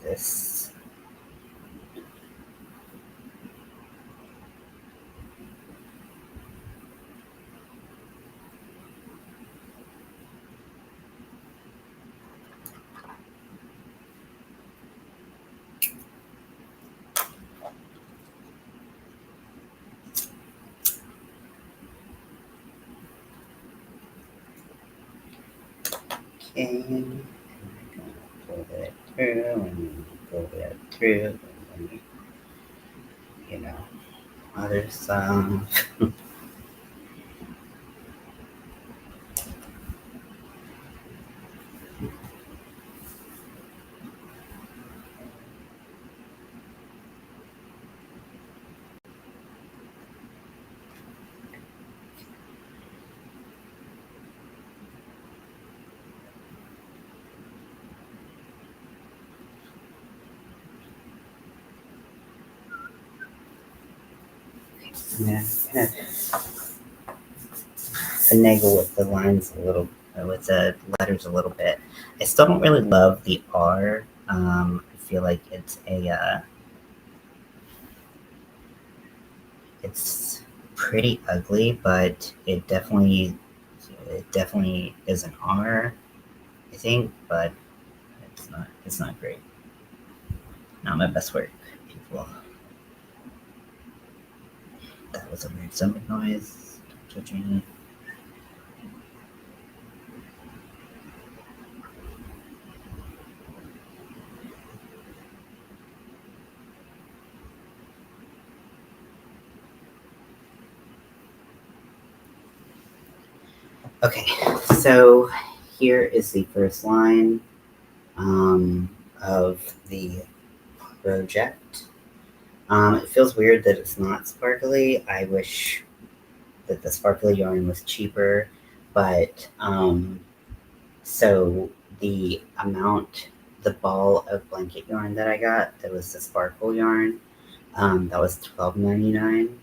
this. Okay, and I'm gonna pull it through and pull it through, and then, other some. I'm gonna kind of finagle with the lines a little, with the letters a little bit. I still don't really love the R. I feel like it's it's pretty ugly, but it definitely is an R, I think, but it's not great. Not my best work, people. That was a weird stomach noise. Don't judge me. Okay, so here is the first line of the project. It feels weird that it's not sparkly. I wish that the sparkly yarn was cheaper, but so the ball of blanket yarn that I got, that was the sparkle yarn, that was $12.99.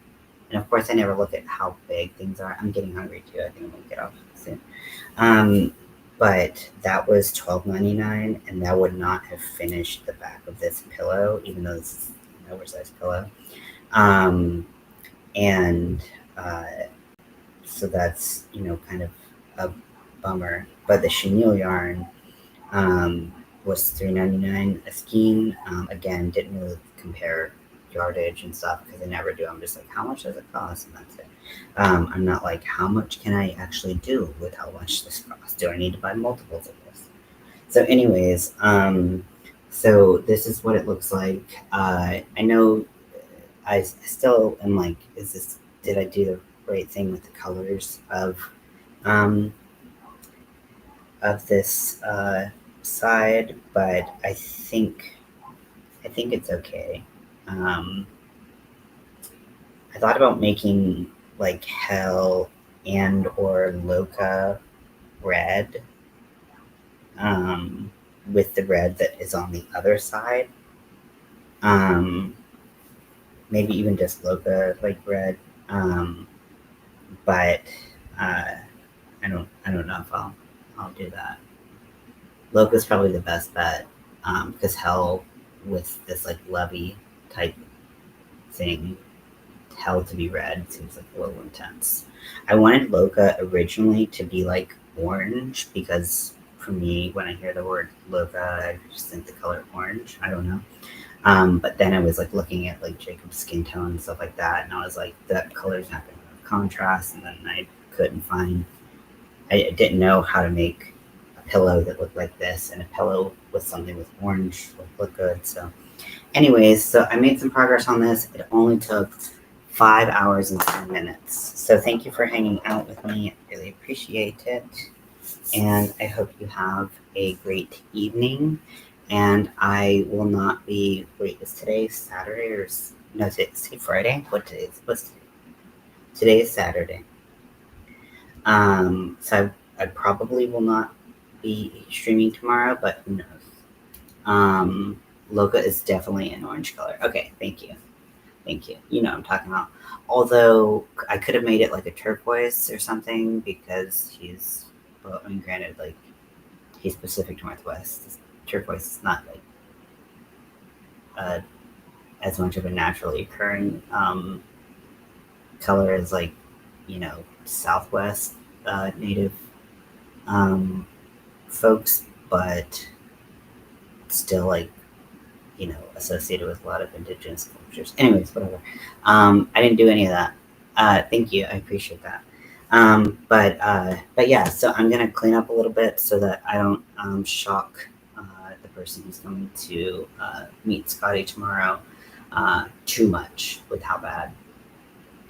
And of course, I never look at how big things are. I'm getting hungry too. I think I'm gonna get off soon. But that was $12.99, and that would not have finished the back of this pillow, even though this is an oversized pillow. And so that's, kind of a bummer. But the chenille yarn was $3.99 a skein. Again, didn't really compare yardage and stuff because I never do. I'm just like, how much does it cost? And that's it. I'm not like, how much can I actually do with how much this costs? Do I need to buy multiples of this? So anyways, so this is what it looks like. I know I still am like, did I do the right thing with the colors of this side? But I think it's okay. I thought about making like Hell and or Loca red, with the red that is on the other side. Maybe even just Loca like red. But I don't know if I'll do that. Loca's probably the best bet, because Hell with this like levy type thing, Hell to be red seems like a little intense. I wanted Loca originally to be like orange because for me, when I hear the word Loca, I just think the color orange. I don't know. But then I was like looking at like Jacob's skin tone and stuff like that, and I was like, that color's not going to have contrast. And then I didn't know how to make a pillow that looked like this, and a pillow with something with orange would look good. So anyways, so I made some progress on this. It only took 5 hours and 10 minutes. So thank you for hanging out with me. I really appreciate it. And I hope you have a great evening. And I will not be, is today Saturday or, no, today's Friday? What's today is Saturday. So I probably will not be streaming tomorrow, but who knows? Loca is definitely an orange color. Okay, thank you. You know what I'm talking about. Although I could have made it like a turquoise or something because granted, like, he's Pacific Northwest. Turquoise is not like as much of a naturally occurring color as like, Southwest native folks, but still like, associated with a lot of indigenous cultures. Anyways, whatever. I didn't do any of that. Thank you. I appreciate that. But yeah, so I'm going to clean up a little bit so that I don't shock the person who's coming to meet Scotty tomorrow too much with how bad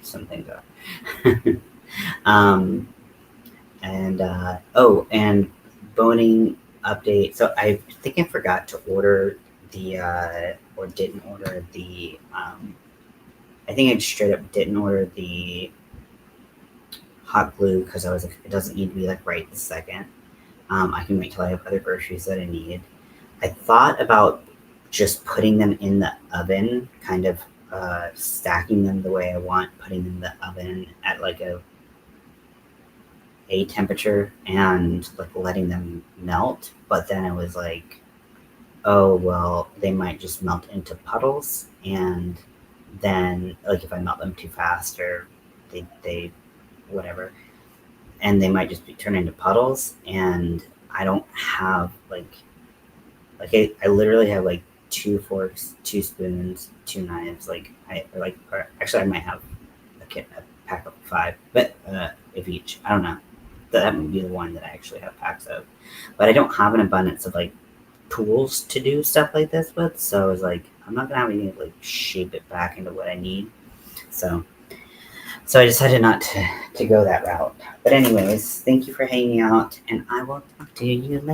some things are. And boning update. So I think I forgot to order or didn't order the, I think I straight up didn't order the hot glue because I was like, it doesn't need to be like right this second. I can wait till I have other groceries that I need. I thought about just putting them in the oven, kind of stacking them the way I want, putting them in the oven at like a temperature and like letting them melt. But then I was like, oh, well, they might just melt into puddles, and then like if I melt them too fast or they whatever, and they might just turn into puddles, and I don't have like I literally have like 2 forks, 2 spoons, 2 knives. Or actually I might have a pack of 5, but of each. I don't know. That might be the one that I actually have packs of, but I don't have an abundance of like tools to do stuff like this with. So I was like, I'm not gonna have any like shape it back into what I need. So I decided not to go that route. But anyways, thank you for hanging out, and I will talk to you later.